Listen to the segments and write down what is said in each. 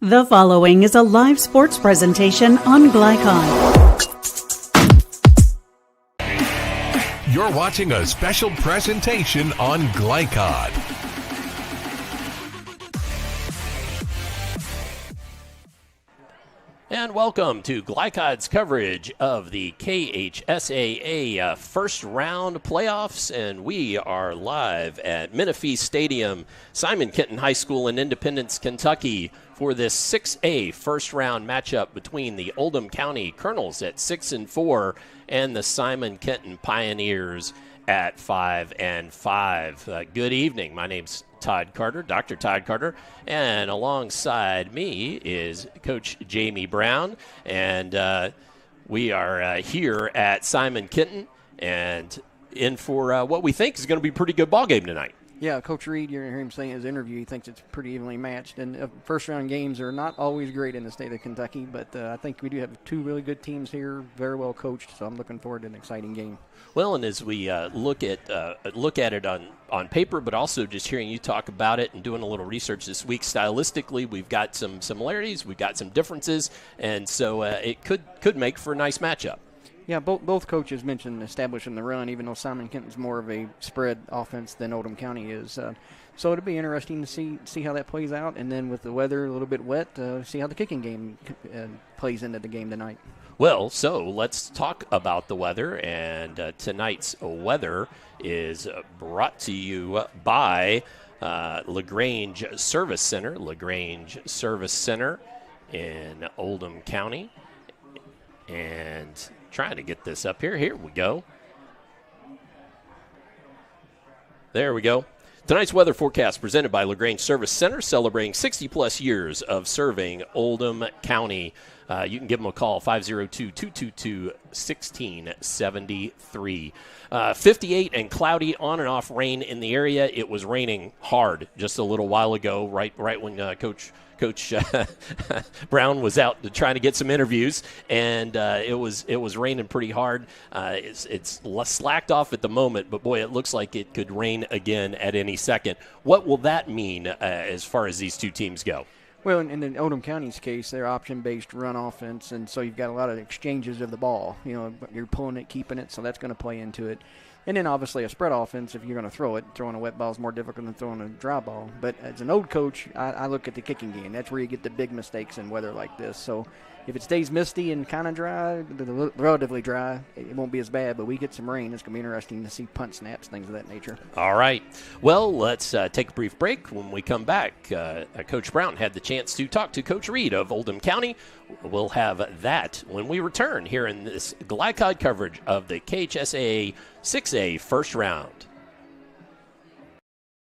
The following is a live sports presentation on Glycon. You're watching a special presentation on Glycon. And welcome to Glycon's coverage of the KHSAA first round playoffs, and we are live at Menifee Stadium, Simon Kenton High School in Independence, Kentucky, for this 6A first round matchup between the Oldham County Colonels at 6-4 and the Simon Kenton Pioneers at 5-5. Good evening. My name's Todd Carter, Dr. Todd Carter, and alongside me is Coach Jamie Brown, and we are here at Simon Kenton and in for what we think is going to be a pretty good ball game tonight. Yeah, Coach Reed, you're going to hear him saying in his interview, he thinks it's pretty evenly matched. And first-round games are not always great in the state of Kentucky, but I think we do have two really good teams here, very well coached, so I'm looking forward to an exciting game. Well, and as we look at it on paper, but also just hearing you talk about it and doing a little research this week, stylistically, we've got some similarities, we've got some differences, and so it could make for a nice matchup. Yeah, both coaches mentioned establishing the run, even though Simon Kenton's more of a spread offense than Oldham County is. So it'll be interesting to see how that plays out, and then with the weather a little bit wet, see how the kicking game plays into the game tonight. Well, so let's talk about the weather, and tonight's weather is brought to you by LaGrange Service Center. LaGrange Service Center in Oldham County, and trying to get this up here. Here we go. There we go. Tonight's weather forecast presented by LaGrange Service Center, celebrating 60-plus years of serving Oldham County. You can give them a call, 502-222-1673. 58 and cloudy, on and off rain in the area. It was raining hard just a little while ago, right when Coach Brown was out trying to get some interviews, and it was raining pretty hard. It's slacked off at the moment, but boy, it looks like it could rain again at any second. What will that mean as far as these two teams go? Well, in Oldham County's case, they're option-based run offense, and so you've got a lot of exchanges of the ball. You know, you're pulling it, keeping it, so that's going to play into it. And then obviously a spread offense, if you're going to throw it, throwing a wet ball is more difficult than throwing a dry ball. But as an old coach, I look at the kicking game. That's where you get the big mistakes in weather like this. So if it stays misty and kind of dry, relatively dry, it won't be as bad. But we get some rain, it's going to be interesting to see punt snaps, things of that nature. All right. Well, let's take a brief break. When we come back, Coach Brown had the chance to talk to Coach Reed of Oldham County. We'll have that when we return here in this Glycod coverage of the KHSAA 6A first round.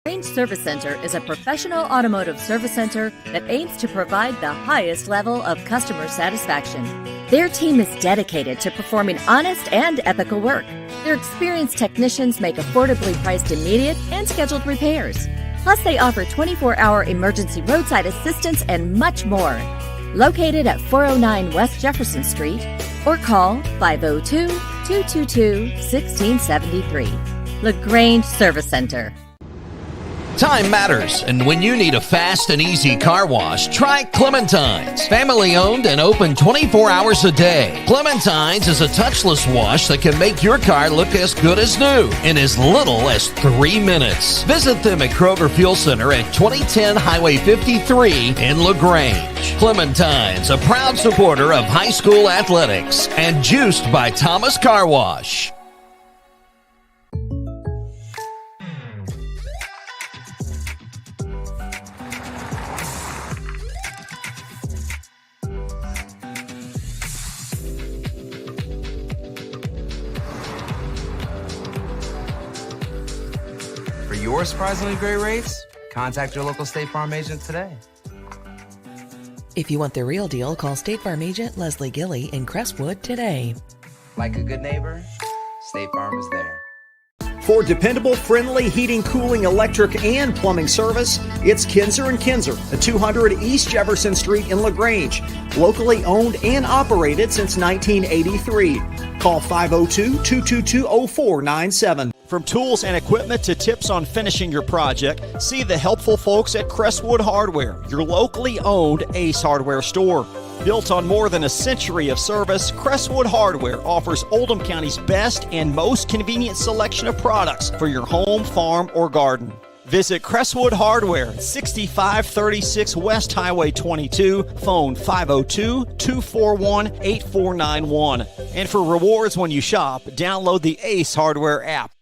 LaGrange Service Center is a professional automotive service center that aims to provide the highest level of customer satisfaction. Their team is dedicated to performing honest and ethical work. Their experienced technicians make affordably priced immediate and scheduled repairs. Plus, they offer 24-hour emergency roadside assistance and much more. Located at 409 West Jefferson Street, or call 502-222-1673. LaGrange Service Center. Time matters, and when you need a fast and easy car wash, try Clementine's. Family-owned and open 24 hours a day. Clementine's is a touchless wash that can make your car look as good as new in as little as 3 minutes. Visit them at Kroger Fuel Center at 2010 Highway 53 in LaGrange. Clementine's, a proud supporter of high school athletics, and juiced by Thomas Car Wash. For your surprisingly great rates, contact your local State Farm agent today. If you want the real deal, call State Farm agent Leslie Gilley in Crestwood today. Like a good neighbor, State Farm is there. For dependable, friendly heating, cooling, electric, and plumbing service, it's Kinzer & Kinzer at 200 East Jefferson Street in LaGrange. Locally owned and operated since 1983. Call 502-222-0497. From tools and equipment to tips on finishing your project, see the helpful folks at Crestwood Hardware, your locally owned Ace Hardware store. Built on more than a century of service, Crestwood Hardware offers Oldham County's best and most convenient selection of products for your home, farm, or garden. Visit Crestwood Hardware, 6536 West Highway 22, phone 502-241-8491. And for rewards when you shop, download the Ace Hardware app.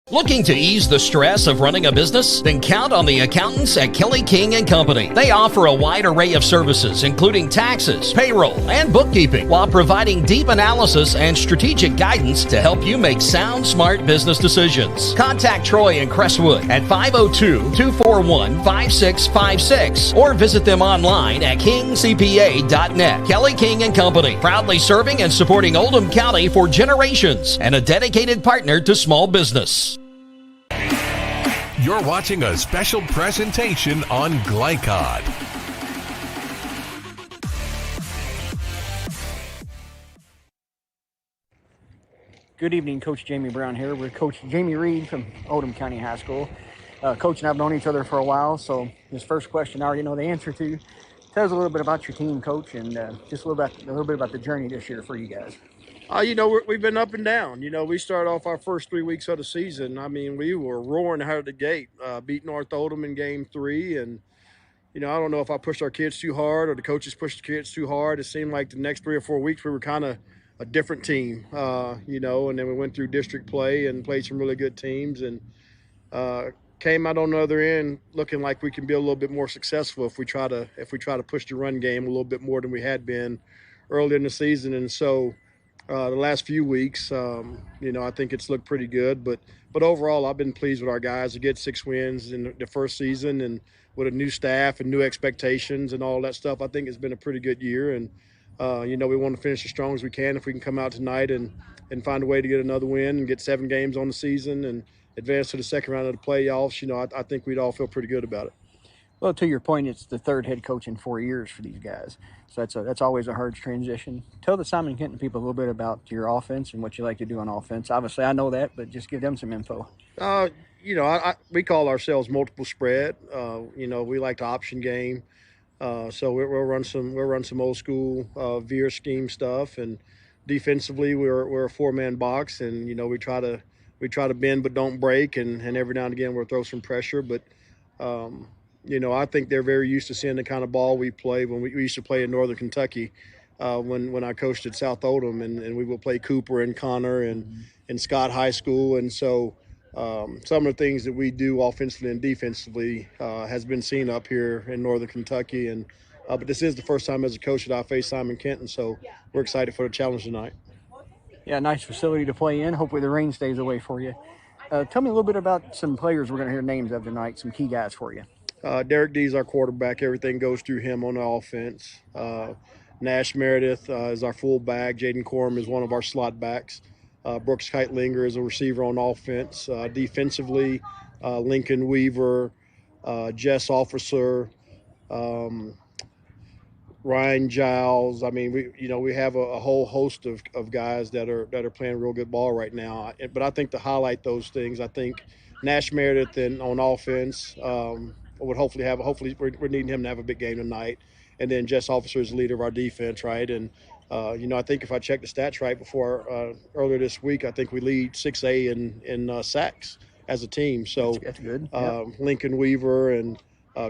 Looking to ease the stress of running a business? Then count on the accountants at Kelly King & Company. They offer a wide array of services, including taxes, payroll, and bookkeeping, while providing deep analysis and strategic guidance to help you make sound, smart business decisions. Contact Troy and Crestwood at 502-241-5656 or visit them online at kingcpa.net. Kelly King & Company, proudly serving and supporting Oldham County for generations and a dedicated partner to small business. You're watching a special presentation on Glycod. Good evening, Coach Jamie Brown here with Coach Jamie Reed from Oldham County High School. Coach and I have known each other for a while, so this first question I already know the answer to. Tell us a little bit about your team, Coach, and just a little bit about the journey this year for you guys. We've been up and down. We started off our first 3 weeks of the season. I mean, we were roaring out of the gate, beat North Oldham in Game 3. And, I don't know if I pushed our kids too hard or the coaches pushed the kids too hard. It seemed like the next 3 or 4 weeks we were kind of a different team, and then we went through district play and played some really good teams and came out on the other end looking like we can be a little bit more successful if we try to push the run game a little bit more than we had been early in the season. And so the last few weeks, I think it's looked pretty good. But overall, I've been pleased with our guys to get 6 wins in the first season and with a new staff and new expectations and all that stuff. I think it's been a pretty good year. And, we want to finish as strong as we can. If we can come out tonight and find a way to get another win and get 7 games on the season and advance to the second round of the playoffs, I think we'd all feel pretty good about it. Well, to your point, it's the third head coach in 4 years for these guys. So that's always a hard transition. Tell the Simon Kenton people a little bit about your offense and what you like to do on offense. Obviously, I know that, but just give them some info. We call ourselves multiple spread. We like the option game. So we'll run some old school veer scheme stuff, and defensively we're a 4-man box, and we try to bend but don't break, and every now and again we'll throw some pressure, but. I think they're very used to seeing the kind of ball we play when we used to play in Northern Kentucky when I coached at South Oldham, and we would play Cooper and Connor and Scott High School. And so some of the things that we do offensively and defensively has been seen up here in Northern Kentucky. And but this is the first time as a coach that I faced Simon Kenton, so we're excited for the challenge tonight. Yeah, nice facility to play in. Hopefully the rain stays away for you. Tell me a little bit about some players we're going to hear names of tonight, some key guys for you. Derek D is our quarterback. Everything goes through him on the offense. Nash Meredith is our fullback. Jaden Corum is one of our slot backs. Brooks Keitlinger is a receiver on offense. Defensively, Lincoln Weaver, Jess Officer, Ryan Giles. I mean, we have a whole host of guys that are playing real good ball right now. But I think to highlight those things, I think Nash Meredith on offense. Hopefully we're needing him to have a big game tonight. And then Jess Officer is the leader of our defense, right? And, I think if I checked the stats right before earlier this week, I think we lead 6A in sacks as a team. So that's good. Yep. Lincoln Weaver and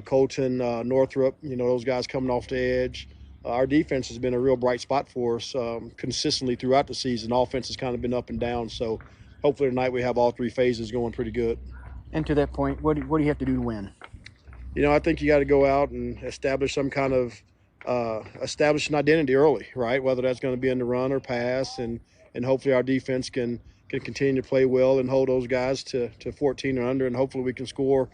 Colton Northrup, those guys coming off the edge. Our defense has been a real bright spot for us consistently throughout the season. Offense has kind of been up and down. So hopefully tonight we have all 3 phases going pretty good. And to that point, what do you have to do to win? I think you got to go out and establish some kind of establish an identity early, right? Whether that's going to be in the run or pass, and hopefully our defense can continue to play well and hold those guys to 14 or under, and hopefully we can score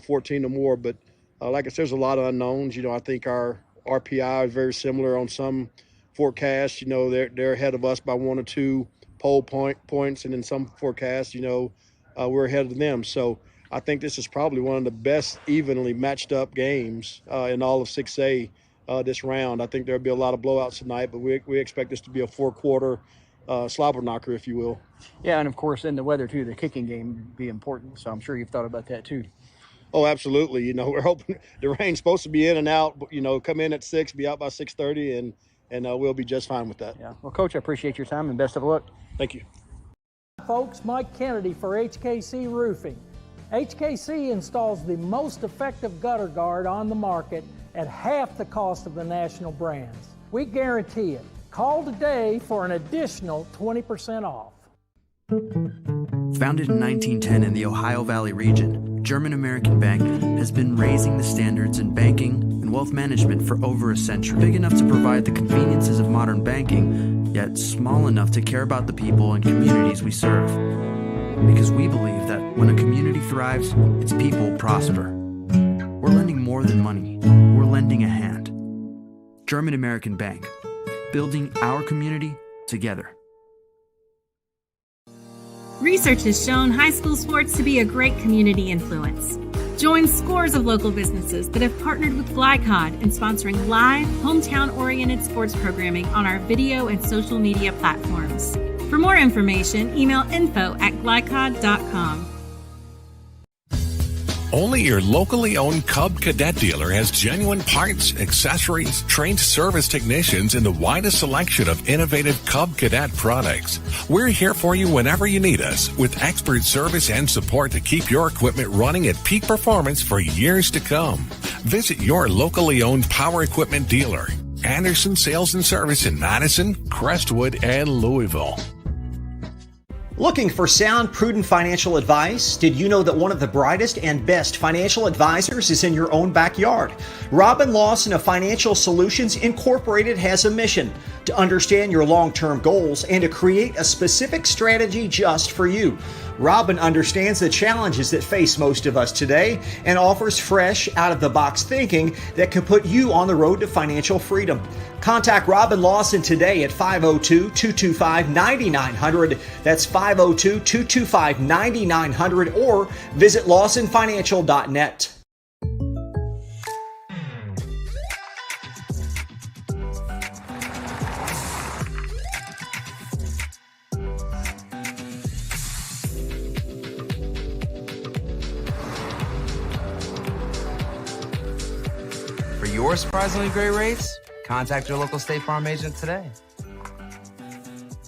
14 or more. But like I said, there's a lot of unknowns. I think our RPI is very similar on some forecasts. They're ahead of us by 1 or 2 poll points, and in some forecasts, we're ahead of them. So I think this is probably one of the best evenly matched up games in all of 6A this round. I think there'll be a lot of blowouts tonight, but we expect this to be a 4-quarter slobber knocker, if you will. Yeah, and of course in the weather too, the kicking game would be important. So I'm sure you've thought about that too. Oh, absolutely. We're hoping the rain's supposed to be in and out. Come in at 6, be out by 6:30, and we'll be just fine with that. Yeah. Well, Coach, I appreciate your time and best of luck. Thank you. Folks, Mike Kennedy for HKC Roofing. HKC installs the most effective gutter guard on the market at half the cost of the national brands. We guarantee it. Call today for an additional 20% off. Founded in 1910 in the Ohio Valley region, German American Bank has been raising the standards in banking and wealth management for over a century. Big enough to provide the conveniences of modern banking, yet small enough to care about the people and communities we serve. Because we believe that when a community thrives, its people prosper. We're lending more than money. We're lending a hand. German American Bank, building our community together. Research has shown high school sports to be a great community influence. Join scores of local businesses that have partnered with Glycod in sponsoring live, hometown-oriented sports programming on our video and social media platforms. For more information, email info@glycod.com. Only your locally owned Cub Cadet dealer has genuine parts, accessories, trained service technicians, and the widest selection of innovative Cub Cadet products. We're here for you whenever you need us, with expert service and support to keep your equipment running at peak performance for years to come. Visit your locally owned power equipment dealer, Anderson Sales and Service in Madison, Crestwood, and Louisville. Looking for sound, prudent financial advice? Did you know that one of the brightest and best financial advisors is in your own backyard? Robin Lawson of Financial Solutions Incorporated has a mission to understand your long-term goals and to create a specific strategy just for you. Robin understands the challenges that face most of us today and offers fresh, out-of-the-box thinking that can put you on the road to financial freedom. Contact Robin Lawson today at 502-225-9900. That's 502-225-9900 or visit lawsonfinancial.net. For your surprisingly great rates, contact your local State Farm agent today.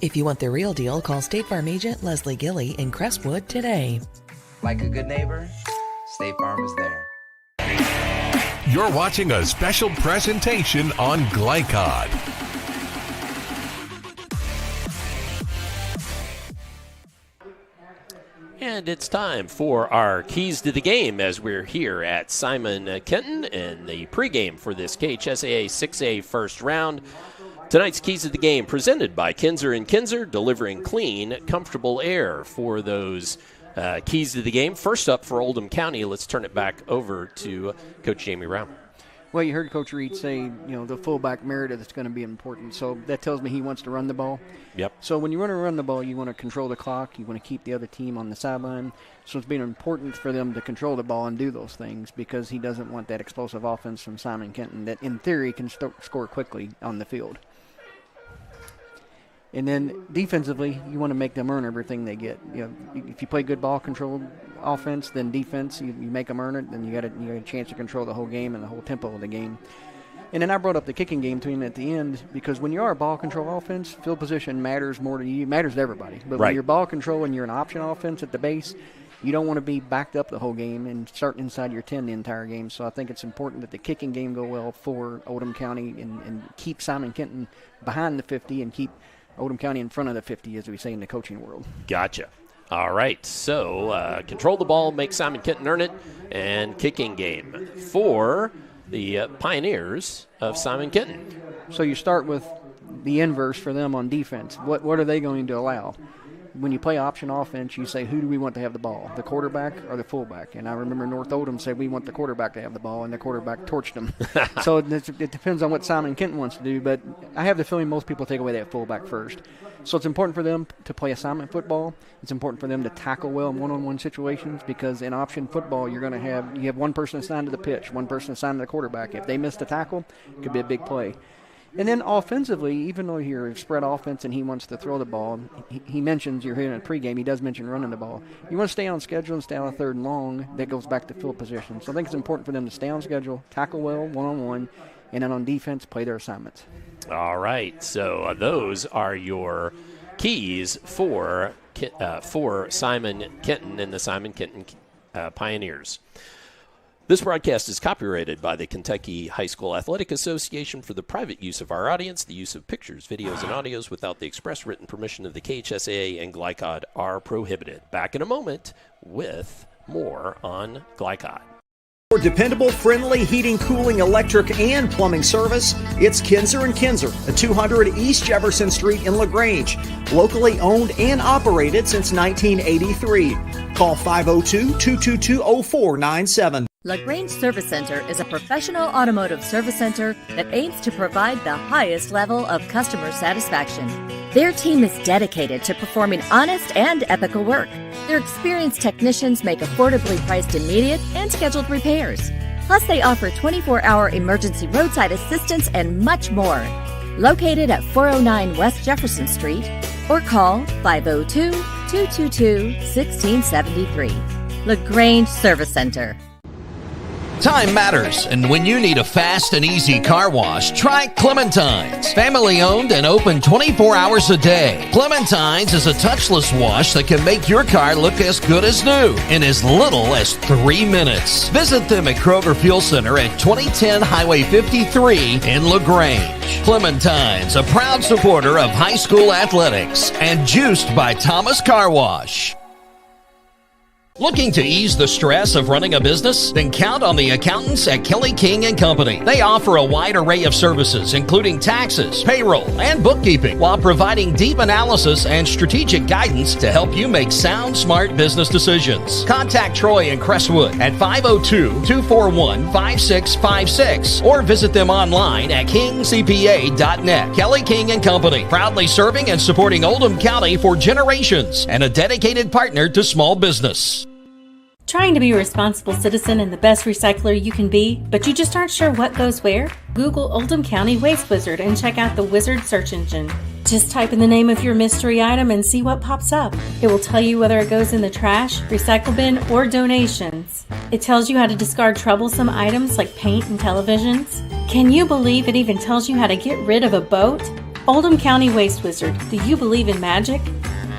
If you want the real deal, call State Farm agent Leslie Gilly in Crestwood today. Like a good neighbor, State Farm is there. You're watching a special presentation on Glycod. And it's time for our keys to the game as we're here at Simon Kenton in the pregame for this KHSAA 6A first round. Tonight's keys to the game presented by Kinzer & Kinzer, delivering clean, comfortable air for those keys to the game. First up for Oldham County, let's turn it back over to Coach Jamie Round. Well, you heard Coach Reed say, the fullback Merida that's going to be important. So that tells me he wants to run the ball. Yep. So when you want to run the ball, you want to control the clock. You want to keep the other team on the sideline. So it's been important for them to control the ball and do those things because he doesn't want that explosive offense from Simon Kenton that, in theory, can score quickly on the field. And then defensively, you want to make them earn everything they get. If you play good ball control offense, then defense, you make them earn it, then you got a chance to control the whole game and the whole tempo of the game. And then I brought up the kicking game to him at the end because when you are a ball control offense, field position matters more to you, matters to everybody. But when you're ball control and you're an option offense at the base, you don't want to be backed up the whole game and start inside your 10 the entire game. So I think it's important that the kicking game go well for Oldham County and keep Simon Kenton behind the 50 and keep Oldham County in front of the 50, as we say in the coaching world. Gotcha. All right, so control the ball, make Simon Kenton earn it, and kicking game for the Pioneers of Simon Kenton. So you start with the inverse for them on defense. What are they going to allow? When you play option offense, you say, who do we want to have the ball, the quarterback or the fullback? And I remember North Oldham said we want the quarterback to have the ball, and the quarterback torched them. So it depends on what Simon Kenton wants to do, but I have the feeling most people take away that fullback first. So it's important for them to play assignment football. It's important for them to tackle well in one-on-one situations because in option football, you have one person assigned to the pitch, one person assigned to the quarterback. If they miss the tackle, it could be a big play. And then offensively, even though you're a spread offense and he wants to throw the ball, he mentions, you're hearing in a pregame, he does mention running the ball. You want to stay on schedule and stay on a 3rd and long. That goes back to field position. So I think it's important for them to stay on schedule, tackle well, one-on-one, and then on defense, play their assignments. All right. So those are your keys for Simon Kenton and the Simon Kenton Pioneers. This broadcast is copyrighted by the Kentucky High School Athletic Association for the private use of our audience. The use of pictures, videos, and audios without the express written permission of the KHSAA and Glycod are prohibited. Back in a moment with more on Glycod. For dependable, friendly heating, cooling, electric, and plumbing service, it's Kinzer & Kinzer at 200 East Jefferson Street in LaGrange. Locally owned and operated since 1983. Call 502-222-0497. LaGrange Service Center is a professional automotive service center that aims to provide the highest level of customer satisfaction. Their team is dedicated to performing honest and ethical work. Their experienced technicians make affordably priced immediate and scheduled repairs. Plus, they offer 24-hour emergency roadside assistance and much more. Located at 409 West Jefferson Street, or call 502-222-1673. LaGrange Service Center. Time matters, and when you need a fast and easy car wash, try Clementine's. Family owned and open 24 hours a day. Clementine's is a touchless wash that can make your car look as good as new in as little as 3 minutes. Visit them at Kroger Fuel Center at 2010 Highway 53 in LaGrange. Clementine's, a proud supporter of high school athletics and juiced by Thomas Car Wash. Looking to ease the stress of running a business? Then count on the accountants at Kelly King & Company. They offer a wide array of services, including taxes, payroll, and bookkeeping, while providing deep analysis and strategic guidance to help you make sound, smart business decisions. Contact Troy in Crestwood at 502-241-5656 or visit them online at kingcpa.net. Kelly King & Company, proudly serving and supporting Oldham County for generations and a dedicated partner to small business. Trying to be a responsible citizen and the best recycler you can be, but you just aren't sure what goes where? Google Oldham County Waste Wizard and check out the Wizard search engine. Just type in the name of your mystery item and see what pops up. It will tell you whether it goes in the trash, recycle bin, or donations. It tells you how to discard troublesome items like paint and televisions. Can you believe it even tells you how to get rid of a boat? Oldham County Waste Wizard. Do you believe in magic?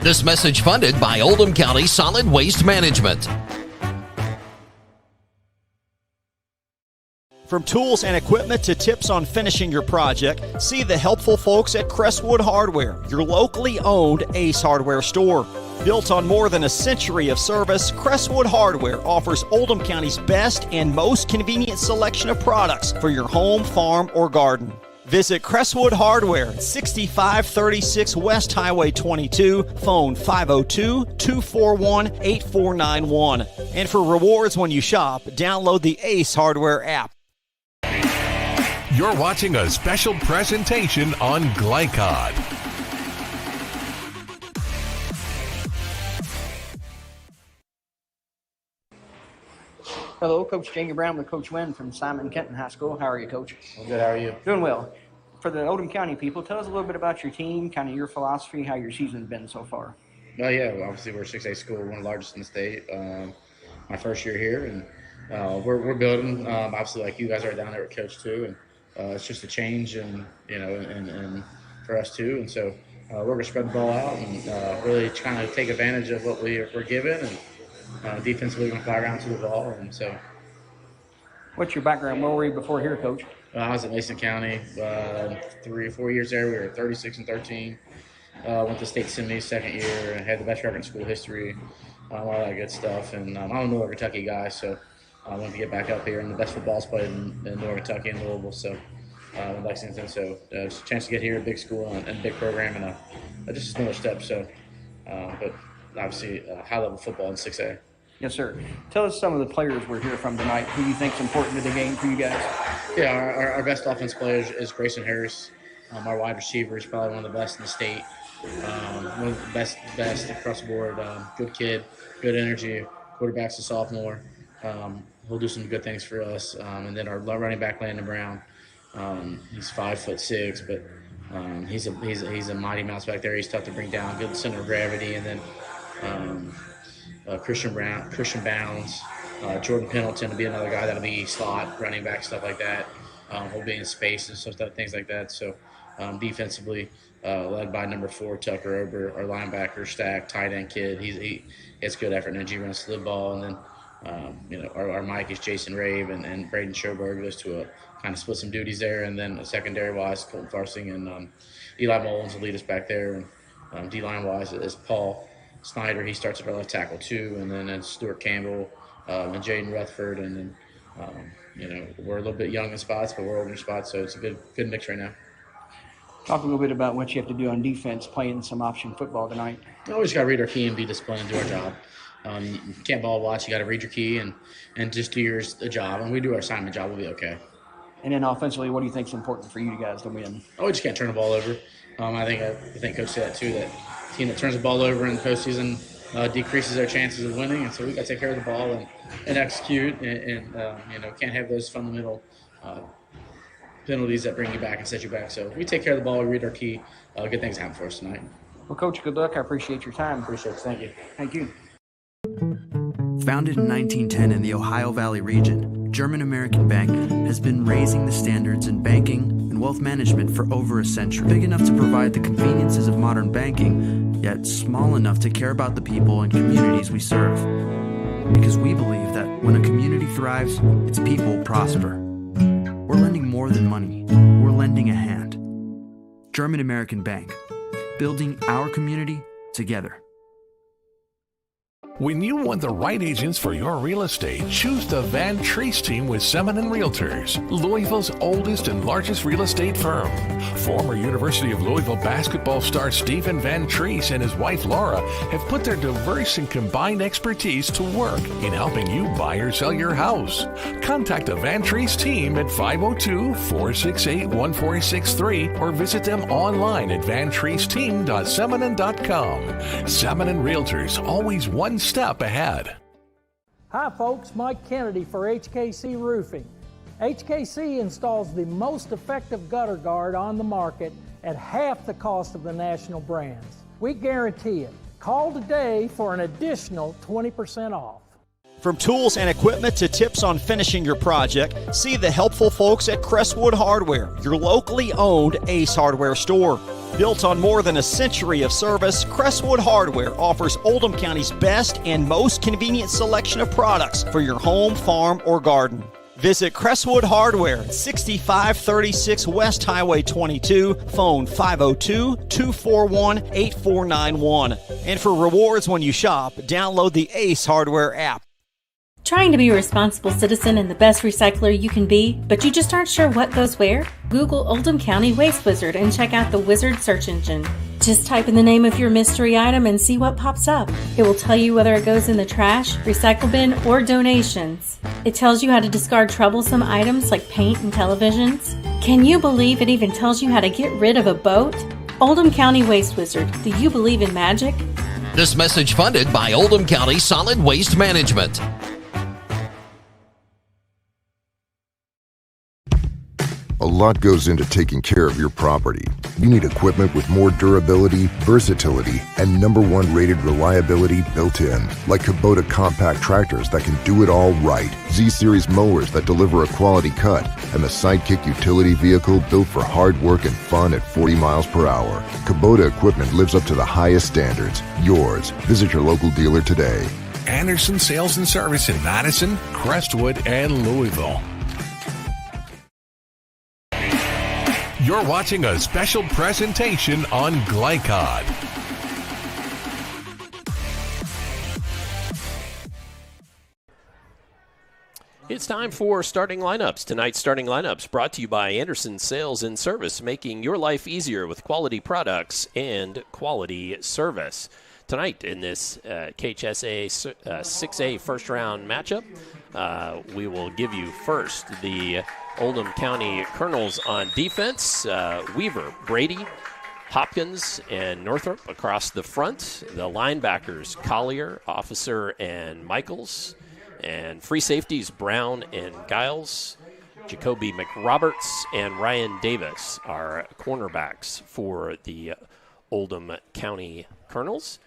This message funded by Oldham County Solid Waste Management. From tools and equipment to tips on finishing your project, see the helpful folks at Crestwood Hardware, your locally owned Ace Hardware store. Built on more than a century of service, Crestwood Hardware offers Oldham County's best and most convenient selection of products for your home, farm, or garden. Visit Crestwood Hardware at 6536 West Highway 22, phone 502-241-8491. And for rewards when you shop, download the Ace Hardware app. You're watching a special presentation on Glycod. Hello, Coach Jamie Brown with Coach Wynn from Simon Kenton High School. How are you, Coach? I'm good. How are you? Doing well. For the Oldham County people, tell us a little bit about your team, kind of your philosophy, how your season's been so far. Well, yeah, obviously we're a 6A school, one of the largest in the state. My first year here, and we're building. Obviously, like you guys are down there with Coach too, and it's just a change, and and for us too. And so we're gonna spread the ball out and really trying to take advantage of what we're given, and defensively gonna fly around to the ball. And so, what's your background? Where were you before here, Coach? I was at Mason County 3 or 4 years there. We were 36-13. Went to state semis second year. Had the best record in school history. All that good stuff. And I'm a Northern Kentucky guy, so I wanted to get back up here. And the best football's played in Northern Kentucky and Louisville, so in Lexington. So it's a chance to get here, a big school and big program, and just another step. So, but obviously high-level football in 6A. Yes, sir. Tell us some of the players we're here from tonight. Who you think is important to the game for you guys? Yeah, our best offense player is Grayson Harris. Our wide receiver is probably one of the best in the state. One of the best across the board. Good kid, good energy. Quarterback's a sophomore. He'll do some good things for us. And then our running back, Landon Brown. He's 5'6", but he's a mighty mouse back there. He's tough to bring down, good center of gravity. And then Christian Bounds, Jordan Pendleton will be another guy that'll be slot, running back, stuff like that. He'll be in space and stuff, things like that. So defensively, led by number 4, Tucker Ober, our linebacker, stack, tight end kid. He has good effort and energy, runs to the ball. And then, our Mike is Jason Rave and Braden Schoberg goes to a kind of split some duties there. And then secondary-wise, Colton Farsing and Eli Mullins will lead us back there. And D-line-wise is Paul Snyder. He starts at our left tackle too. And then it's Stuart Campbell and Jaden Rutherford. And then, we're a little bit young in spots, but we're older in spots. So it's a good mix right now. Talk a little bit about what you have to do on defense playing some option football tonight. We always got to read our key and be disciplined and do our job. You can't ball watch. You got to read your key and just do your job. And we do our assignment job, we'll be okay. And then offensively, what do you think is important for you guys to win? We just can't turn the ball over. I think Coach said that too, that team that turns the ball over in the postseason decreases their chances of winning. And so we got to take care of the ball and execute and can't have those fundamental penalties that bring you back and set you back. So we take care of the ball, we read our key, good things happen for us tonight. Well, Coach, good luck. I appreciate your time. Appreciate it. Thank you. Thank you. Founded in 1910 in the Ohio Valley region, German American Bank has been raising the standards in banking and wealth management for over a century. Big enough to provide the conveniences of modern banking, yet small enough to care about the people and communities we serve. Because we believe that when a community thrives, its people prosper. We're lending more than money. We're lending a hand. German American Bank, building our community together. When you want the right agents for your real estate, choose the Van Treese team with Semin Realtors, Louisville's oldest and largest real estate firm. Former University of Louisville basketball star Stephen Van Treese and his wife Laura have put their diverse and combined expertise to work in helping you buy or sell your house. Contact the Van Treese team at 502-468-1463 or visit them online at vantreeseteam.seminin.com. Semin Realtors, always one step ahead. Hi folks, Mike Kennedy for HKC Roofing. HKC installs the most effective gutter guard on the market at half the cost of the national brands. We guarantee it. Call today for an additional 20% off. From tools and equipment to tips on finishing your project, see the helpful folks at Crestwood Hardware, your locally owned Ace Hardware store. Built on more than a century of service, Crestwood Hardware offers Oldham County's best and most convenient selection of products for your home, farm, or garden. Visit Crestwood Hardware at 6536 West Highway 22, phone 502-241-8491. And for rewards when you shop, download the Ace Hardware app. Trying to be a responsible citizen and the best recycler you can be, but you just aren't sure what goes where? Google Oldham County Waste Wizard and check out the Wizard search engine. Just type in the name of your mystery item and see what pops up. It will tell you whether it goes in the trash, recycle bin, or donations. It tells you how to discard troublesome items like paint and televisions. Can you believe it even tells you how to get rid of a boat? Oldham County Waste Wizard. Do you believe in magic? This message funded by Oldham County Solid Waste Management. A lot goes into taking care of your property. You need equipment with more durability, versatility, and #1 rated reliability built in. Like Kubota compact tractors that can do it all right, Z-Series mowers that deliver a quality cut, and the Sidekick utility vehicle built for hard work and fun at 40 miles per hour. Kubota equipment lives up to the highest standards. Yours. Visit your local dealer today. Anderson Sales and Service in Madison, Crestwood, and Louisville. You're watching a special presentation on Glycod. It's time for starting lineups. Tonight's starting lineups brought to you by Anderson Sales and Service, making your life easier with quality products and quality service. Tonight in this KHSAA 6A first round matchup, we will give you first the Oldham County Colonels on defense. Weaver, Brady, Hopkins, and Northrop across the front. The linebackers, Collier, Officer, and Michaels. And free safeties, Brown and Giles. Jacoby McRoberts and Ryan Davis are cornerbacks for the Oldham County Colonels.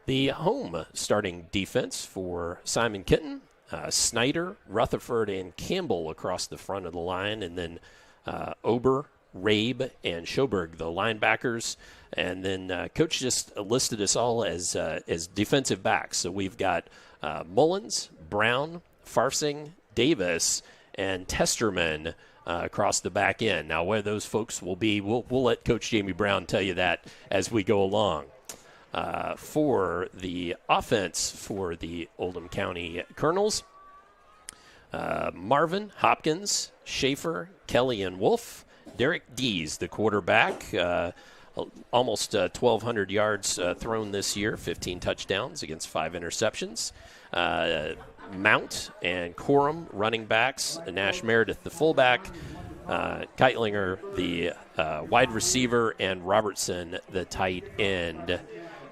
The home starting defense for Simon Kenton, Snyder, Rutherford, and Campbell across the front of the line, and then Ober, Rabe, and Schoberg, the linebackers. And then Coach just listed us all as defensive backs. So we've got Mullins, Brown, Farsing, Davis, and Testerman across the back end. Now, where those folks will be, we'll let Coach Jamie Brown tell you that as we go along. For the offense for the Oldham County Colonels, Marvin, Hopkins, Schaefer, Kelly, and Wolf. Derek Dees, the quarterback, almost 1,200 yards thrown this year, 15 touchdowns against 5 interceptions. Mount and Coram, running backs. Nash Meredith, the fullback. Keitlinger, the wide receiver, and Robertson, the tight end.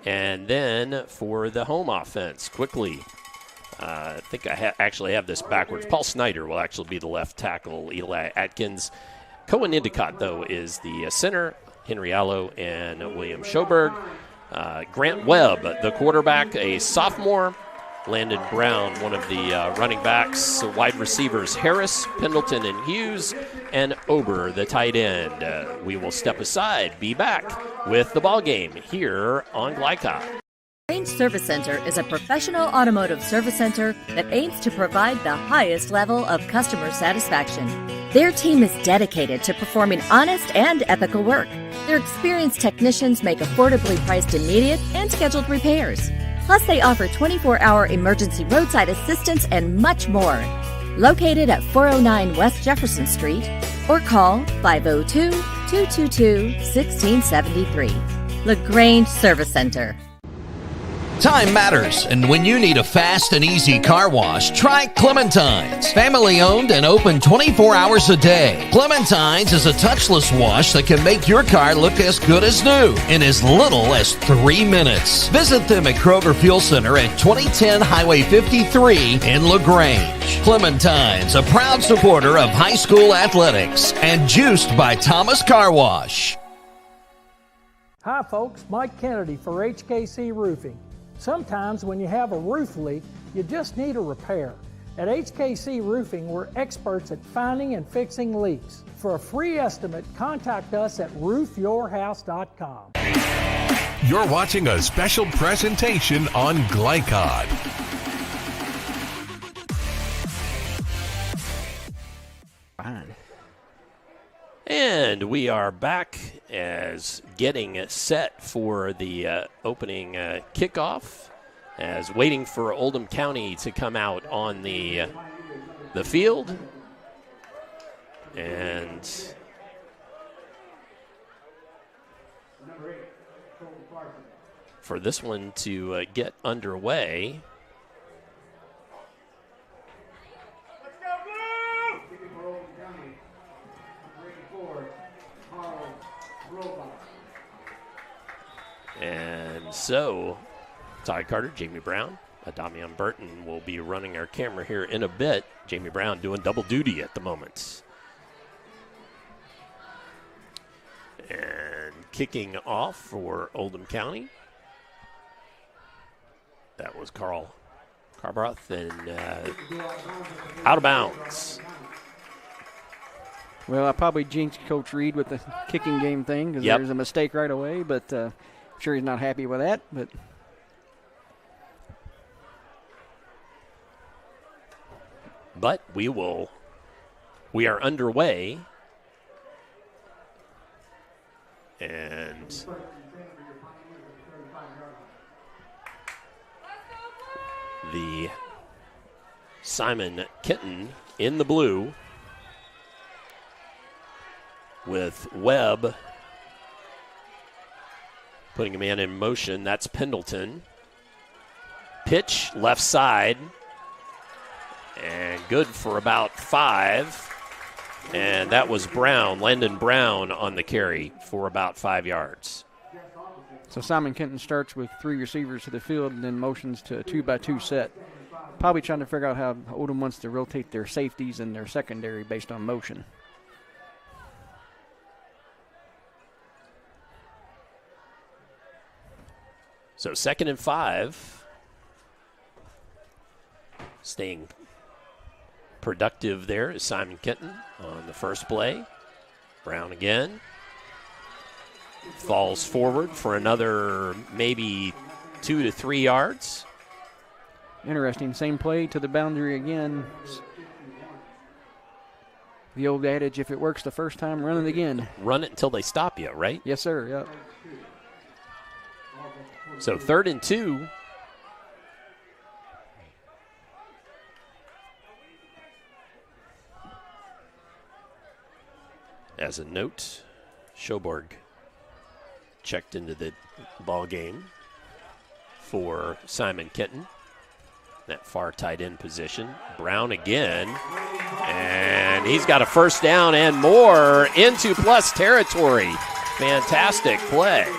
And then for the home offense, quickly, I think I actually have this backwards. Paul Snyder will actually be the left tackle. Eli Atkins. Cohen Endicott, though, is the center. Henry Allo and William Schoberg. Grant Webb, the quarterback, a sophomore. Landon Brown, one of the running backs. Wide receivers, Harris, Pendleton, and Hughes, and Ober, the tight end. We will step aside, be back with the ball game here on Glycod. Range Service Center is a professional automotive service center that aims to provide the highest level of customer satisfaction. Their team is dedicated to performing honest and ethical work. Their experienced technicians make affordably priced immediate and scheduled repairs. Plus, they offer 24-hour emergency roadside assistance and much more. Located at 409 West Jefferson Street, or call 502-222-1673. LaGrange Service Center. Time matters, and when you need a fast and easy car wash, try Clementine's. Family owned and open 24 hours a day. Clementine's is a touchless wash that can make your car look as good as new in as little as 3 minutes. Visit them at Kroger Fuel Center at 2010 Highway 53 in LaGrange. Clementine's, a proud supporter of high school athletics and juiced by Thomas Car Wash. Hi folks, Mike Kennedy for HKC Roofing. Sometimes when you have a roof leak, you just need a repair. At HKC Roofing, we're experts at finding and fixing leaks. For a free estimate, contact us at roofyourhouse.com. You're watching a special presentation on Glycod. And we are back as getting set for the opening kickoff, as waiting for Oldham County to come out on the field. And for this one to get underway, and so, Ty Carter, Jamie Brown, Damian Burton will be running our camera here in a bit. Jamie Brown doing double duty at the moment. And kicking off for Oldham County. That was Carl Carbroth, and out of bounds. Well, I probably jinxed Coach Reed with the kicking game thing because there's a mistake right away, but I'm sure he's not happy with that. But we are underway. And the Simon Kenton in the blue with Webb putting a man in motion. That's Pendleton. Pitch left side. And good for about 5. And that was Brown, Landon Brown on the carry for about 5 yards. So Simon Kenton starts with 3 receivers to the field and then motions to a 2-by-2 set. Probably trying to figure out how Oldham wants to rotate their safeties and their secondary based on motion. So 2nd and 5. Staying productive there is Simon Kenton on the first play. Brown again. Falls forward for another maybe 2 to 3 yards. Interesting. Same play to the boundary again. The old adage, if it works the first time, run it again. Run it until they stop you, right? Yes, sir. Yep. So 3rd and 2. As a note, Schoborg checked into the ball game for Simon Kenton. That far tight end position. Brown again. And he's got a first down and more into plus territory. Fantastic play.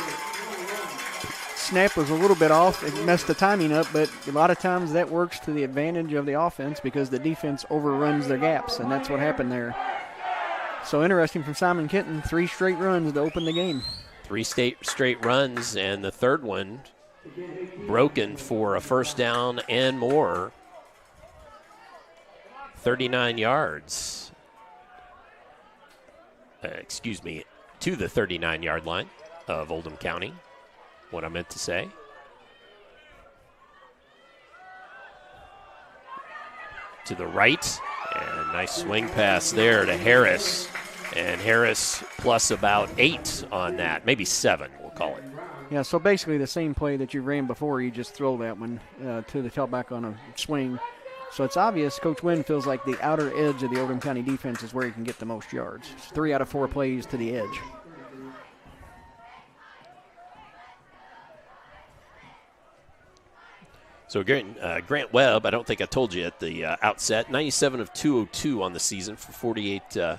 Snap was a little bit off. It messed the timing up, but a lot of times that works to the advantage of the offense because the defense overruns their gaps, and that's what happened there. So interesting from Simon Kenton, 3 straight runs to open the game. 3 straight runs, and the third one broken for a first down and more. 39 yards. To the 39-yard line of Oldham County. What I meant to say. To the right, and nice swing pass there to Harris. And Harris plus about 8 on that, maybe 7, we'll call it. Yeah, so basically the same play that you ran before, you just throw that one to the tailback on a swing. So it's obvious Coach Wynn feels like the outer edge of the Oldham County defense is where he can get the most yards. It's 3 out of 4 plays to the edge. So Grant Webb, I don't think I told you at the outset, 97 of 202 on the season for 48%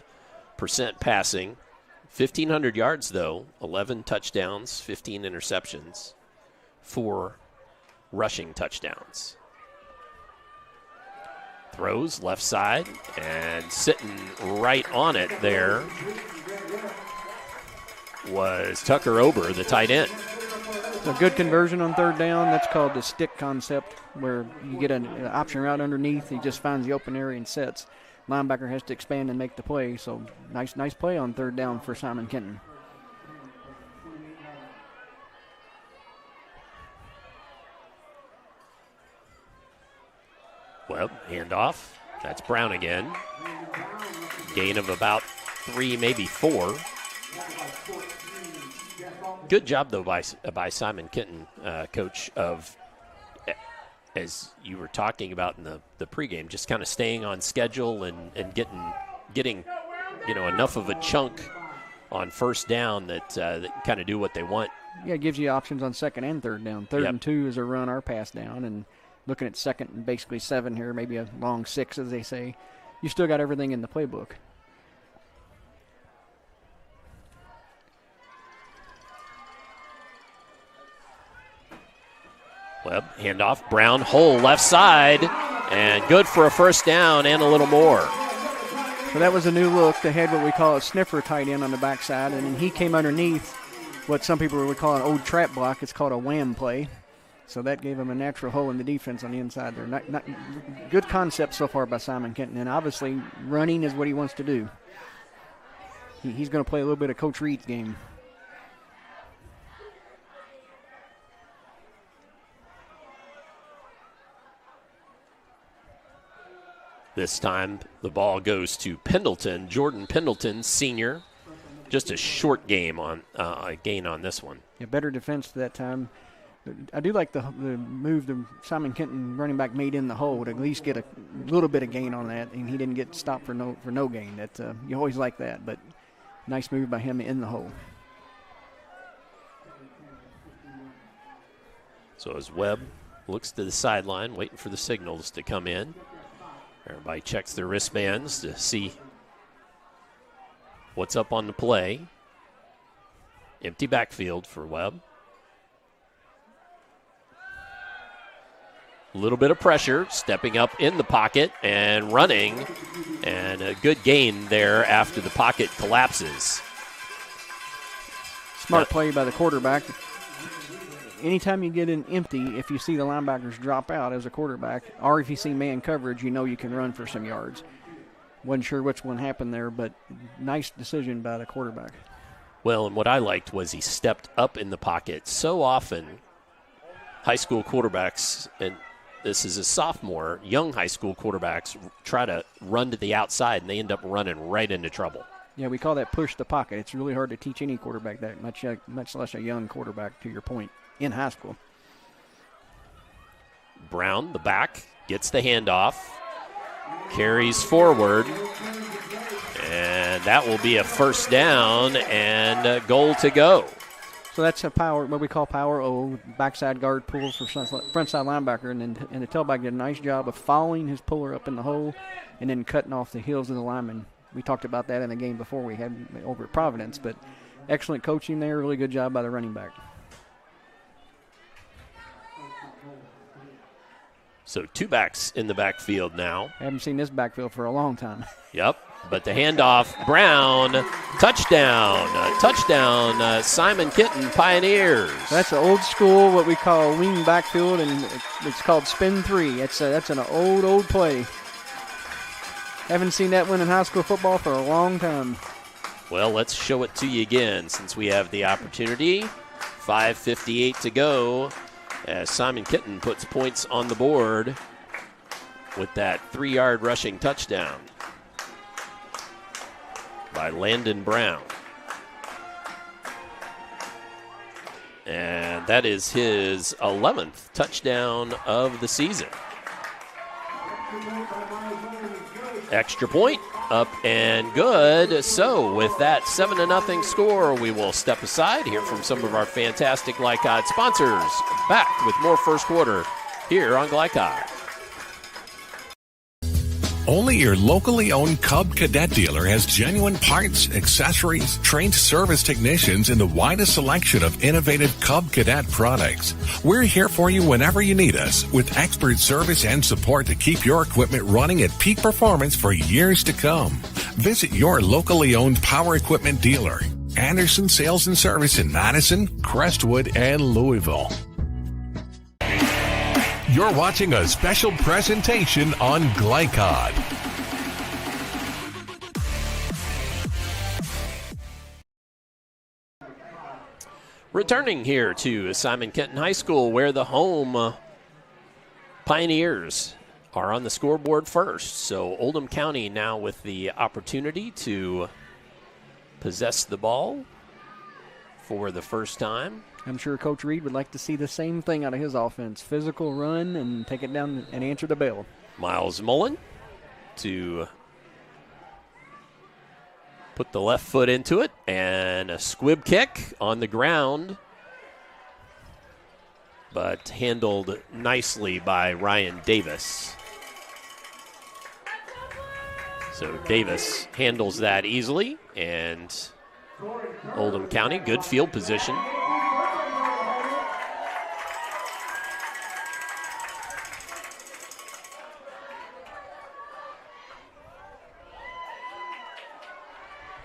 passing. 1,500 yards, though, 11 touchdowns, 15 interceptions, 4 rushing touchdowns. Throws left side, and sitting right on it there was Tucker Ober, the tight end. A good conversion on 3rd down. That's called the stick concept, where you get an option route underneath. He just finds the open area and sets. Linebacker has to expand and make the play. So nice play on 3rd down for Simon Kenton. Webb, handoff. That's Brown again. Gain of about 3, maybe 4. Good job, though, by Simon Kenton, coach, of, as you were talking about in the pregame, just kind of staying on schedule and getting enough of a chunk on first down that kind of do what they want. Yeah, it gives you options on 2nd and 3rd down. 3rd and 2 is a run or pass down, and looking at 2nd and basically 7 here, maybe a long 6, as they say. You still got everything in the playbook. Webb, handoff, Brown, hole left side, and good for a first down and a little more. So that was a new look. They had what we call a sniffer tight end on the backside, and then he came underneath what some people would call an old trap block. It's called a wham play. So that gave him a natural hole in the defense on the inside there. Not good concept so far by Simon Kenton, and obviously running is what he wants to do. He's going to play a little bit of Coach Reed's game. This time the ball goes to Pendleton, Jordan Pendleton, senior. Just a short gain on this one. Yeah, better defense that time. I do like the move that Simon Kenton, running back, made in the hole to at least get a little bit of gain on that, and he didn't get stopped for no gain. That you always like that, but nice move by him in the hole. So as Webb looks to the sideline, waiting for the signals to come in. Everybody checks their wristbands to see what's up on the play. Empty backfield for Webb. A little bit of pressure, stepping up in the pocket and running, and a good gain there after the pocket collapses. Smart play by the quarterback. Anytime you get in empty, if you see the linebackers drop out as a quarterback, or if you see man coverage, you know you can run for some yards. Wasn't sure which one happened there, but nice decision by the quarterback. Well, and what I liked was he stepped up in the pocket. So often, high school quarterbacks, and this is a sophomore, young high school quarterbacks try to run to the outside, and they end up running right into trouble. Yeah, we call that push the pocket. It's really hard to teach any quarterback that, much less a young quarterback, to your point, in high school. Brown, the back, gets the handoff, carries forward, and that will be a first down and a goal to go. So that's a power, what we call power O, backside guard pulls for frontside linebacker, and the tailback did a nice job of following his puller up in the hole and then cutting off the heels of the lineman. We talked about that in the game before we had over at Providence, but excellent coaching there, really good job by the running back. So 2 backs in the backfield now. Haven't seen this backfield for a long time. Yep, but the handoff, Brown, touchdown, Simon Kenton Pioneers. That's an old school, what we call wing backfield, and it's called spin 3. That's an old play. Haven't seen that one in high school football for a long time. Well, let's show it to you again since we have the opportunity. 5:58 to go as Simon Kenton puts points on the board with that 3-yard rushing touchdown by Landon Brown. And that is his 11th touchdown of the season. Extra point, up and good. So with that 7-0 score, we will step aside, hear from some of our fantastic Glycod sponsors. Back with more first quarter here on Glycod. Only your locally owned Cub Cadet dealer has genuine parts, accessories, trained service technicians, and the widest selection of innovative Cub Cadet products. We're here for you whenever you need us with expert service and support to keep your equipment running at peak performance for years to come. Visit your locally owned power equipment dealer. Anderson Sales and Service in Madison, Crestwood, and Louisville. You're watching a special presentation on Glycod. Returning here to Simon Kenton High School, where the home Pioneers are on the scoreboard first. So Oldham County now with the opportunity to possess the ball for the first time. I'm sure Coach Reed would like to see the same thing out of his offense. Physical run and take it down and answer the bell. Miles Mullen to put the left foot into it, and a squib kick on the ground, but handled nicely by Ryan Davis. So Davis handles that easily, and Oldham County, good field position.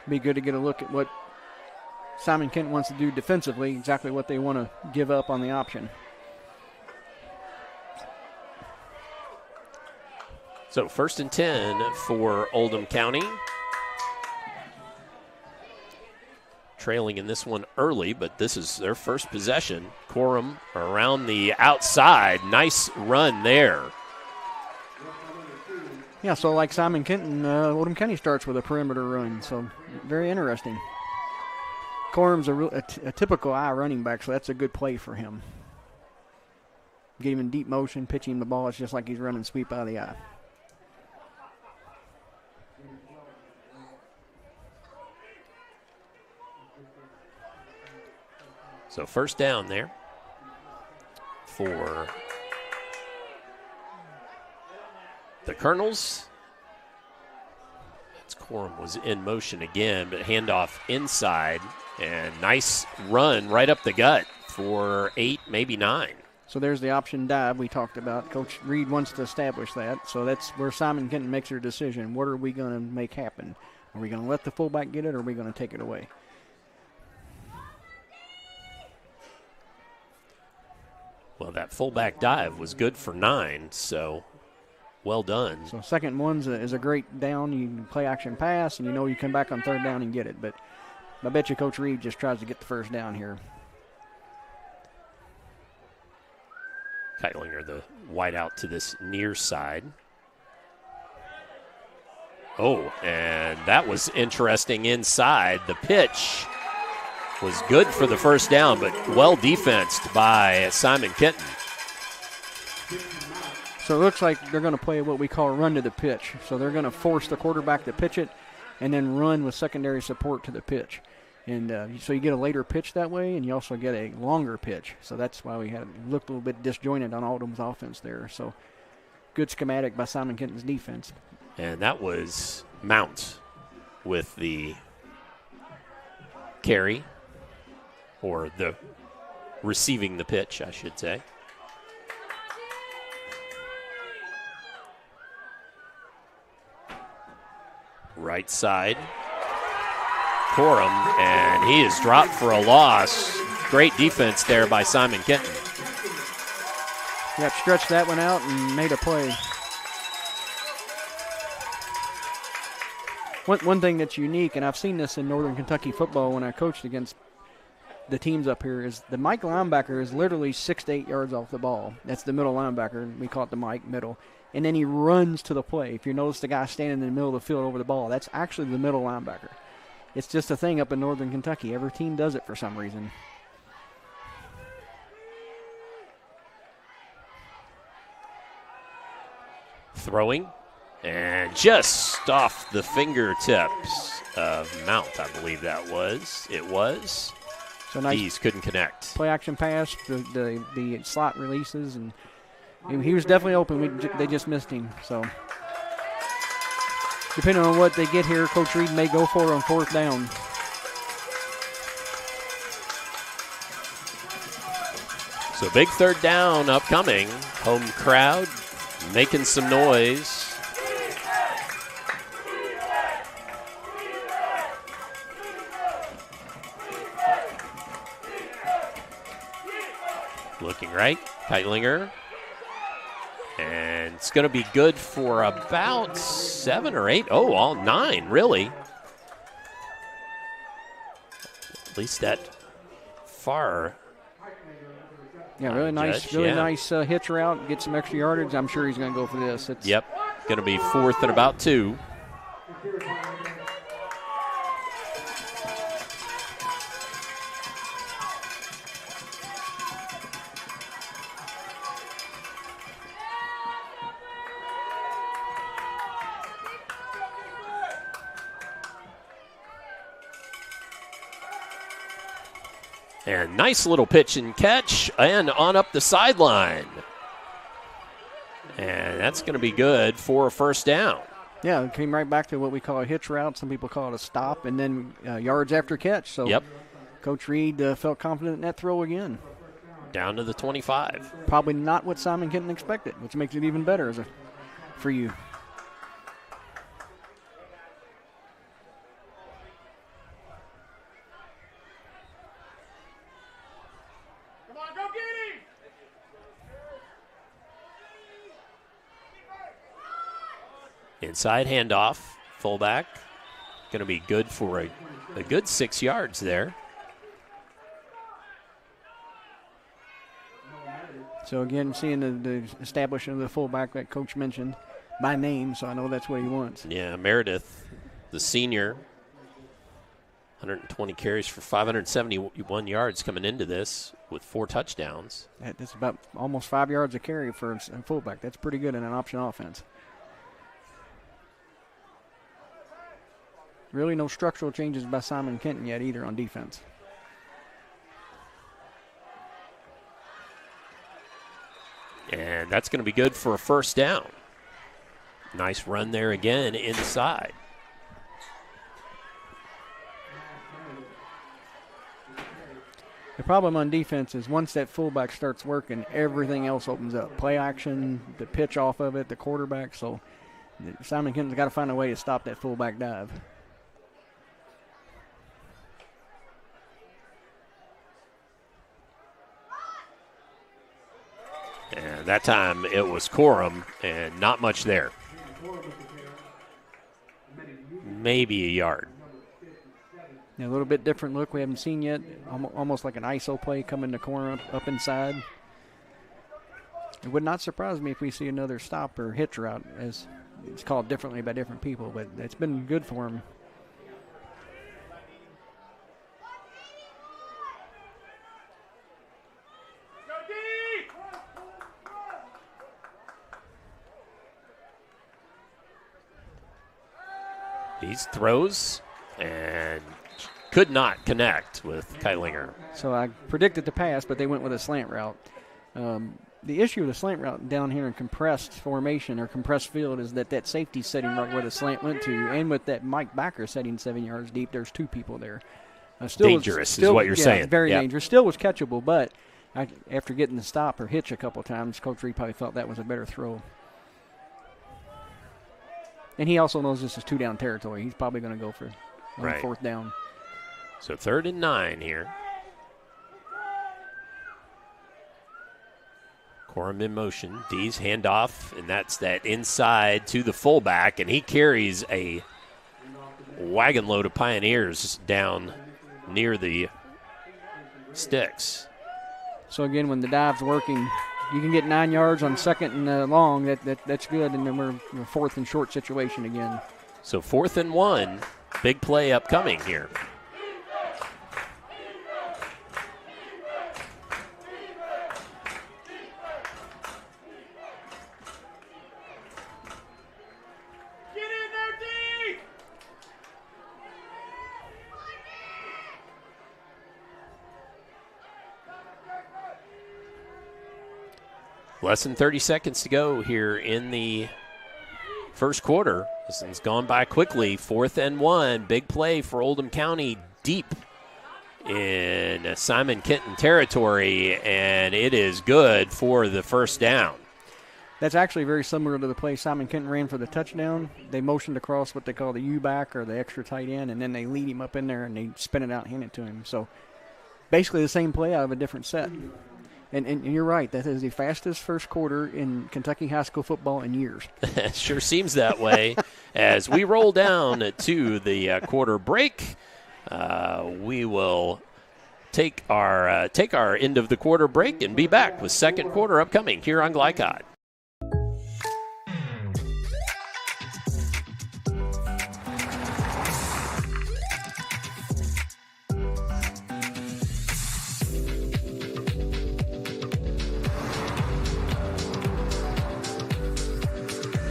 Be good to get a look at what Simon Kenton wants to do defensively, exactly what they want to give up on the option. So 1st and 10 for Oldham County. Trailing in this one early, but this is their first possession. Corum around the outside. Nice run there. Yeah, so like Simon Kenton, Oldham County starts with a perimeter run, so very interesting. Corum's a typical I running back, so that's a good play for him. Get him in deep motion, pitching the ball. It's just like he's running sweep out of the eye. So first down there for the Colonels. Corum was in motion again, but handoff inside, and nice run right up the gut for 8, maybe 9. So there's the option dive we talked about. Coach Reed wants to establish that. So that's where Simon Kenton makes their decision. What are we going to make happen? Are we going to let the fullback get it, or are we going to take it away? Well, that fullback dive was good for 9, so well done. So second and one's is a great down. You can play action pass, and you know you come back on third down and get it. But I bet you Coach Reed just tries to get the first down here. Keitlinger, the wide out to this near side. Oh, and that was interesting inside. The pitch was good for the first down, but well defensed by Simon Kenton. So it looks like they're going to play what we call a run to the pitch. So they're going to force the quarterback to pitch it and then run with secondary support to the pitch. And so you get a later pitch that way, and you also get a longer pitch. So that's why we had looked a little bit disjointed on Oldham's offense there. So good schematic by Simon Kenton's defense. And that was Mount with the carry, or the receiving the pitch, I should say. Right side. Corum, and he is dropped for a loss. Great defense there by Simon Kenton. Yep, stretched that one out and made a play. One thing that's unique, and I've seen this in Northern Kentucky football when I coached against the teams up here, is the Mike linebacker is literally 6 to 8 yards off the ball. That's the middle linebacker. We call it the Mike middle. And then he runs to the play. If you notice the guy standing in the middle of the field over the ball, that's actually the middle linebacker. It's just a thing up in Northern Kentucky. Every team does it for some reason. Throwing, and just off the fingertips of Mount, I believe that was. It was. So nice. These couldn't connect. Play action pass, the slot releases, and he was definitely open. They just missed him. So depending on what they get here, Coach Reed may go for it on fourth down. So big third down upcoming. Home crowd making some noise. Looking right, Keitlinger. And it's going to be good for about 7 or 8. Oh, all 9, really. At least that far. Yeah, really nice, Judge, really nice hitch route. Get some extra yardage. I'm sure he's going to go for this. Yep, going to be 4th and about 2. And nice little pitch and catch, and on up the sideline. And that's going to be good for a first down. Yeah, it came right back to what we call a hitch route. Some people call it a stop, and then yards after catch. So yep. Coach Reed felt confident in that throw again. Down to the 25. Probably not what Simon Kenton expected, which makes it even better for you. Inside handoff, fullback. Going to be good for a good 6 yards there. So, again, seeing the establishment of the fullback that Coach mentioned by name, so I know that's what he wants. Yeah, Meredith, the senior, 120 carries for 571 yards coming into this with 4 touchdowns. That's about almost 5 yards a carry for a fullback. That's pretty good in an option offense. Really no structural changes by Simon Kenton yet either on defense. And that's going to be good for a first down. Nice run there again inside. The problem on defense is once that fullback starts working, everything else opens up. Play action, the pitch off of it, the quarterback. So Simon Kenton's got to find a way to stop that fullback dive. And that time it was Corum, and not much there. Maybe a yard. Yeah, a little bit different look we haven't seen yet. Almost like an ISO play coming to corner up inside. It would not surprise me if we see another stop or hitch route, as it's called differently by different people, but it's been good for him. He throws and could not connect with Keilinger. So I predicted the pass, but they went with a slant route. The issue with the slant route down here in compressed formation or compressed field is that safety setting right where the slant went to, and with that Mike Backer setting 7 yards deep, there's two people there. Dangerous is what you're saying. Very dangerous. Still was catchable, but after getting the stop or hitch a couple times, Coach Reed probably felt that was a better throw. And he also knows this is 2-down territory. He's probably going to go for fourth down. So 3rd and 9 here. Corum in motion. D's handoff, and that's that inside to the fullback, and he carries a wagon load of Pioneers down near the sticks. So again, when the dive's working, you can get 9 yards on 2nd and long. That's good, and then we're 4th and short situation again. So 4th and 1, big play upcoming here. Less than 30 seconds to go here in the first quarter. This one's gone by quickly. 4th and 1. Big play for Oldham County deep in Simon Kenton territory, and it is good for the first down. That's actually very similar to the play Simon Kenton ran for the touchdown. They motioned across what they call the U-back or the extra tight end, and then they lead him up in there and they spin it out and hand it to him. So basically the same play out of a different set. And you're right, that is the fastest first quarter in Kentucky high school football in years. It sure seems that way. As we roll down to the quarter break, we will take our end of the quarter break and be back with second quarter upcoming here on Glycod.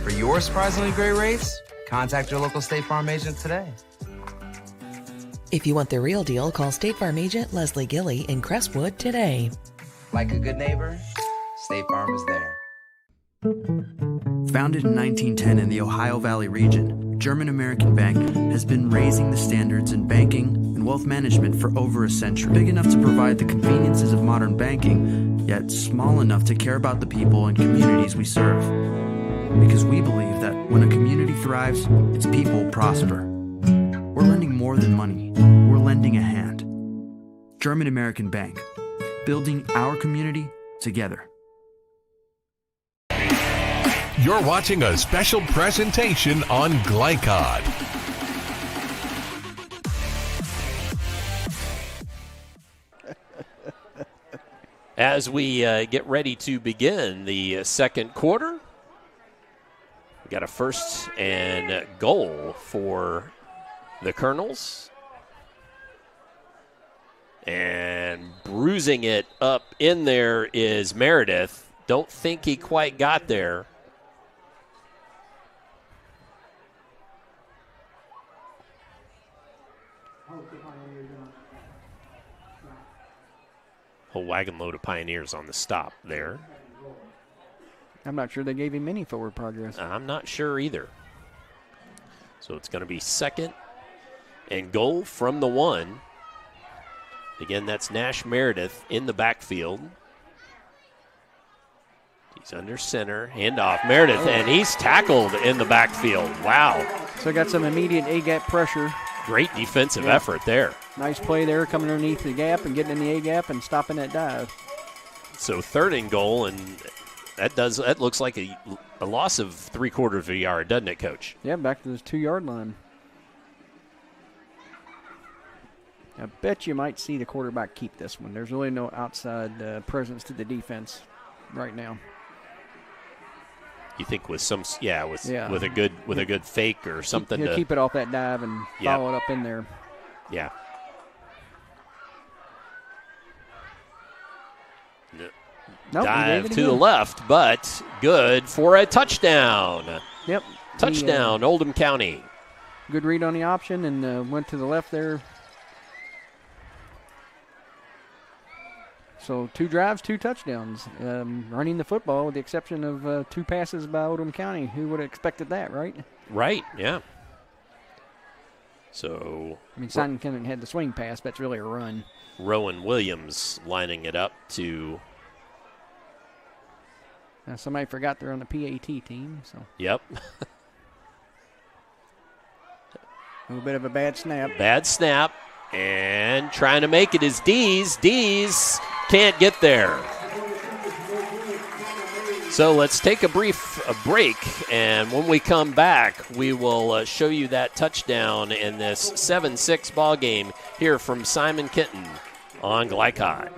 For your surprisingly great rates, contact your local State Farm agent today. If you want the real deal, call State Farm agent Leslie Gilly in Crestwood today. Like a good neighbor, State Farm is there. Founded in 1910 in the Ohio Valley region, German American Bank has been raising the standards in banking and wealth management for over a century. Big enough to provide the conveniences of modern banking, yet small enough to care about the people and communities we serve. Because we believe that when a community thrives, its people prosper. We're lending more than money. We're lending a hand. German American Bank, building our community together. You're watching a special presentation on Glycod. As we get ready to begin the second quarter, we got a 1st and goal for the Colonels. And bruising it up in there is Meredith. Don't think he quite got there. Whole wagon load of Pioneers on the stop there. I'm not sure they gave him any forward progress. I'm not sure either. So it's going to be 2nd and goal from the 1. Again, that's Nash Meredith in the backfield. He's under center, handoff. Meredith, and he's tackled in the backfield. Wow. So got some immediate A-gap pressure. Great defensive effort there. Nice play there, coming underneath the gap and getting in the A-gap and stopping that dive. So 3rd and goal, and that looks like a loss of 3/4 of a yard, doesn't it, Coach? Yeah, back to the 2-yard line. I bet you might see the quarterback keep this one. There's really no outside presence to the defense right now. You think with with a good fake or something He'll to keep it off that dive and follow it up in there. Yeah. Dive to the left, but good for a touchdown. Yep. Touchdown, Oldham County. Good read on the option and went to the left there. So 2 drives, 2 touchdowns. Running the football with the exception of 2 passes by Oldham County. Who would have expected that, right? Right, yeah. So I mean, Simon Kenton had the swing pass, but it's really a run. Rowan Williams lining it up to... Now somebody forgot they're on the PAT team. So. Yep. A little bit of a bad snap. Bad snap. And trying to make it is Dees. Dees can't get there. So let's take a break, and when we come back, we will show you that touchdown in this 7-6 ball game here from Simon Kenton on Glycod.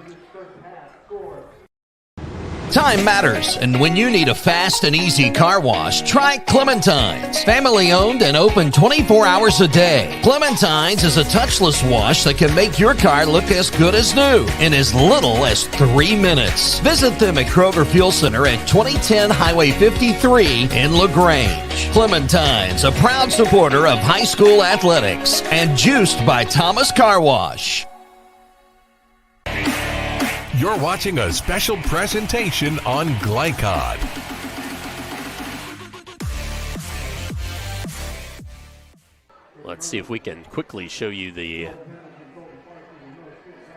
Time matters, and when you need a fast and easy car wash, try Clementine's. Family owned and open 24 hours a day. Clementine's is a touchless wash that can make your car look as good as new in as little as 3 minutes. Visit them at Kroger Fuel Center at 2010 Highway 53 in LaGrange. Clementine's, a proud supporter of high school athletics and juiced by Thomas Car Wash. You're watching a special presentation on Glycod. Let's see if we can quickly show you the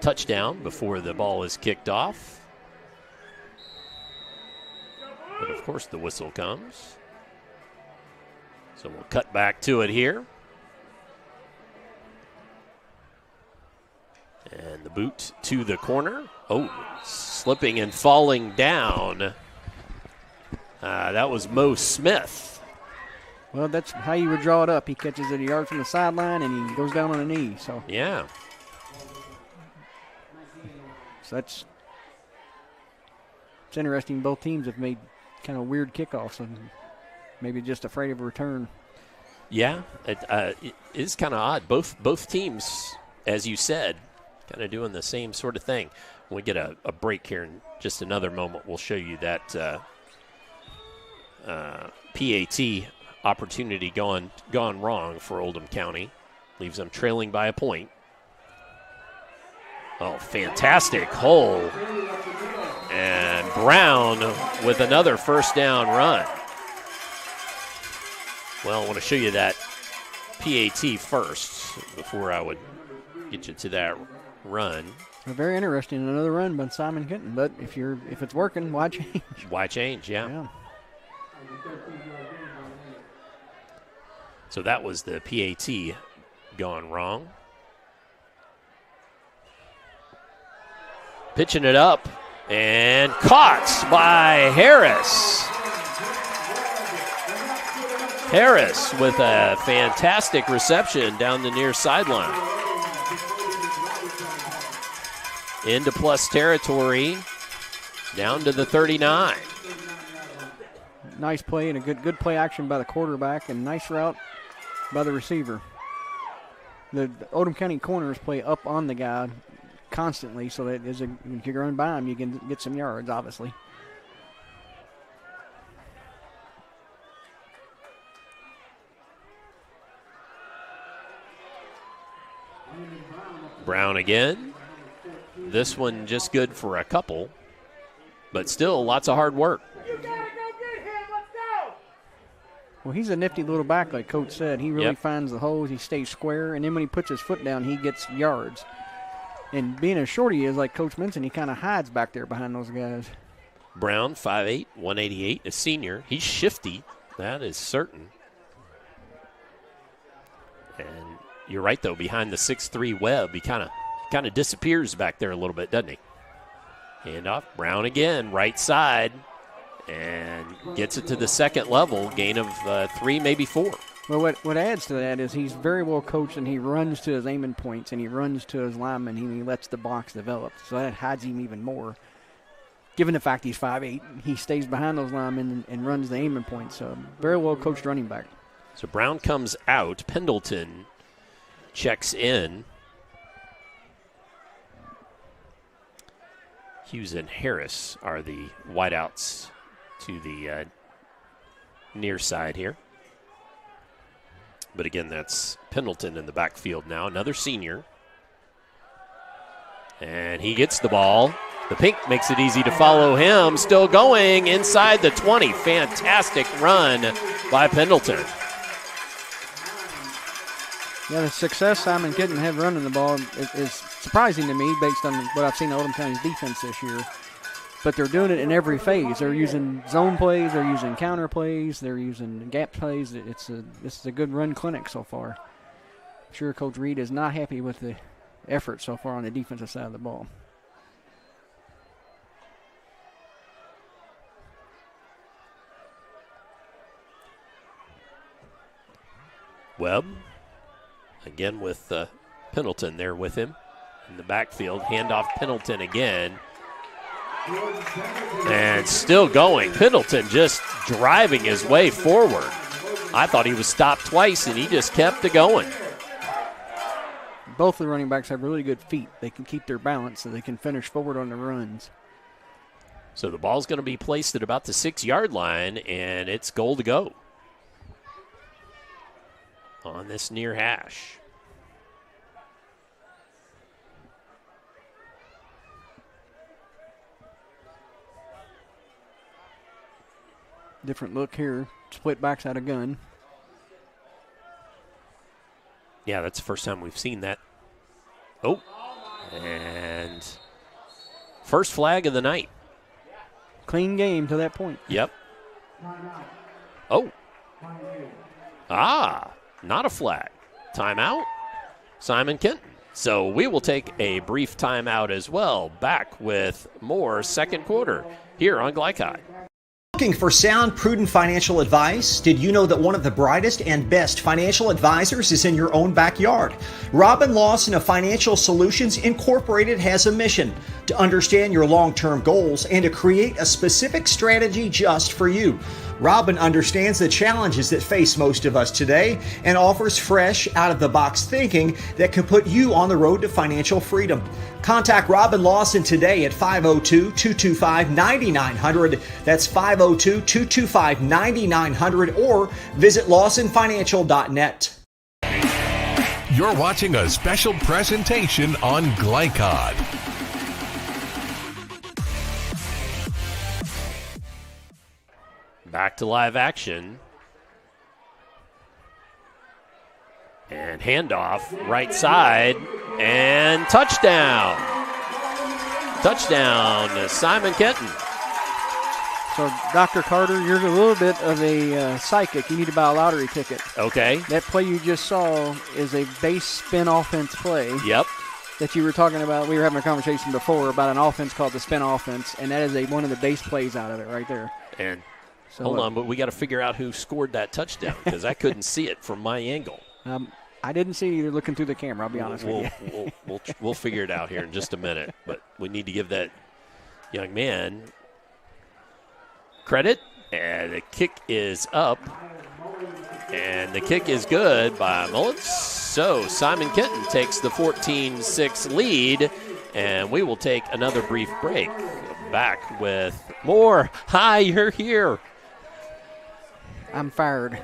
touchdown before the ball is kicked off. But of course the whistle comes. So we'll cut back to it here. And the boot to the corner. Oh, slipping and falling down. That was Mo Smith. Well, that's how you would draw it up. He catches it a yard from the sideline, and he goes down on a knee. So yeah. So it's interesting. Both teams have made kind of weird kickoffs and maybe just afraid of a return. Yeah, it is kind of odd. Both teams, as you said, kind of doing the same sort of thing. When we get a break here in just another moment, we'll show you that PAT opportunity gone wrong for Oldham County. Leaves them trailing by a point. Oh, fantastic hole. And Brown with another first down run. Well, I want to show you that PAT first before I would get you to that run. Very interesting. Another run by Simon Kenton, but if it's working, why change? Why change? Yeah. So that was the PAT gone wrong. Pitching it up and caught by Harris. Harris with a fantastic reception down the near sideline. Into plus territory, down to the 39. Nice play and a good play action by the quarterback and nice route by the receiver. The Oldham County corners play up on the guy constantly, so that if you run by him, you can get some yards, obviously. Brown again. This one just good for a couple, but still lots of hard work. Well, he's a nifty little back, like Coach said. He really finds the holes. He stays square, and then when he puts his foot down, he gets yards. And being as short he is, like Coach mentioned, he kind of hides back there behind those guys. Brown, 5'8", 188, a senior. He's shifty. That is certain. And you're right, though, behind the 6'3" Webb, he kind of disappears back there a little bit, doesn't he? Handoff, Brown again, right side, and gets it to the second level, gain of 3, maybe 4. Well, what adds to that is he's very well coached, and he runs to his aiming points, and he runs to his linemen, and he lets the box develop. So that hides him even more. Given the fact he's 5'8", he stays behind those linemen and runs the aiming points. So very well coached running back. So Brown comes out. Pendleton checks in. Hughes and Harris are the wideouts to the near side here. But again, that's Pendleton in the backfield now, another senior. And he gets the ball. The pink makes it easy to follow him. Still going inside the 20. Fantastic run by Pendleton. Yeah, the success Simon Kenton had running the ball is surprising to me based on what I've seen of Oldham County's defense this year. But they're doing it in every phase. They're using zone plays, they're using counter plays, they're using gap plays. This is a good run clinic so far. I'm sure Coach Reed is not happy with the effort so far on the defensive side of the ball. Webb, again with Pendleton there with him in the backfield. Handoff Pendleton again. And still going. Pendleton just driving his way forward. I thought he was stopped twice, and he just kept it going. Both the running backs have really good feet. They can keep their balance so they can finish forward on the runs. So the ball's going to be placed at about the 6-yard line, and it's goal to go on this near hash. Different look here. Split backs out of gun. Yeah, that's the first time we've seen that. Oh, and first flag of the night. Clean game to that point. Yep. Oh. Not a flag. Timeout, Simon Kenton. So we will take a brief timeout as well. Back with more second quarter here on Glycod. Looking for sound, prudent financial advice? Did you know that one of the brightest and best financial advisors is in your own backyard? Robin Lawson of Financial Solutions Incorporated has a mission to understand your long-term goals and to create a specific strategy just for you. Robin understands the challenges that face most of us today and offers fresh, out-of-the-box thinking that can put you on the road to financial freedom. Contact Robin Lawson today at 502-225-9900. That's 502-225-9900 or visit lawsonfinancial.net. You're watching a special presentation on Glycod. Back to live action. And handoff, right side, and touchdown. Touchdown, Simon Kenton. So, Dr. Carter, you're a little bit of a psychic. You need to buy a lottery ticket. Okay. That play you just saw is a base spin offense play. Yep. That you were talking about. We were having a conversation before about an offense called the spin offense, and that is one of the base plays out of it right there. And so, hold on, but we got to figure out who scored that touchdown because I couldn't see it from my angle. I didn't see you looking through the camera, I'll be honest with you. We'll figure it out here in just a minute, but we need to give that young man credit. And the kick is up, and the kick is good by Mullins. So Simon Kenton takes the 14-6 lead, and we will take another brief break. Back with more. Hi, you're here. I'm fired.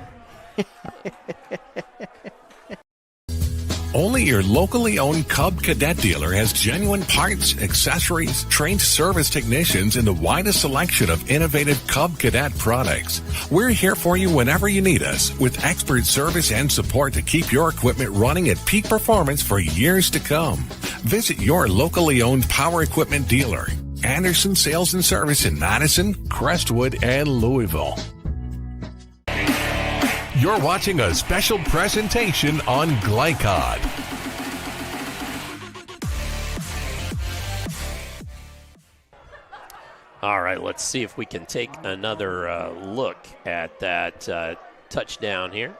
Only your locally owned Cub Cadet dealer has genuine parts, accessories, trained service technicians, and the widest selection of innovative Cub Cadet products. We're here for you whenever you need us, with expert service and support to keep your equipment running at peak performance for years to come. Visit your locally owned power equipment dealer, Anderson Sales and Service in Madison, Crestwood, and Louisville. You're watching a special presentation on Glycod. All right, let's see if we can take another look at that touchdown here.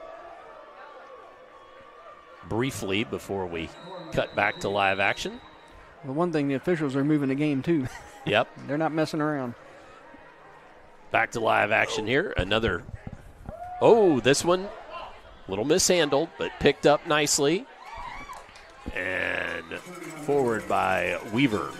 Briefly before we cut back to live action. Well, one thing, the officials are moving the game too. Yep. They're not messing around. Back to live action here. Another. Oh, this one a little mishandled, but picked up nicely. And forward by Weaver.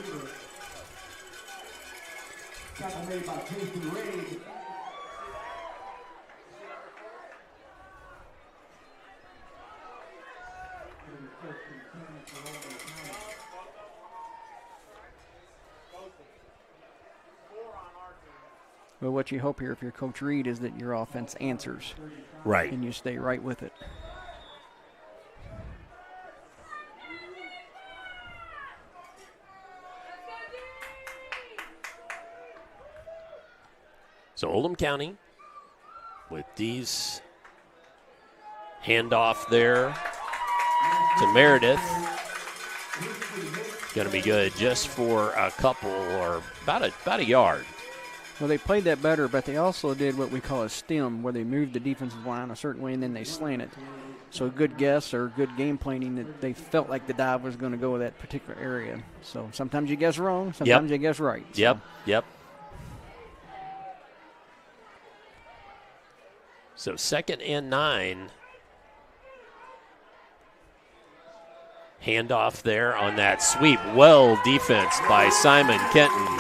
Well, what you hope here if you're Coach Reed is that your offense answers. Right. And you stay right with it. So Oldham County with these handoff there to Meredith. Going to be good just for a couple or about a yard. Well, they played that better, but they also did what we call a stem, where they moved the defensive line a certain way and then they slant it. So a good guess or good game planning that they felt like the dive was going to go to that particular area. So sometimes you guess wrong, sometimes you guess right. So. Yep. So 2nd and 9. Handoff there on that sweep. Well defense by Simon Kenton.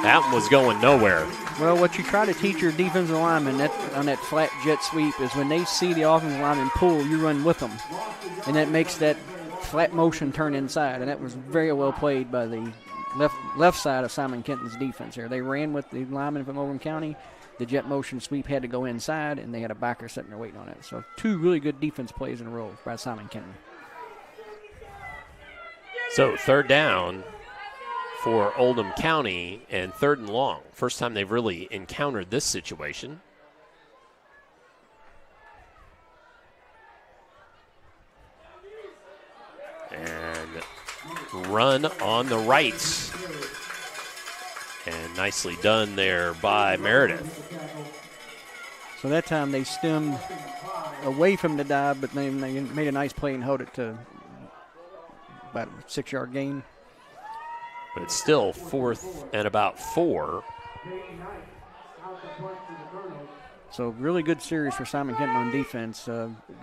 That one was going nowhere. Well, what you try to teach your defensive linemen on that flat jet sweep is when they see the offensive lineman pull, you run with them. And that makes that flat motion turn inside. And that was very well played by the left side of Simon Kenton's defense here. They ran with the lineman from Oldham County. The jet motion sweep had to go inside, and they had a backer sitting there waiting on it. So 2 really good defense plays in a row by Simon Kenton. So 3rd down for Oldham County and 3rd and long. First time they've really encountered this situation. And run on the right. And nicely done there by Meredith. So that time they stemmed away from the dive, but they made a nice play and held it to about a 6-yard gain. But it's still 4th and about 4. So really good series for Simon Kenton on defense.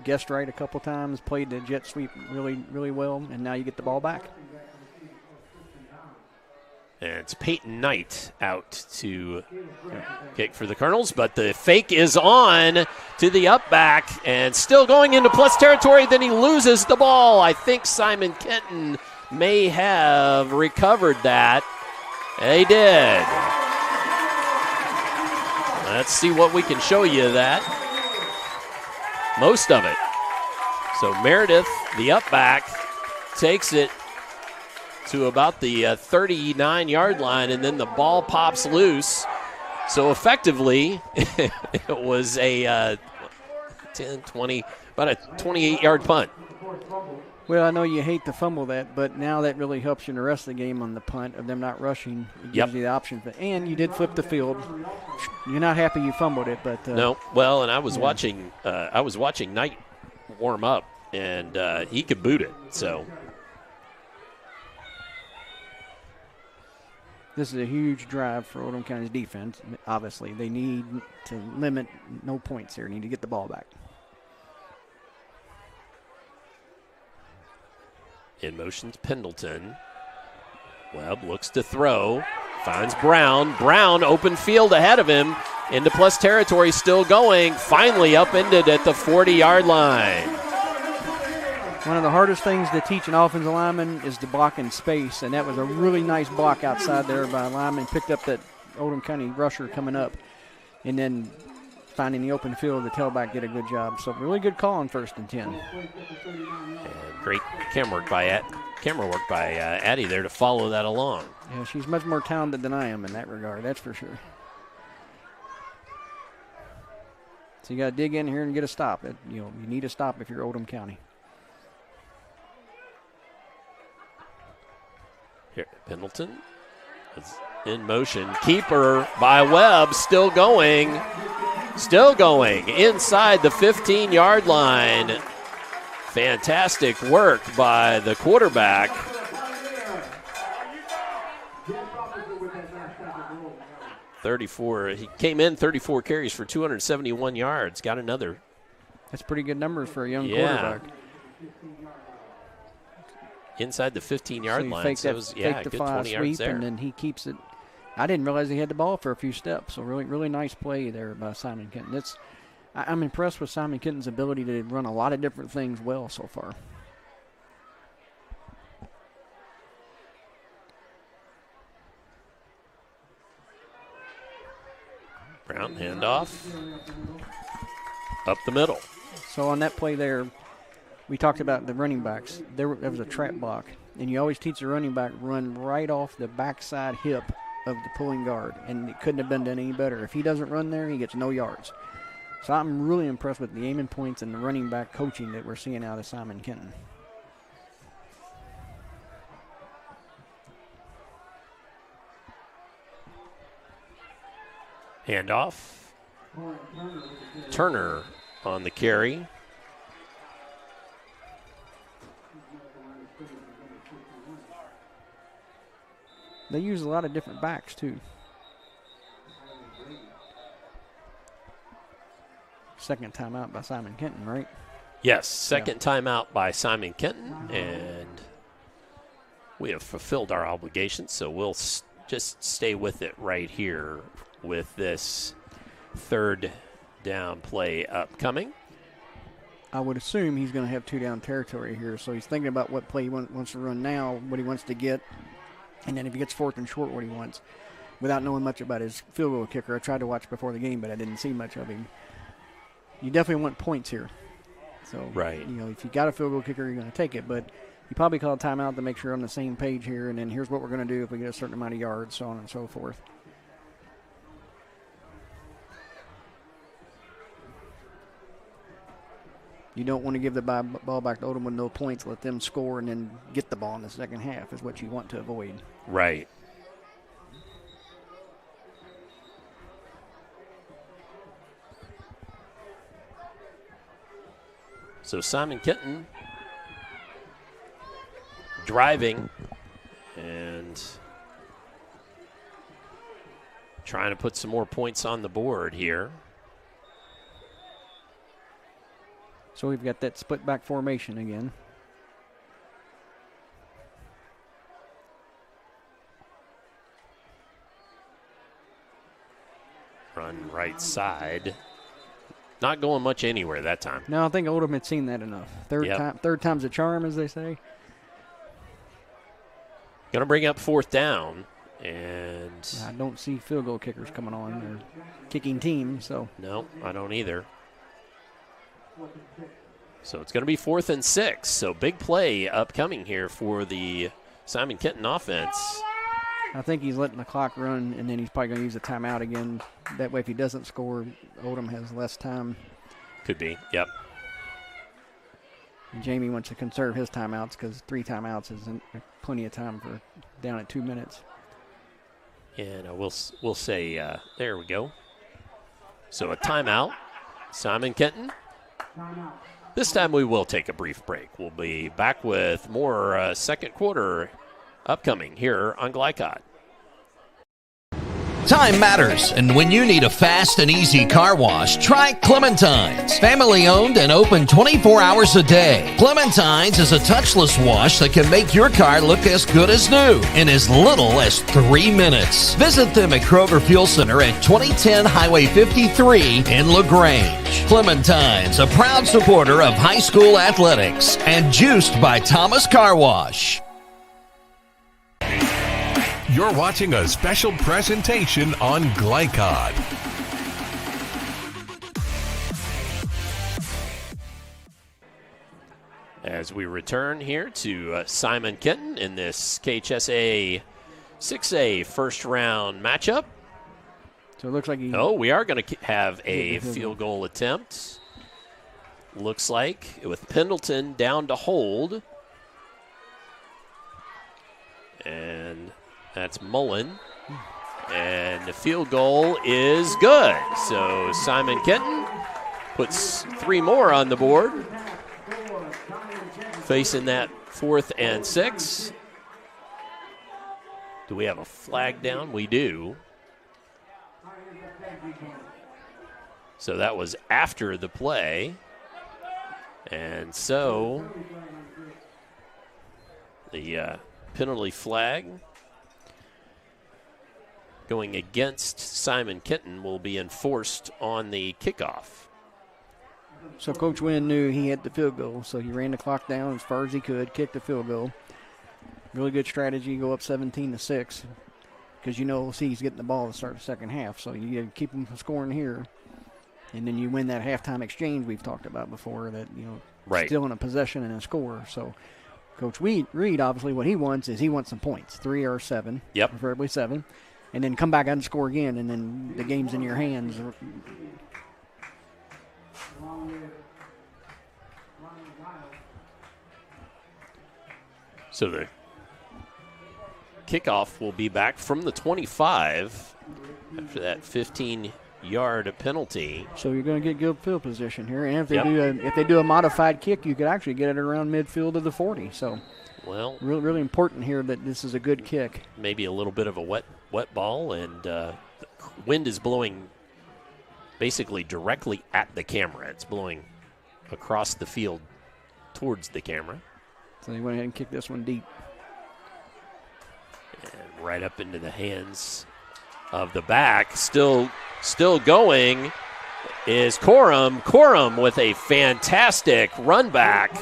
Guessed right a couple times, played the jet sweep really, really well, and now you get the ball back. And it's Peyton Knight out to kick for the Colonels, but the fake is on to the up back and still going into plus territory. Then he loses the ball. I think Simon Kenton may have recovered that. They did. Let's see what we can show you of that. Most of it. So Meredith, the up back, takes it to about the 39-yard line, and then the ball pops loose. So effectively, it was a 10, 20, about a 28-yard punt. Well, I know you hate to fumble that, but now that really helps you in the rest of the game on the punt of them not rushing. It gives you the option. And you did flip the field. You're not happy you fumbled it, but no. Well, and I was watching. I was watching Knight warm up, and he could boot it. So. This is a huge drive for Oldham County's defense. Obviously, they need to limit no points here. Need to get the ball back. In motion's Pendleton. Webb looks to throw. Finds Brown. Brown, open field ahead of him. Into plus territory, still going. Finally upended at the 40-yard line. One of the hardest things to teach an offensive lineman is to block in space, and that was a really nice block outside there by a lineman. Picked up that Oldham County rusher coming up, and then finding the open field, the tailback did a good job. So really good call on 1st and 10. And great camera work by Addie there to follow that along. Yeah, she's much more talented than I am in that regard, that's for sure. So you got to dig in here and get a stop. You need a stop if you're Oldham County. Here, Pendleton is in motion. Keeper by Webb, still going inside the 15-yard line. Fantastic work by the quarterback. He came in 34 carries for 271 yards. Got another. That's pretty good numbers for a young quarterback. Inside the 15-yard line. So it was good 20 yards there. And then he keeps it. I didn't realize he had the ball for a few steps. So really, really nice play there by Simon Kenton. I'm impressed with Simon Kenton's ability to run a lot of different things well so far. Brown handoff. Up the middle. So on that play there, we talked about the running backs. There was a trap block. And you always teach the running back run right off the backside hip of the pulling guard. And it couldn't have been done any better. If he doesn't run there, he gets no yards. So I'm really impressed with the aiming points and the running back coaching that we're seeing out of Simon Kenton. Handoff. Turner on the carry. They use a lot of different backs, too. Second timeout by Simon Kenton, right? Yes, second timeout by Simon Kenton, and we have fulfilled our obligations, so we'll just stay with it right here with this third down play upcoming. I would assume he's going to have 2 down territory here, so he's thinking about what play he wants to run now, what he wants to get, and then if he gets 4th and short, what he wants, without knowing much about his field goal kicker. I tried to watch before the game, but I didn't see much of him. You definitely want points here. So, right. If you got a field goal kicker, you're going to take it, but you probably call a timeout to make sure we're on the same page here, and then here's what we're going to do if we get a certain amount of yards, so on and so forth. You don't want to give the ball back to Oldham with no points, let them score and then get the ball in the second half is what you want to avoid. Right. So Simon Kenton driving and trying to put some more points on the board here. So we've got that split back formation again. Run right side. Not going much anywhere that time. No, I think Oldham had seen that enough. Third time's a charm, as they say. Going to bring up 4th down, and I don't see field goal kickers coming on. They're kicking teams, so. No, I don't either. So it's going to be 4th and 6. So big play upcoming here for the Simon Kenton offense. I think he's letting the clock run, and then he's probably going to use a timeout again. That way, if he doesn't score, Oldham has less time. Could be, yep. And Jamie wants to conserve his timeouts because 3 timeouts isn't plenty of time for down at 2 minutes. And we'll say, there we go. So a timeout. Simon Kenton. This time we will take a brief break. We'll be back with more second quarter upcoming here on Glycod. Time matters, and when you need a fast and easy car wash, try Clementine's. Family owned and open 24 hours a day. Clementine's is a touchless wash that can make your car look as good as new in as little as 3 minutes. Visit them at Kroger Fuel Center at 2010 Highway 53 in LaGrange. Clementine's, a proud supporter of high school athletics and juiced by Thomas Car Wash. You're watching a special presentation on Glycod. As we return here to Simon Kenton in this KHSAA 6A first round matchup. So it looks like we are going to have a field goal attempt. Looks like with Pendleton down to hold. And that's Mullen. And the field goal is good. So Simon Kenton puts 3 more on the board. Facing that 4th and 6. Do we have a flag down? We do. So that was after the play. And so the penalty flag going against Simon Kenton will be enforced on the kickoff. So Coach Wynn knew he had the field goal, so he ran the clock down as far as he could, kicked the field goal. Really good strategy, go up 17-6, because he's getting the ball to start the second half, so you got to keep him from scoring here. And then you win that halftime exchange we've talked about before, that, right, still in a possession and a score. So Coach Reed, obviously what he wants is he wants some points, 3 or 7, preferably 7, and then come back out and score again, and then the game's in your hands. So the kickoff will be back from the 25 after that 15-yard penalty. So you're going to get good field position here, and if they do a modified kick, you could actually get it around midfield of the 40. So, really, really important here that this is a good kick. Maybe a little bit of a wet ball, and the wind is blowing basically directly at the camera. It's blowing across the field towards the camera. So they went ahead and kicked this one deep. And right up into the hands of the back. Still going is Corum. Corum with a fantastic run back.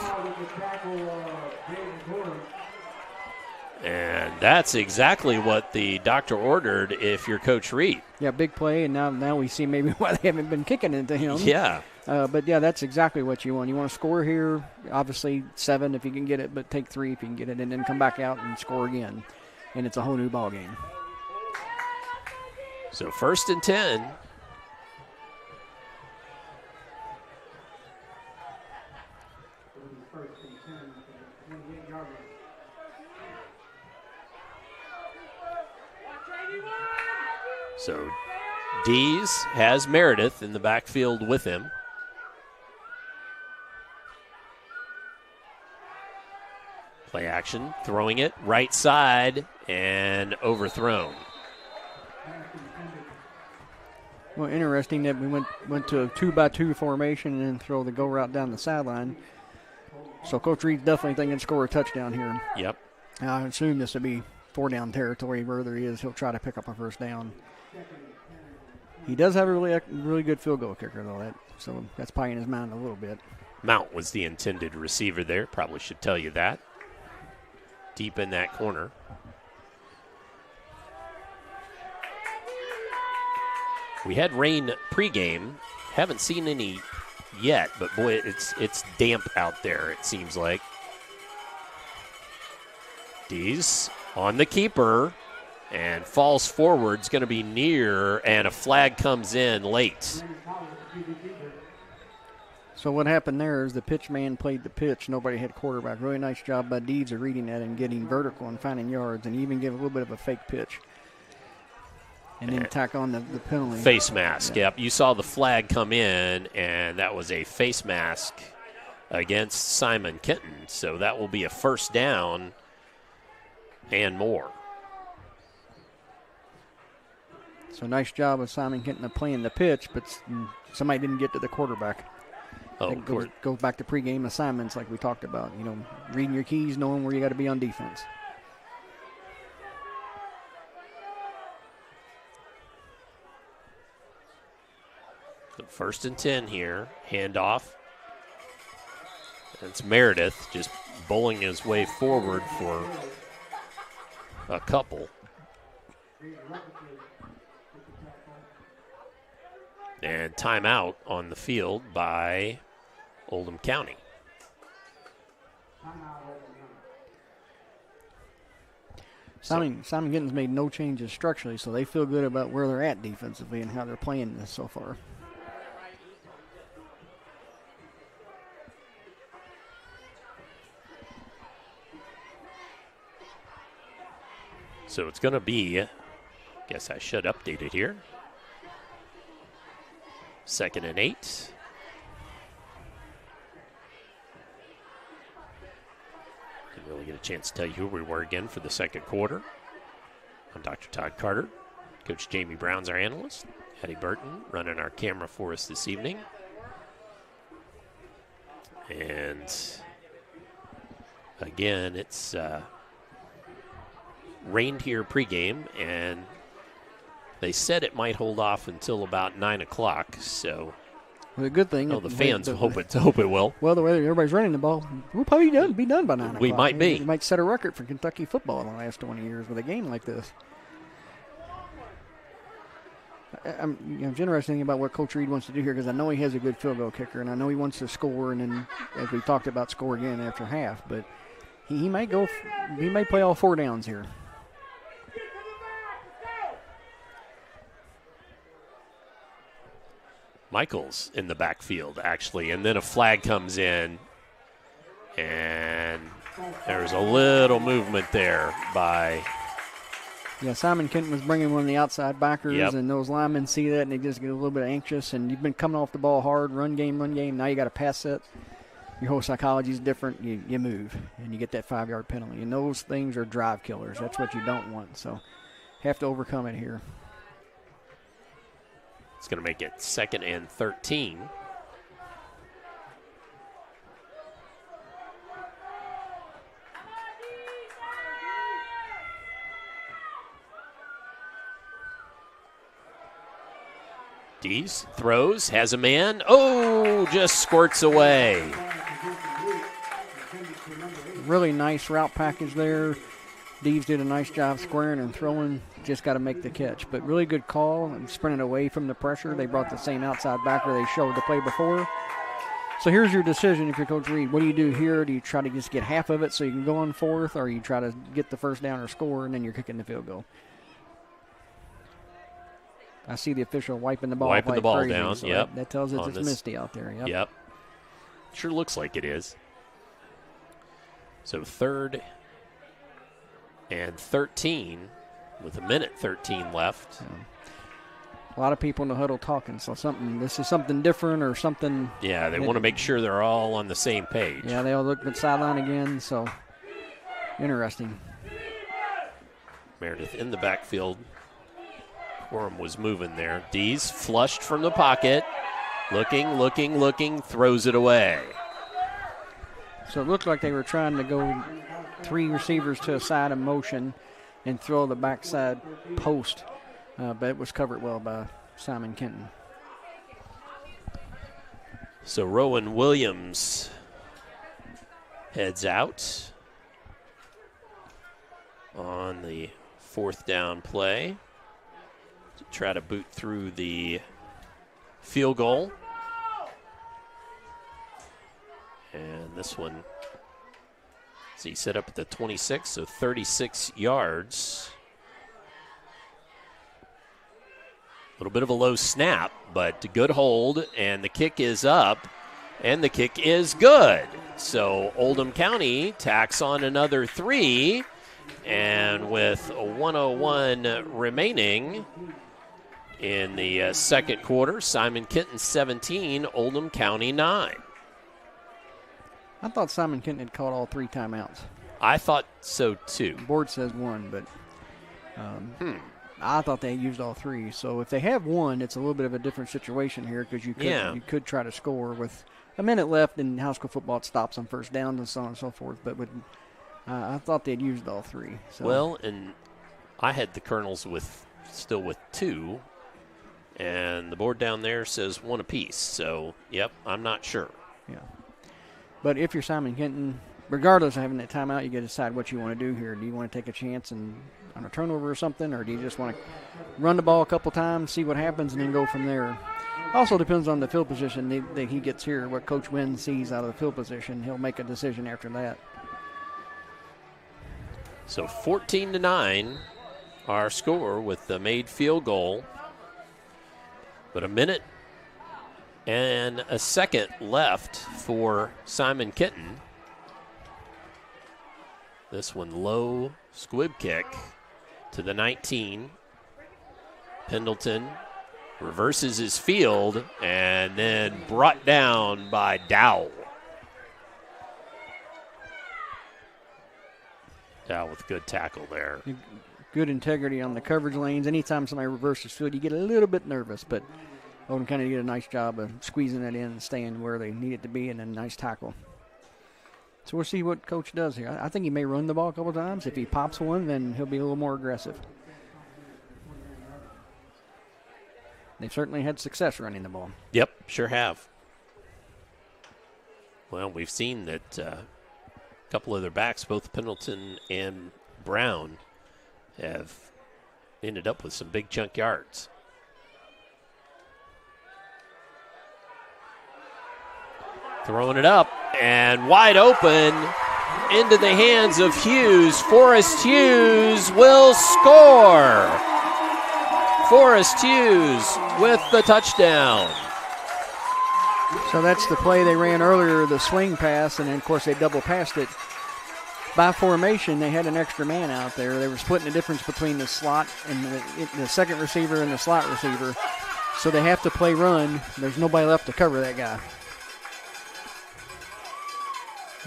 And that's exactly what the doctor ordered if you're Coach Reed. Yeah, big play, and now we see maybe why they haven't been kicking into him. Yeah. But, that's exactly what you want. You want to score here, obviously 7 if you can get it, but take 3 if you can get it, and then come back out and score again. And it's a whole new ball game. So 1st and 10. So Dees has Meredith in the backfield with him. Play action, throwing it right side and overthrown. Well, interesting that we went to a 2-by-2 formation and then throw the go route down the sideline. So Coach Reed's definitely thinking score a touchdown here. Yep. I assume this will be 4-down territory. Wherever he is, he'll try to pick up a first down. He does have a really good field goal kicker, though. So that's probably in his mind a little bit. Mount was the intended receiver there. Probably should tell you that. Deep in that corner. We had rain pregame. Haven't seen any yet, but boy, it's damp out there, it seems like. Dees on the keeper and falls forward. It's going to be near, and a flag comes in late. So what happened there is the pitch man played the pitch. Nobody had quarterback. Really nice job by Dees of reading that and getting vertical and finding yards, and even give a little bit of a fake pitch. And then tack on the penalty. Face mask, yep. You saw the flag come in, and that was a face mask against Simon Kenton. So that will be a first down and more. So nice job of Simon Kenton of playing the pitch, but somebody didn't get to the quarterback. That goes back to pregame assignments like we talked about. Reading your keys, knowing where you got to be on defense. So 1st and 10 here. Handoff. It's Meredith just bowling his way forward for a couple. And timeout on the field by Oldham County. Simon Kenton's made no changes structurally, so they feel good about where they're at defensively and how they're playing this so far. So it's going to be, guess I should update it here. 2nd and 8. Didn't really get a chance to tell you who we were again for the second quarter. I'm Dr. Todd Carter. Coach Jamie Brown's our analyst. Eddie Burton running our camera for us this evening. And again, it's rained here pregame, and they said it might hold off until about 9 o'clock. So, well, the good thing. The fans hope it will. Well, the way everybody's running the ball, we'll probably be done by 9 o'clock. We might be. We might set a record for Kentucky football in the last 20 years with a game like this. It's interesting about what Coach Reed wants to do here, because I know he has a good field goal kicker, and I know he wants to score, and then, as we talked about, score again after half. But he might go. He may play all 4 downs here. Michaels in the backfield, actually, and then a flag comes in, and there's a little movement there by... Yeah, Simon Kenton was bringing one of the outside backers, Yep. and those linemen see that, and they just get a little bit anxious, and you've been coming off the ball hard, run game, now you got a pass set. Your whole psychology is different. You move, and you get that 5-yard penalty, and those things are drive killers. That's what you don't want, so have to overcome it here. It's going to make it 2nd and 13. Dees throws, has a man. Oh, just squirts away. Really nice route package there. Dees did a nice job squaring and throwing. Just got to make the catch. But really good call and sprinting away from the pressure. They brought the same outside backer they showed the play before. So here's your decision if you're Coach Reed. What do you do here? Do you try to just get half of it so you can go on 4th, or you try to get the first down or score, and then you're kicking the field goal? I see the official wiping the ball crazy, down. So Yep. that tells us it's misty out there. Yep. Sure looks like it is. So 3rd and 13 with 1:13 left. A lot of people in the huddle talking, so this is something different or something. Yeah, they want to make sure they're all on the same page. Yeah, they all look at the sideline again, so interesting. Meredith in the backfield. Quorum was moving there. Dees flushed from the pocket. Looking, throws it away. So it looked like they were trying to go 3 receivers to a side of motion and throw the backside post, but it was covered well by Simon Kenton. So Rowan Williams heads out on the 4th down play to try to boot through the field goal. And this one, he set up at the 26, so 36 yards. A little bit of a low snap, but a good hold, and the kick is up, and the kick is good. So Oldham County tacks on another 3, and with a 1:01 remaining in the second quarter, Simon Kenton 17, Oldham County 9. I thought Simon Kenton had called all 3 timeouts. I thought so too. The board says 1, but I thought they used all 3. So if they have 1, it's a little bit of a different situation here, because you could try to score with a minute left. In high school football, it stops on first down and so on and so forth. But I thought they'd used all 3. So. Well, and I had the Colonels still with 2, and the board down there says 1 apiece. So, yep, I'm not sure. Yeah. But if you're Simon Kenton, regardless of having that timeout, you got to decide what you want to do here. Do you want to take a chance on a turnover or something, or do you just want to run the ball a couple times, see what happens, and then go from there? Also depends on the field position that he gets here, what Coach Wynn sees out of the field position. He'll make a decision after that. So 14-9, our score with the made field goal. But a minute and a second left for Simon Kenton. This one low squib kick to the 19. Pendleton reverses his field and then brought down by Dow. Dow with good tackle there. Good integrity on the coverage lanes. Anytime somebody reverses field, you get a little bit nervous, but Oldham County did a nice job of squeezing it in and staying where they need it to be, and a nice tackle. So we'll see what Coach does here. I think he may run the ball a couple times. If he pops one, then he'll be a little more aggressive. They've certainly had success running the ball. Yep, sure have. Well, we've seen that a couple of their backs, both Pendleton and Brown, have ended up with some big chunk yards. Throwing it up and wide open into the hands of Hughes. Forrest Hughes will score. Forrest Hughes with the touchdown. So that's the play they ran earlier, the swing pass, and then, of course, they double passed it. By formation, they had an extra man out there. They were splitting the difference between the slot and the second receiver and the slot receiver. So they have to play run. There's nobody left to cover that guy.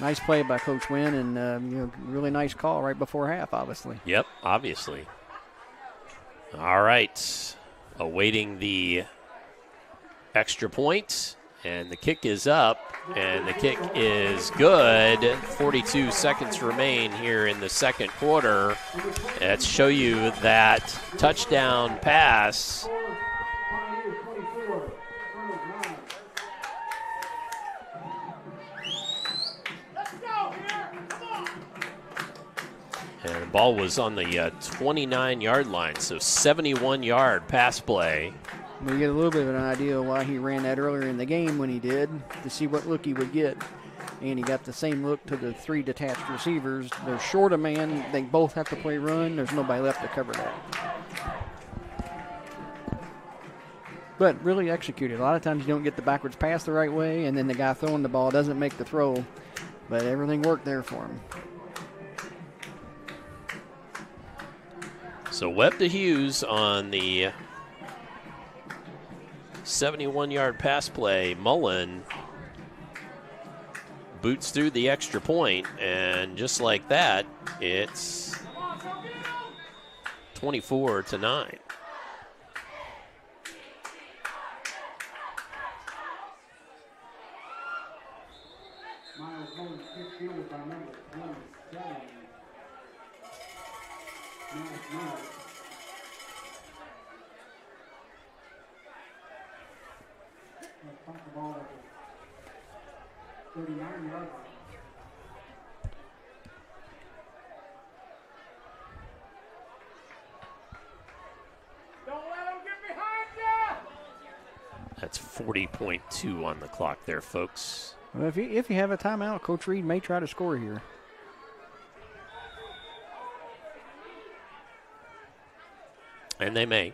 Nice play by Coach Wynn, and really nice call right before half, obviously. Yep, obviously. All right, awaiting the extra point, and the kick is up, and the kick is good. 42 seconds remain here in the second quarter. Let's show you that touchdown pass. And the ball was on the 29-yard line, so 71-yard pass play. We get a little bit of an idea why he ran that earlier in the game when he did, to see what look he would get. And he got the same look to the three detached receivers. They're short a man. They both have to play run. There's nobody left to cover that. But really executed. A lot of times you don't get the backwards pass the right way, and then the guy throwing the ball doesn't make the throw. But everything worked there for him. So Webb to Hughes on the 71-yard pass play. Mullen boots through the extra point, and just like that, it's 24-9. That's 40.2 on the clock there, folks. Well, if you have a timeout, Coach Reed may try to score here. And they may.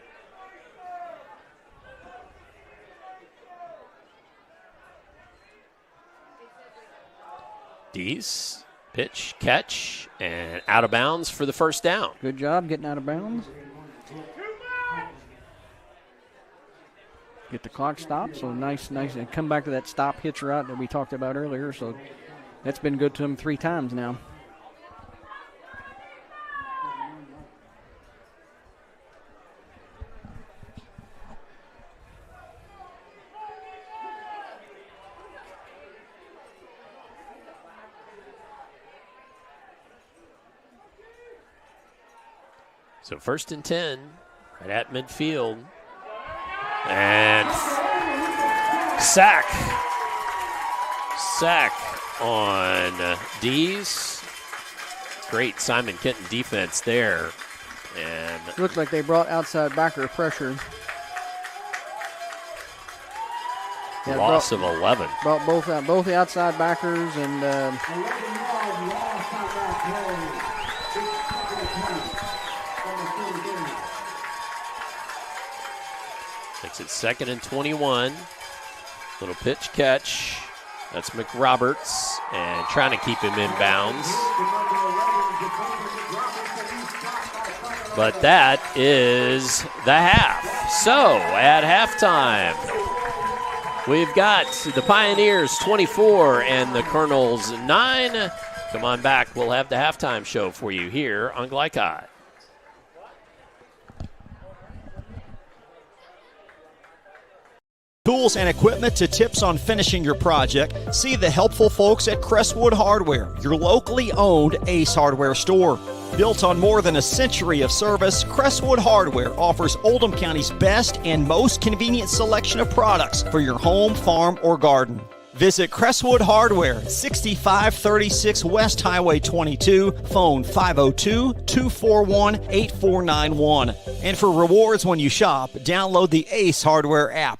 Dees, pitch, catch, and out of bounds for the first down. Good job getting out of bounds. Get the clock stopped, so nice, and come back to that stop hitch route that we talked about earlier, so that's been good to him 3 times now. So 1st and 10, right at midfield. And sack on Dees. Great Simon Kenton defense there. And looked like they brought outside backer pressure. Loss of 11. Brought both the outside backers and Makes it 2nd and 21. Little pitch catch. That's McRoberts, and trying to keep him in bounds. But that is the half. So at halftime, we've got the Pioneers 24 and the Colonels 9. Come on back. We'll have the halftime show for you here on Glycod. Tools and equipment to tips on finishing your project, see the helpful folks at Crestwood Hardware, your locally owned Ace Hardware store. Built on more than a century of service, Crestwood Hardware offers Oldham County's best and most convenient selection of products for your home, farm, or garden. Visit Crestwood Hardware, 6536 West Highway 22, phone 502-241-8491. And for rewards when you shop, download the Ace Hardware app.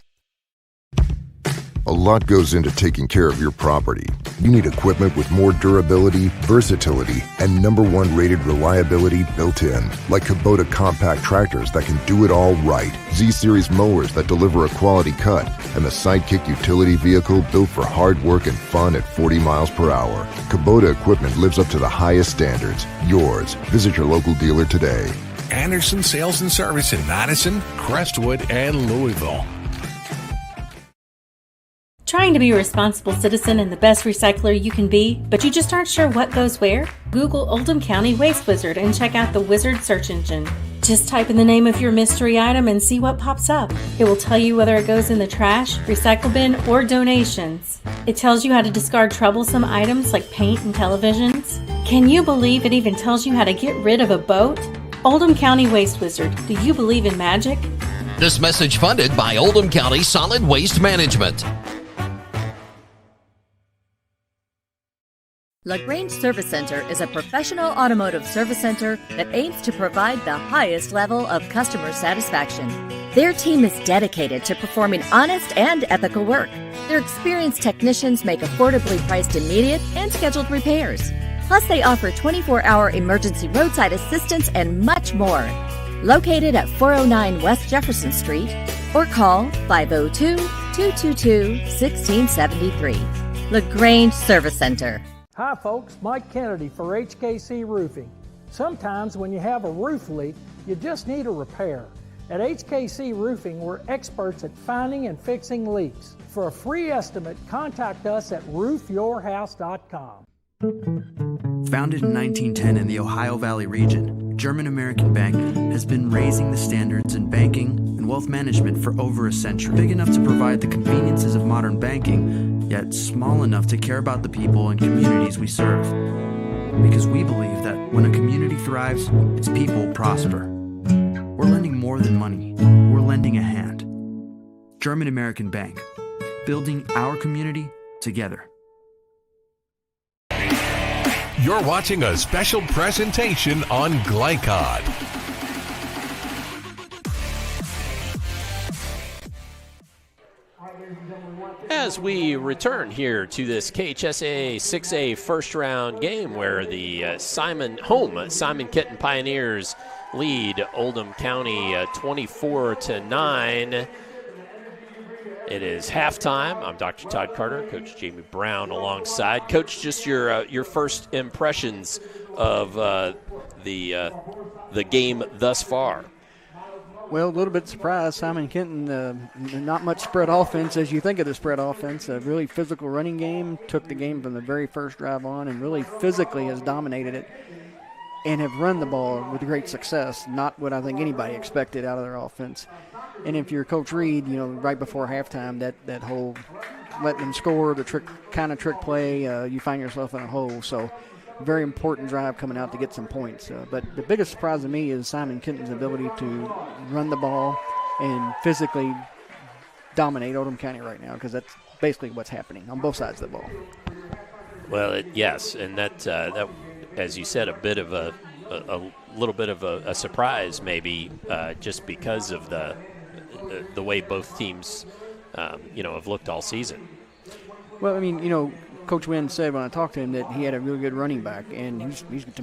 A lot goes into taking care of your property. You need equipment with more durability, versatility, and #1 rated reliability built in, like Kubota compact tractors that can do it all right, Z-Series mowers that deliver a quality cut, and the Sidekick utility vehicle built for hard work and fun at 40 miles per hour. Kubota equipment lives up to the highest standards. Yours. Visit your local dealer today. Anderson Sales and Service in Madison, Crestwood, and Louisville. Trying to be a responsible citizen and the best recycler you can be, but you just aren't sure what goes where? Google Oldham County Waste Wizard and check out the Wizard search engine. Just type in the name of your mystery item and see what pops up. It will tell you whether it goes in the trash, recycle bin, or donations. It tells you how to discard troublesome items like paint and televisions. Can you believe it even tells you how to get rid of a boat? Oldham County Waste Wizard. Do you believe in magic? This message funded by Oldham County Solid Waste Management. LaGrange Service Center is a professional automotive service center that aims to provide the highest level of customer satisfaction. Their team is dedicated to performing honest and ethical work. Their experienced technicians make affordably priced immediate and scheduled repairs. Plus, they offer 24-hour emergency roadside assistance and much more. Located at 409 West Jefferson Street, or call 502-222-1673. LaGrange Service Center. Hi folks, Mike Kennedy for HKC Roofing. Sometimes when you have a roof leak, you just need a repair. At HKC Roofing, we're experts at finding and fixing leaks. For a free estimate, contact us at roofyourhouse.com. Founded in 1910 in the Ohio Valley region, German American Bank has been raising the standards in banking and wealth management for over a century. Big enough to provide the conveniences of modern banking, yet small enough to care about the people and communities we serve. Because we believe that when a community thrives, its people prosper. We're lending more than money. We're lending a hand. German American Bank, building our community together. You're watching a special presentation on Glycod. As we return here to this KHSAA 6A first round game where the Simon Kenton Pioneers lead Oldham County 24-9. It is halftime. I'm Dr. Todd Carter, Coach Jamie Brown alongside. Coach, just your first impressions of the game thus far. Well, a little bit surprised. Simon Kenton, not much spread offense as you think of the spread offense. A really physical running game. Took the game from the very first drive on and really physically has dominated it and have run the ball with great success. Not what I think anybody expected out of their offense. And if you're Coach Reed, right before halftime, that whole let them score, the trick play, you find yourself in a hole. So very important drive coming out to get some points. But the biggest surprise to me is Simon Kenton's ability to run the ball and physically dominate Oldham County right now, because that's basically what's happening on both sides of the ball. Well, yes, and that as you said, a little bit of a surprise maybe, just because of the way both teams have looked all season. Well, I mean, Coach Wynn said when I talked to him that he had a really good running back, and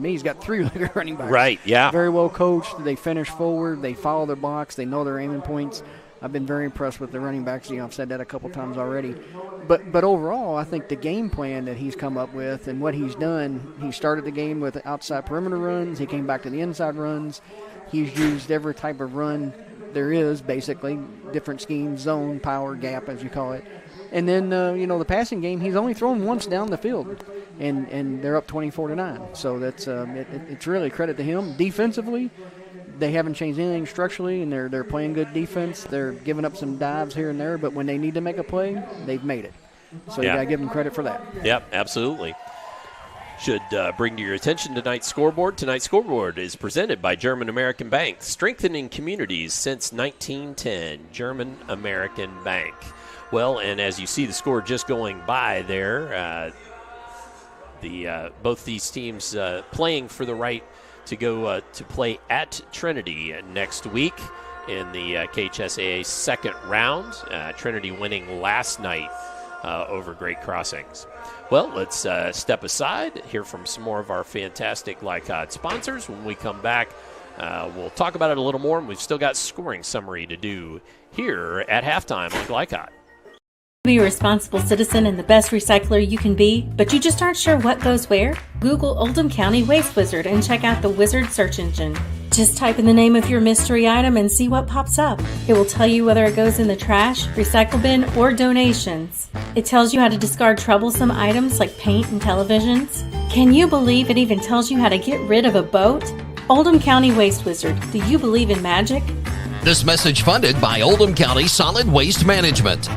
he's got 3 really good running backs. Right, yeah. Very well coached. They finish forward. They follow their blocks. They know their aiming points. I've been very impressed with the running backs. I've said that a couple times already. But overall, I think the game plan that he's come up with and what he's done, he started the game with outside perimeter runs. He came back to the inside runs. He's used every type of run there is, basically, different schemes, zone, power, gap, as you call it. And then, the passing game, he's only thrown once down the field, and they're up 24-9. So that's it's really credit to him. Defensively, they haven't changed anything structurally, and they're playing good defense. They're giving up some dives here and there, but when they need to make a play, they've made it. So you got to give them credit for that. Yep, absolutely. Should bring to your attention tonight's scoreboard. Tonight's scoreboard is presented by German American Bank, strengthening communities since 1910. German American Bank. Well, and as you see the score just going by there, both these teams playing for the right to go to play at Trinity next week in the KHSAA second round. Trinity winning last night over Great Crossings. Well, let's step aside, hear from some more of our fantastic Lycott sponsors. When we come back, we'll talk about it a little more, and we've still got scoring summary to do here at halftime on Lycott. Be a responsible citizen and the best recycler you can be, but you just aren't sure what goes where? Google Oldham County Waste Wizard and check out the Wizard search engine. Just type in the name of your mystery item and see what pops up. It will tell you whether it goes in the trash, recycle bin, or donations. It tells you how to discard troublesome items like paint and televisions. Can you believe it even tells you how to get rid of a boat? Oldham County Waste Wizard. Do you believe in magic? This message funded by Oldham County Solid Waste Management.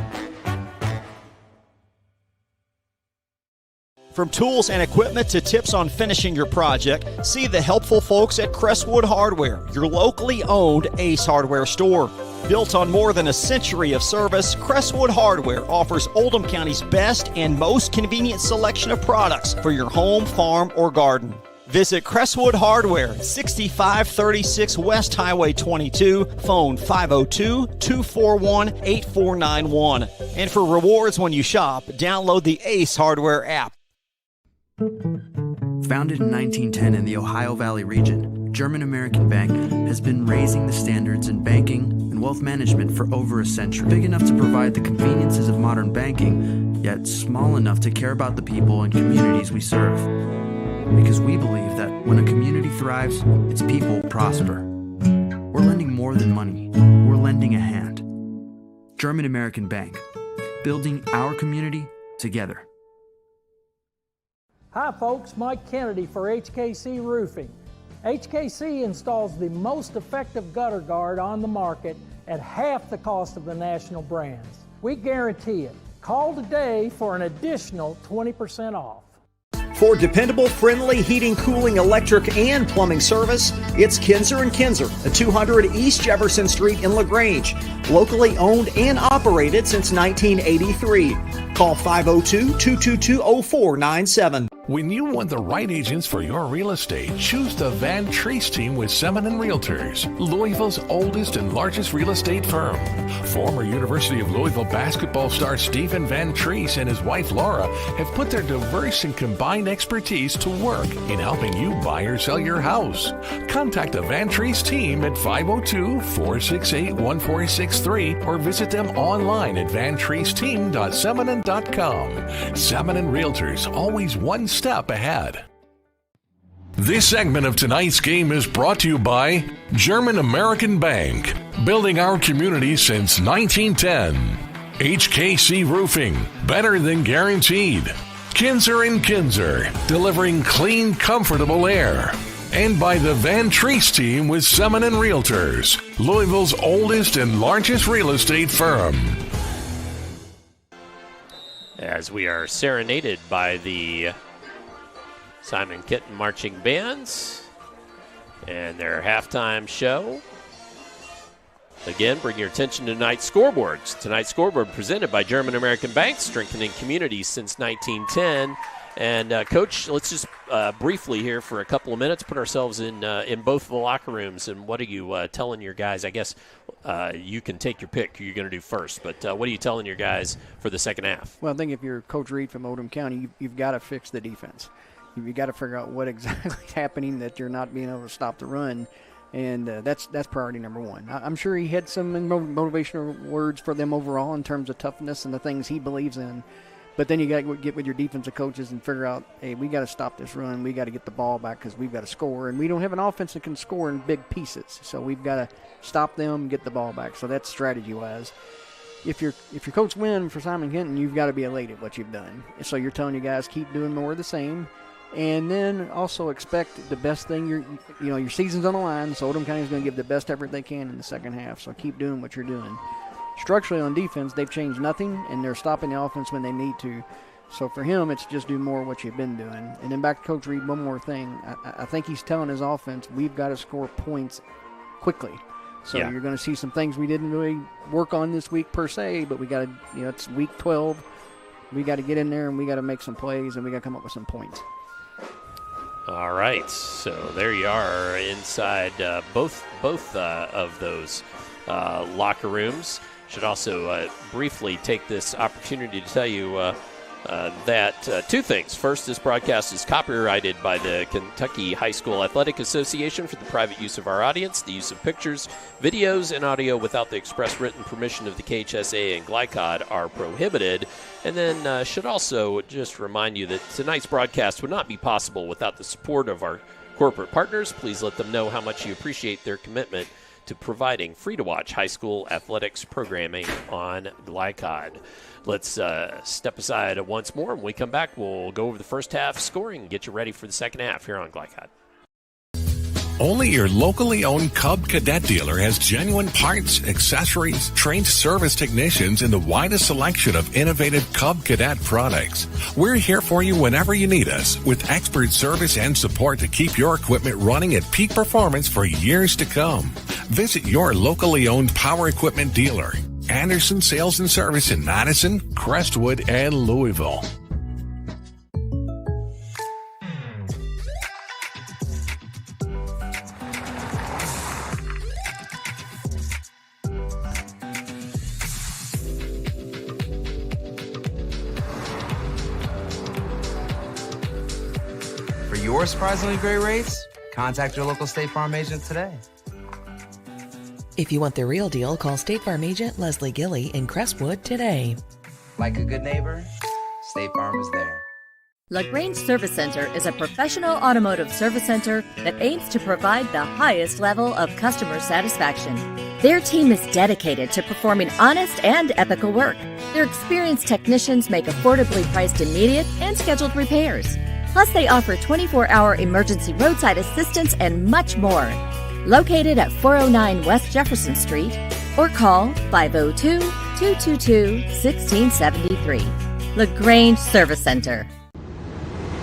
From tools and equipment to tips on finishing your project, see the helpful folks at Crestwood Hardware, your locally owned Ace Hardware store. Built on more than a century of service, Crestwood Hardware offers Oldham County's best and most convenient selection of products for your home, farm, or garden. Visit Crestwood Hardware, 6536 West Highway 22, phone 502-241-8491. And for rewards when you shop, download the Ace Hardware app. Founded in 1910 in the Ohio Valley region, German American Bank has been raising the standards in banking and wealth management for over a century. Big enough to provide the conveniences of modern banking, yet small enough to care about the people and communities we serve. Because we believe that when a community thrives, its people prosper. We're lending more than money. We're lending a hand. German American Bank, building our community together. Hi folks, Mike Kennedy for HKC Roofing. HKC installs the most effective gutter guard on the market at half the cost of the national brands. We guarantee it. Call today for an additional 20% off. For dependable, friendly heating, cooling, electric, and plumbing service, it's Kinzer & Kinzer at 200 East Jefferson Street in LaGrange. Locally owned and operated since 1983. Call 502-222-0497. When you want the right agents for your real estate, choose the Van Treese team with Semin & Realtors, Louisville's oldest and largest real estate firm. Former University of Louisville basketball star Stephen Van Treese and his wife Laura have put their diverse and combined expertise to work in helping you buy or sell your house. Contact the Van Treese team at 502-468-1463 or visit them online at vantreeseteam.semin.com. Semin & Realtors, always one step ahead. This segment of tonight's game is brought to you by German American Bank, building our community since 1910. HKC Roofing, better than guaranteed. Kinzer & Kinzer, delivering clean, comfortable air. And by the Van Treese team with Semin & Realtors, Louisville's oldest and largest real estate firm. As we are serenaded by the Simon Kenton Marching Bands and their halftime show. Again, bring your attention to tonight's scoreboards. Tonight's scoreboard presented by German American Bank, strengthening communities since 1910. And, Coach, let's just briefly here for a couple of minutes put ourselves in both of the locker rooms. And what are you telling your guys? I guess you can take your pick who you're going to do first. But what are you telling your guys for the second half? Well, I think if you're Coach Reed from Oldham County, you've got to fix the defense. You've got to figure out what exactly is happening that you're not being able to stop the run. And that's priority number one. I'm sure he had some motivational words for them overall in terms of toughness and the things he believes in. But then you got to get with your defensive coaches and figure out, hey, we got to stop this run. We got to get the ball back because we've got to score. And we don't have an offense that can score in big pieces. So we've got to stop them, get the ball back. So that's strategy-wise. If your coach win for Simon Kenton, you've got to be elated what you've done. So you're telling you guys keep doing more of the same. And then also expect the best thing. Your season's on the line, so Oldham County is going to give the best effort they can in the second half. So keep doing what you're doing. Structurally on defense, they've changed nothing, and they're stopping the offense when they need to. So for him, it's just do more of what you've been doing. And then back to Coach Reed, one more thing. I think he's telling his offense, we've got to score points quickly. So you're going to see some things we didn't really work on this week per se, but we got to, it's week 12. We got to get in there, and we got to make some plays, and we got to come up with some points. All right, so there you are inside both of those locker rooms. Should also briefly take this opportunity to tell you that two things. First, this broadcast is copyrighted by the Kentucky High School Athletic Association for the private use of our audience. The use of pictures, videos, and audio without the express written permission of the KHSAA and GlyCod are prohibited. And then should also just remind you that tonight's broadcast would not be possible without the support of our corporate partners. Please let them know how much you appreciate their commitment to providing free-to-watch high school athletics programming on GlyCod. Let's step aside once more. When we come back, we'll go over the first half scoring and get you ready for the second half here on GlyCod. Only your locally owned Cub Cadet dealer has genuine parts, accessories, trained service technicians, and the widest selection of innovative Cub Cadet products. We're here for you whenever you need us, with expert service and support to keep your equipment running at peak performance for years to come. Visit your locally owned power equipment dealer, Anderson Sales and Service in Madison, Crestwood, and Louisville. For your surprisingly great rates, contact your local State Farm agent today. If you want the real deal, call State Farm agent Leslie Gilly in Crestwood today. Like a good neighbor, State Farm is there. LaGrange Service Center is a professional automotive service center that aims to provide the highest level of customer satisfaction. Their team is dedicated to performing honest and ethical work. Their experienced technicians make affordably priced immediate and scheduled repairs. Plus, they offer 24-hour emergency roadside assistance and much more. Located at 409 West Jefferson Street, or call 502-222-1673. LaGrange Service Center.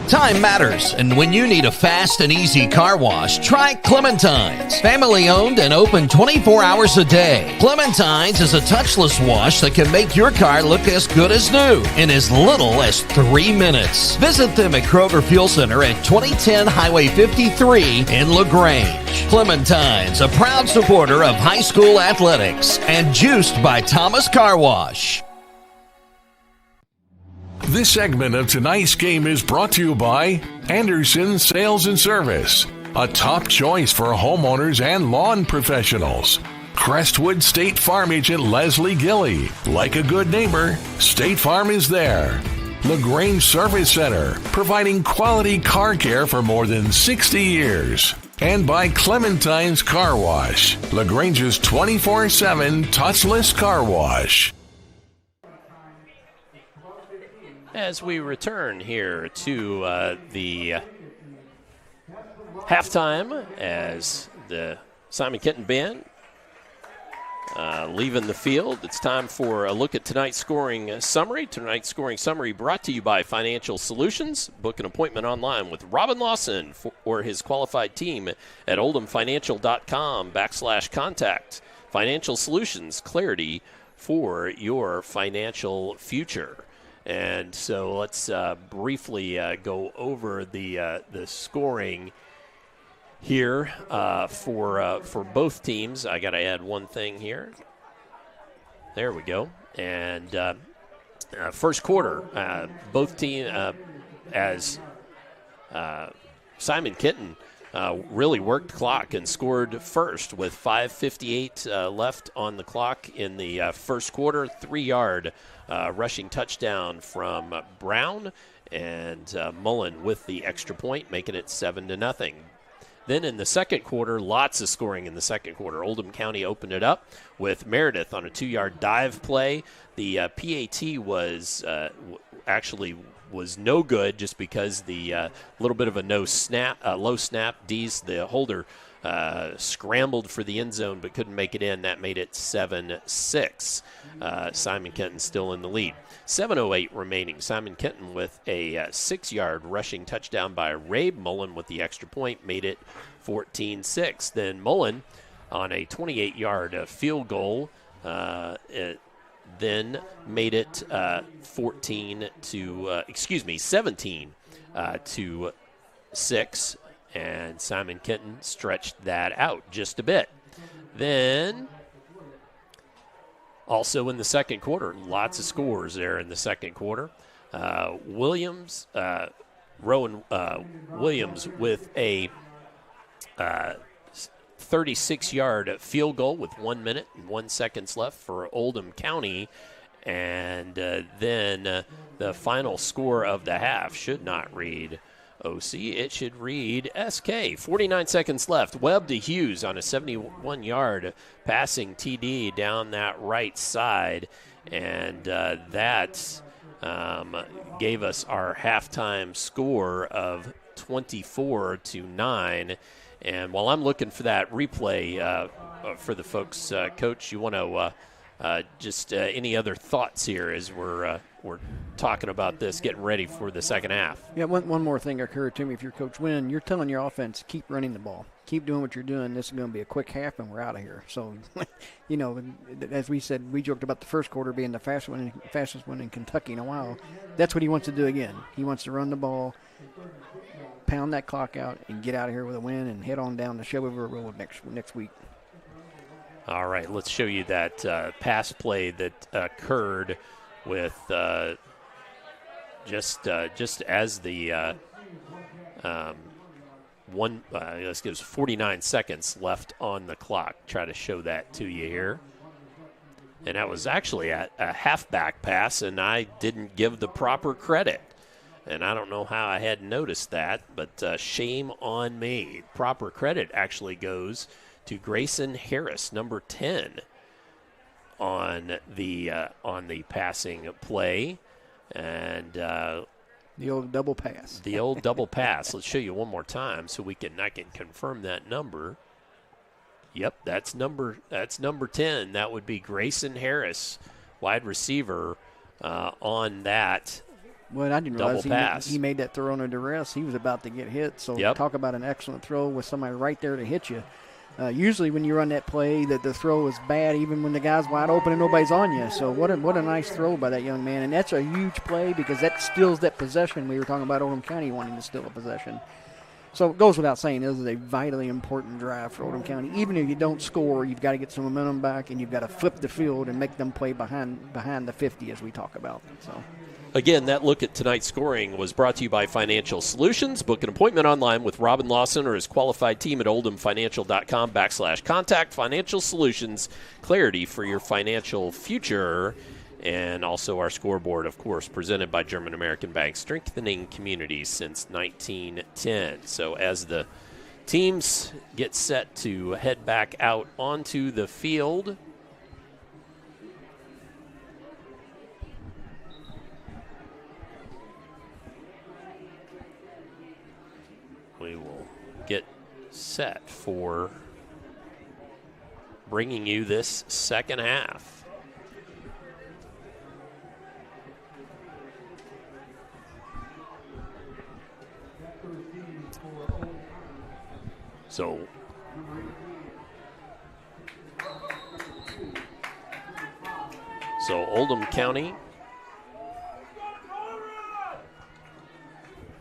Time matters, and when you need a fast and easy car wash, try Clementine's. Family owned and open 24 hours a day. Clementine's is a touchless wash that can make your car look as good as new in as little as 3 minutes. Visit them at Kroger Fuel Center at 2010 Highway 53 in LaGrange. Clementine's, a proud supporter of high school athletics and juiced by Thomas Car Wash. This segment of tonight's game is brought to you by Anderson Sales and Service, a top choice for homeowners and lawn professionals. Crestwood State Farm agent Leslie Gilly. Like a good neighbor, State Farm is there. LaGrange Service Center, providing quality car care for more than 60 years. And by Clementine's Car Wash, LaGrange's 24/7 touchless car wash. As we return here to the halftime, as the Simon Kenton band leaving the field, it's time for a look at tonight's scoring summary. Tonight's scoring summary brought to you by Financial Solutions. Book an appointment online with Robin Lawson or his qualified team at oldhamfinancial.com/contact. Financial Solutions, clarity for your financial future. And so let's briefly go over the scoring here for both teams. I got to add one thing here. There we go. And first quarter, both teams, as Simon Kenton really worked the clock and scored first with 5:58 left on the clock in the first quarter. 3-yard rushing touchdown from Brown, and Mullen with the extra point, making it 7-0. Then in the second quarter, lots of scoring in the second quarter. Oldham County opened it up with Meredith on a 2-yard dive play. The PAT was was no good just because the little bit of a low snap. Dees, the holder, scrambled for the end zone but couldn't make it in. That made it 7-6. Simon Kenton still in the lead. 7:08 remaining. Simon Kenton with a 6-yard rushing touchdown by Rabe. Mullen with the extra point made it 14-6. Then Mullen on a 28-yard field goal then made it 17 to 6, and Simon Kenton stretched that out just a bit. Then also in the second quarter, lots of scores there in the second quarter. Rowan Williams with a 36-yard field goal with 1 minute and 1 second left for Oldham County. And then the final score of the half should not read OC. It should read SK. 49 seconds left. Webb to Hughes on a 71-yard passing TD down that right side. And that gave us our halftime score of 24-9. And while I'm looking for that replay for the folks, Coach, you want to just any other thoughts here as we're talking about this, getting ready for the second half? Yeah, one more thing occurred to me. If you're Coach Wynn, you're telling your offense, keep running the ball. Keep doing what you're doing. This is going to be a quick half, and we're out of here. So, as we said, we joked about the first quarter being the fastest one in Kentucky in a while. That's what he wants to do again. He wants to run the ball, pound that clock out, and get out of here with a win and head on down the Shelbyville Road next week. All right, let's show you that pass play that occurred with just as the let's give us 49 seconds left on the clock. Try to show that to you here. And that was actually a halfback pass, and I didn't give the proper credit. And I don't know how I hadn't noticed that, but shame on me. Proper credit actually goes to Grayson Harris, number 10, on the passing play. And the old double pass. The old double pass. Let's show you one more time so I can confirm that number. Yep, that's number 10. That would be Grayson Harris, wide receiver, on that. Well, I didn't realize he made that throw under duress. He was about to get hit. So Talk about an excellent throw with somebody right there to hit you. Usually when you run that play, that the throw is bad even when the guy's wide open and nobody's on you. So what a nice throw by that young man. And that's a huge play because that steals that possession. We were talking about Oldham County wanting to steal a possession. So it goes without saying, this is a vitally important drive for Oldham County. Even if you don't score, you've got to get some momentum back, and you've got to flip the field and make them play behind the 50 as we talk about. So. Again, that look at tonight's scoring was brought to you by Financial Solutions. Book an appointment online with Robin Lawson or his qualified team at oldhamfinancial.com/contact. Financial Solutions, clarity for your financial future. And also our scoreboard, of course, presented by German American Bank, strengthening communities since 1910. So as the teams get set to head back out onto the field, we will get set for bringing you this second half. So Oldham County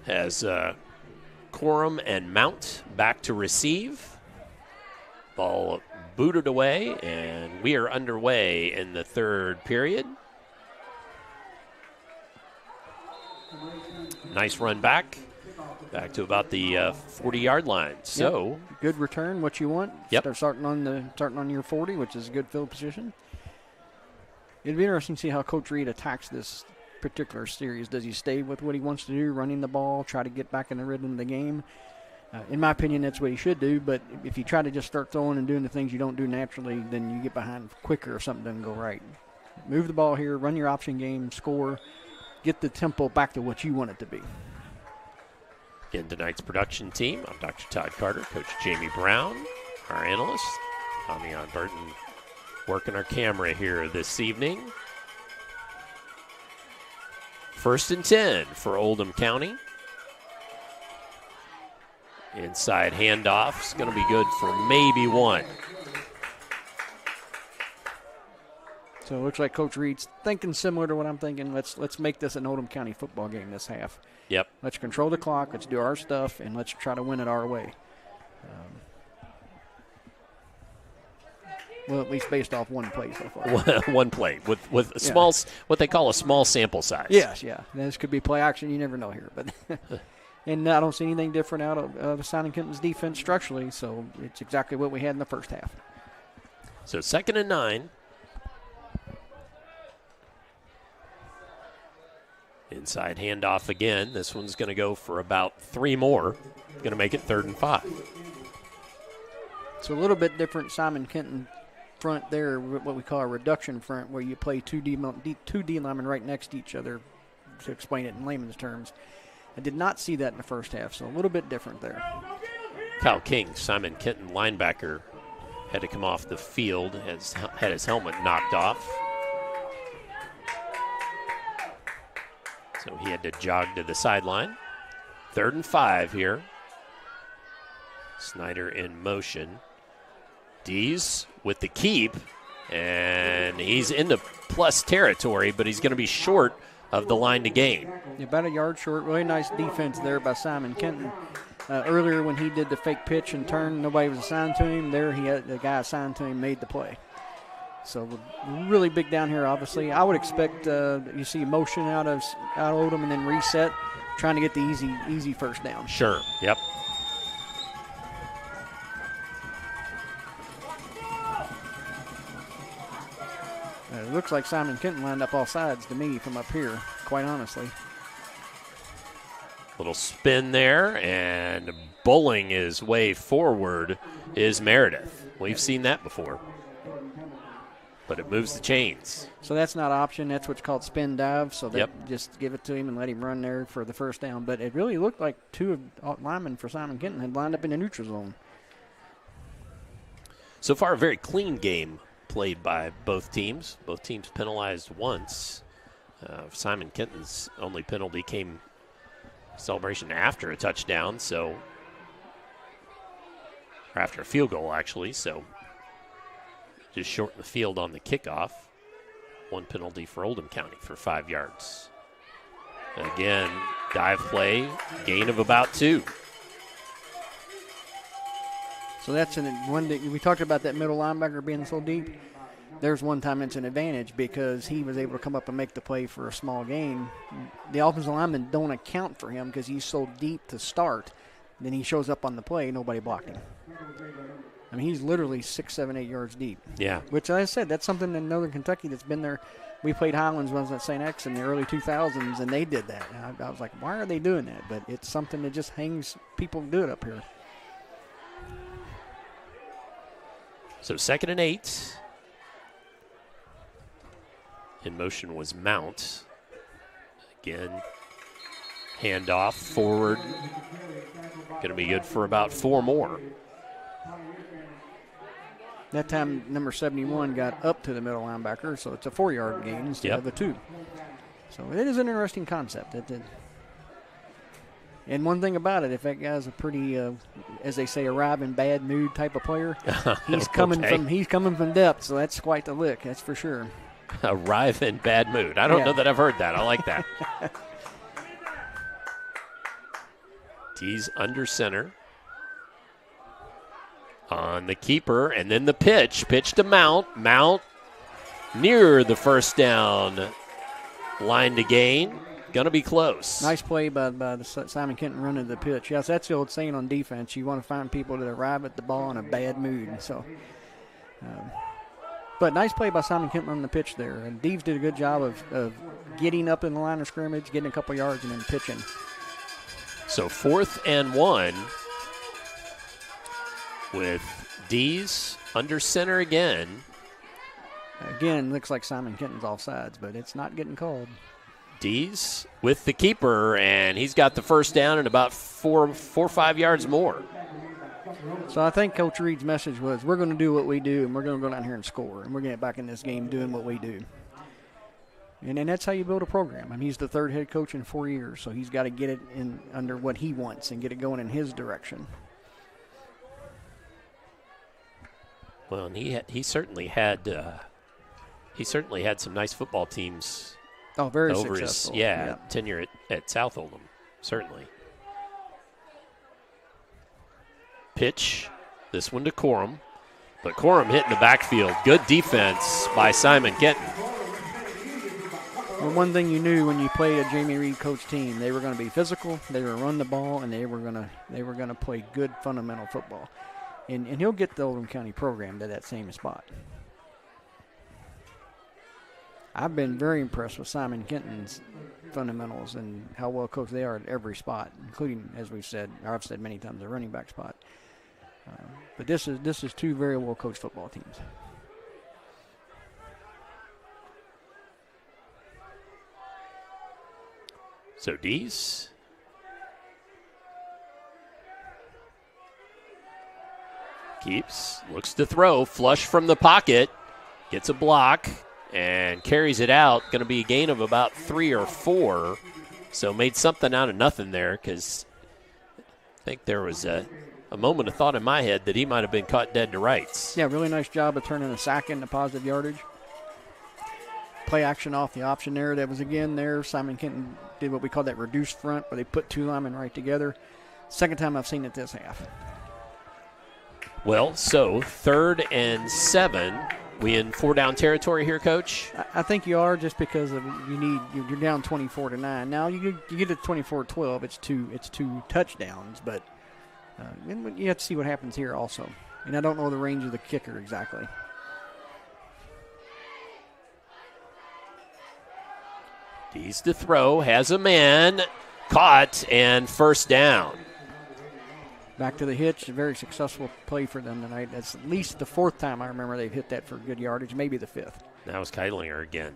As Corum and Mount back to receive. Ball booted away, and we are underway in the third period. Nice run back to about the 40-yard line. So good return, what you want. Yep. Start starting on your 40, which is a good field position. It'd be interesting to see how Coach Reed attacks this particular series. Does he stay with what he wants to do, running the ball, try to get back in the rhythm of the game? In my opinion, that's what he should do, but if you try to just start throwing and doing the things you don't do naturally, then you get behind quicker if something doesn't go right. Move the ball here, run your option game, score, get the tempo back to what you want it to be. Again, tonight's production team, I'm Dr. Todd Carter, Coach Jamie Brown, our analyst, Tommy on Burton, working our camera here this evening. 1st and 10 for Oldham County. Inside handoff is going to be good for maybe one. So it looks like Coach Reed's thinking similar to what I'm thinking. Let's make this an Oldham County football game this half. Yep. Let's control the clock. Let's do our stuff, and let's try to win it our way. Well, at least based off one play so far. One play with a small, what they call a small sample size. Yes, yeah. This could be play action. You never know here, but. And I don't see anything different out of Simon Kenton's defense structurally, so it's exactly what we had in the first half. So 2nd and 9. Inside handoff again. This one's going to go for about 3 more. Going to make it 3rd and 5. So a little bit different Simon Kenton front there, what we call a reduction front, where you play two D linemen right next to each other, to explain it in layman's terms. I did not see that in the first half, so a little bit different there. Kyle King, Simon Kenton linebacker, had to come off the field, had his helmet knocked off. So he had to jog to the sideline. 3rd and 5 here. Snyder in motion. Dees with the keep, and he's into plus territory, but he's going to be short of the line to gain. About a yard short. Really nice defense there by Simon Kenton. Earlier when he did the fake pitch and turn, nobody was assigned to him. There he had the guy assigned to him made the play. So really big down here, obviously. I would expect you see motion out of Oldham and then reset, trying to get the easy first down. Sure, yep. It looks like Simon Kenton lined up all sides to me from up here, quite honestly. Little spin there, and bowling his way forward is Meredith. We've seen that before. But it moves the chains. So that's not an option. That's what's called spin dive. So just give it to him and let him run there for the first down. But it really looked like 2 linemen for Simon Kenton had lined up in the neutral zone. So far, a very clean game played by both teams. Both teams penalized once. Simon Kenton's only penalty came celebration after a touchdown, or after a field goal, actually. So just shorten the field on the kickoff. 1 penalty for Oldham County for 5 yards. Again, dive play, gain of about 2. So that's one that we talked about, that middle linebacker being so deep. There's one time it's an advantage because he was able to come up and make the play for a small gain. The offensive linemen don't account for him because he's so deep to start. Then he shows up on the play, nobody blocked him. I mean, he's literally 6, 7, 8 yards deep. Yeah. Which, as I said, that's something in Northern Kentucky that's been there. We played Highlands when I was at St. X in the early 2000s, and they did that. And I was like, why are they doing that? But it's something that just hangs, people do it up here. So 2nd and 8. In motion was Mount. Again, handoff forward. Going to be good for about 4 more. That time, number 71 got up to the middle linebacker, so it's a 4-yard gain instead of a 2. So it is an interesting concept. And one thing about it, if that guy's a pretty, as they say, arrive in bad mood type of player, he's coming from depth, so that's quite the lick, that's for sure. Arrive in bad mood. I don't know that I've heard that. I like that. He's under center. On the keeper, and then the pitch. Pitch to Mount. Mount near the first down line to gain. Going to be close. Nice play by the Simon Kenton running the pitch. Yes, that's the old saying on defense. You want to find people that arrive at the ball in a bad mood. So, but nice play by Simon Kenton on the pitch there. And Deves did a good job of getting up in the line of scrimmage, getting a couple yards, and then pitching. So 4th and 1 with Dees under center again. Again, looks like Simon Kenton's offsides, but it's not getting called. Dees with the keeper, and he's got the first down and about 4 or 5 yards more. So I think Coach Reed's message was, we're going to do what we do, and we're going to go down here and score, and we're going to get back in this game doing what we do. And that's how you build a program. I mean, he's the 3rd head coach in 4 years, so he's got to get it in under what he wants and get it going in his direction. Well, and he certainly had some nice football teams. Oh, very over successful. His tenure at South Oldham, certainly. Pitch, this one to Corum, but Corum hitting the backfield. Good defense by Simon Kenton. Well, one thing you knew when you played a Jamie Reed coach team, they were going to be physical, they were going to run the ball, and they were going to play good fundamental football. And he'll get the Oldham County program to that same spot. I've been very impressed with Simon Kenton's fundamentals and how well coached they are at every spot, including, as we've said, or I've said many times, the running back spot. But this is 2 very well coached football teams. So Dees. Keeps, looks to throw, flush from the pocket, gets a block, and carries it out. Going to be a gain of about 3 or 4. So made something out of nothing there, because I think there was a moment of thought in my head that he might have been caught dead to rights. Yeah, really nice job of turning a sack into positive yardage. Play action off the option there. That was again there. Simon Kenton did what we call that reduced front, where they put 2 linemen right together. Second time I've seen it this half. Well, so 3rd and 7. We in 4-down territory here, Coach? I think you are, just because of you're down 24-9. Now you get to 24-12. It's two touchdowns, but you have to see what happens here also. And I don't know the range of the kicker exactly. He's to throw, has a man, caught, and first down. Back to the hitch, a very successful play for them tonight. That's at least the 4th time I remember they've hit that for good yardage, maybe the 5th. That was Keitlinger again.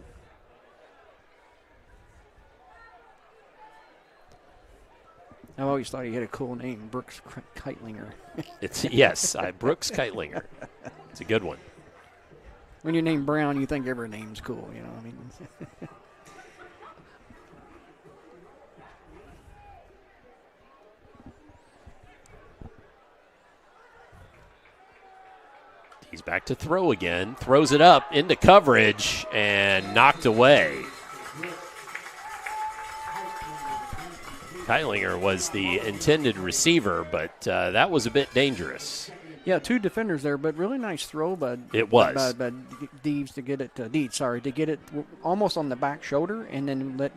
I've always thought he had a cool name, Brooks Keitlinger. Yes, Brooks Keitlinger. It's a good one. When you're named Brown, you think every name's cool, you know what I mean? He's back to throw again. Throws it up into coverage and knocked away. Keitlinger was the intended receiver, but that was a bit dangerous. Yeah, 2 defenders there, but really nice throw by Deves to get it to get it almost on the back shoulder and then let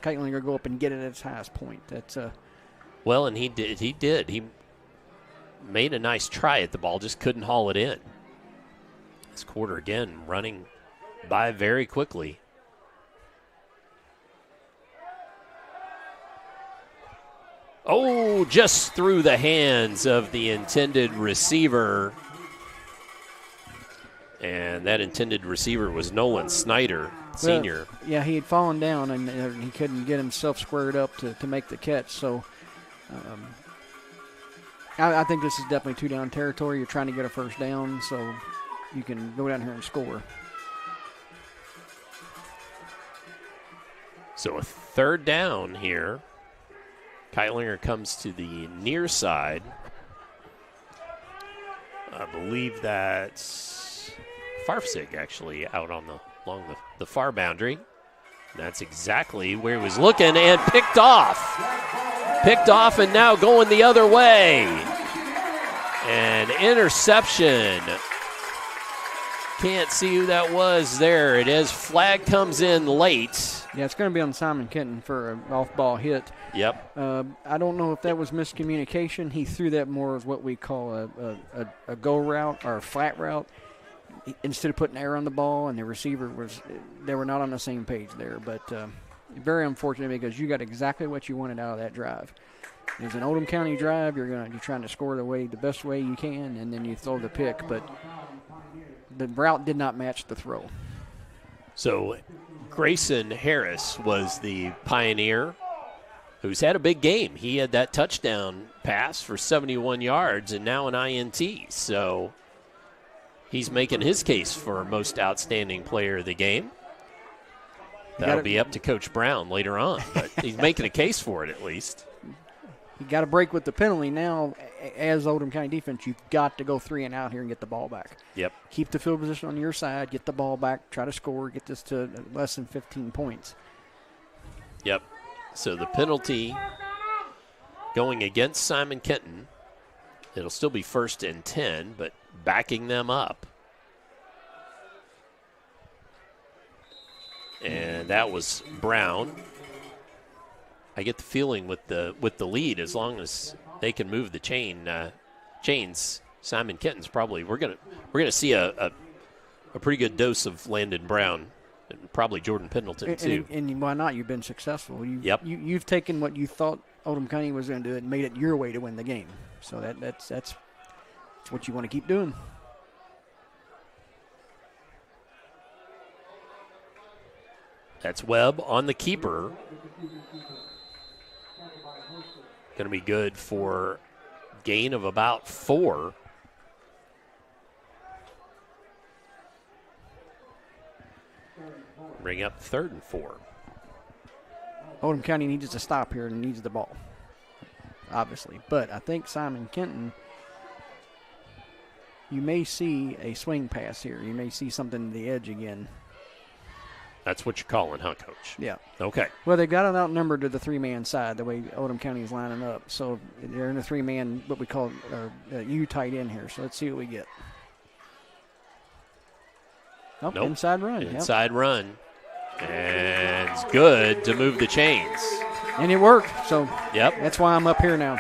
Keitlinger go up and get it at its highest point. That's well, and he did. He made a nice try at the ball, just couldn't haul it in. This quarter again running by very quickly. Oh, just through the hands of the intended receiver. And that intended receiver was Nolan Snyder, senior. Well, yeah, he had fallen down and he couldn't get himself squared up to make the catch. So I think this is definitely 2-down territory. You're trying to get a first down so you can go down here and score. So a 3rd down here. Keitlinger comes to the near side. I believe that's Farfsig actually out on along the far boundary. That's exactly where he was looking and picked off. Picked off and now going the other way. An interception. Can't see who that was. There it is. Flag comes in late. Yeah, it's going to be on Simon Kenton for an off-ball hit. Yep. I don't know if that was miscommunication. He threw that more as what we call a go route or a flat route. Instead of putting air on the ball, and the receiver they were not on the same page there. But very unfortunate because you got exactly what you wanted out of that drive. It's an Oldham County drive. You're trying to score the best way you can, and then you throw the pick. But the route did not match the throw. So Grayson Harris was the pioneer who's had a big game. He had that touchdown pass for 71 yards and now an INT. So he's making his case for most outstanding player of the game. That'll be up to Coach Brown later on, but he's making a case for it at least. You got to break with the penalty now. As Oldham County defense, you've got to go 3 and out here and get the ball back. Yep. Keep the field position on your side, get the ball back, try to score, get this to less than 15 points. Yep. So the penalty going against Simon Kenton. It'll still be 1st and 10, but backing them up. And that was Brown. I get the feeling with the lead, as long as they can move the chains, Simon Kenton's probably we're gonna see a pretty good dose of Landon Brown and probably Jordan Pendleton too. And why not? You've been successful. You've taken what you thought Oldham County was going to do and made it your way to win the game. So that's what you want to keep doing. That's Webb on the keeper. Going to be good for gain of about 4. Bring up 3rd and 4. Oldham County needs to stop here and needs the ball, obviously. But I think Simon Kenton, you may see a swing pass here. You may see something to the edge again. That's what you're calling, huh, Coach? Yeah. Okay. Well, they've got it outnumbered to the 3-man side, the way Oldham County is lining up. So they're in a 3-man, what we call U tight end here. So let's see what we get. Nope. Inside run. Inside run. And it's good to move the chains. And it worked. So yep. That's why I'm up here now.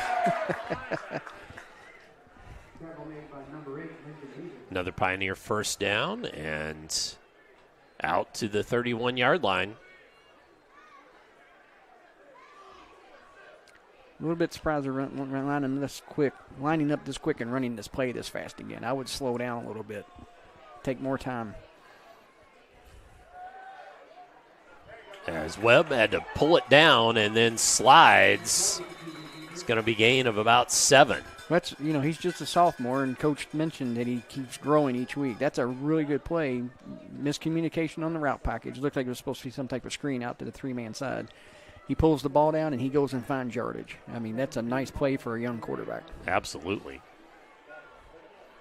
Another Pioneer first down and out to the 31-yard line. A little bit surprised they're lining up this quick and running this play this fast again. I would slow down a little bit, take more time. As Webb had to pull it down and then slides. It's going to be gain of about 7. That's, he's just a sophomore, and Coach mentioned that he keeps growing each week. That's a really good play. Miscommunication on the route package. It looked like it was supposed to be some type of screen out to the 3-man side. He pulls the ball down, and he goes and finds yardage. I mean, that's a nice play for a young quarterback. Absolutely.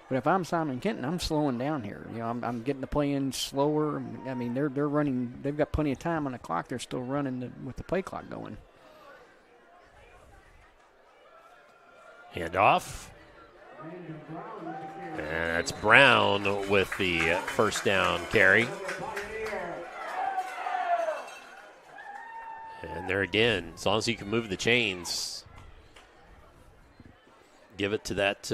But if I'm Simon Kenton, I'm slowing down here. I'm getting the play in slower. I mean, they're running. They've got plenty of time on the clock. They're still running with the play clock going. Hand off. And that's Brown with the first down carry. And there again, as long as you can move the chains, give it to that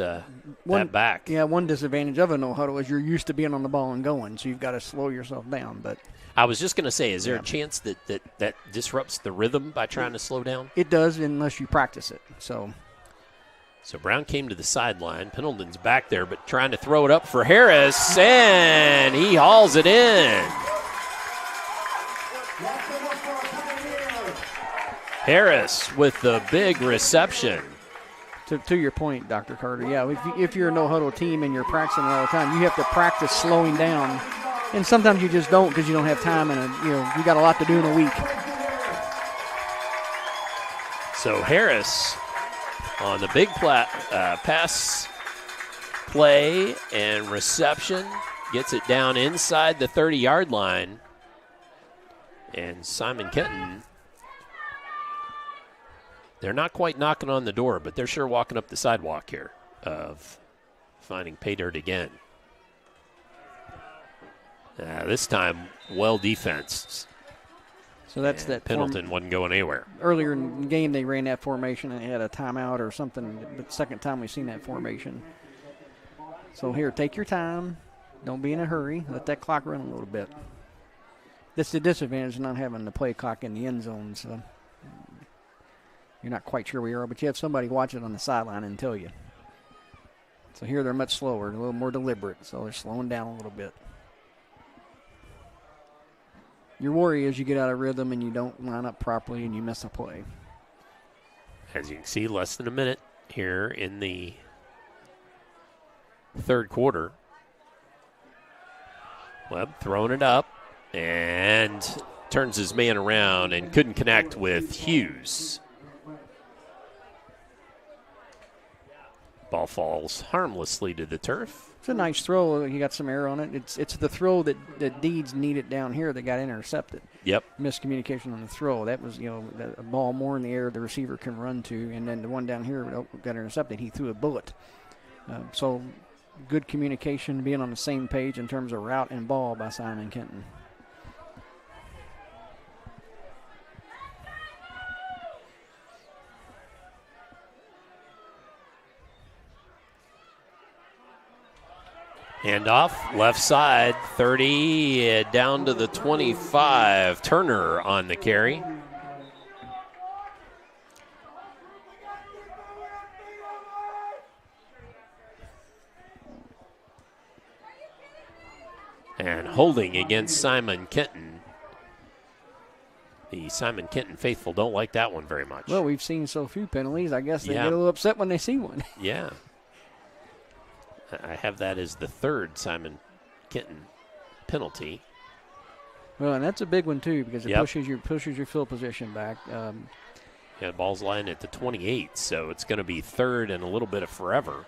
back. Yeah, one disadvantage of a no huddle is you're used to being on the ball and going, so you've got to slow yourself down. But I was just going to say, is there a chance that disrupts the rhythm by trying to slow down? It does, unless you practice it. So Brown came to the sideline. Pendleton's back there, but trying to throw it up for Harris, and he hauls it in. Harris with the big reception. To your point, Dr. Carter, yeah, if you're a no-huddle team and you're practicing all the time, you have to practice slowing down. And sometimes you just don't because you don't have time, and you got a lot to do in a week. So Harris on the big pass play and reception, gets it down inside the 30-yard line. And Simon Kenton They're not quite knocking on the door, but they're sure walking up the sidewalk here of finding pay dirt again. This time, well defensed. So that's and that. Pendleton wasn't going anywhere. Earlier in the game, they ran that formation and had a timeout or something. But the second time we've seen that formation. So here, take your time. Don't be in a hurry. Let that clock run a little bit. That's the disadvantage of not having the play clock in the end zone. So you're not quite sure where you are, but you have somebody watching on the sideline and tell you. So here they're much slower, a little more deliberate. So they're slowing down a little bit. Your worry is you get out of rhythm and you don't line up properly and you miss a play. As you can see, less than a minute here in the third quarter. Webb throwing it up and turns his man around and couldn't connect with Hughes. Ball falls harmlessly to the turf. It's a nice throw. You got some air on it. It's the throw that Deeds needed down here that got intercepted. Yep. Miscommunication on the throw. That was, a ball more in the air the receiver can run to, and then the one down here got intercepted. He threw a bullet. So good communication, being on the same page in terms of route and ball by Simon Kenton. Handoff, left side, 30, down to the 25. Turner on the carry. And holding against Simon Kenton. The Simon Kenton faithful don't like that one very much. Well, we've seen so few penalties. I guess they get a little upset when they see one. Yeah. I have that as the third Simon Kenton penalty. Well, and that's a big one, too, because it pushes your field position back. The ball's lying at the 28, so it's going to be third and a little bit of forever.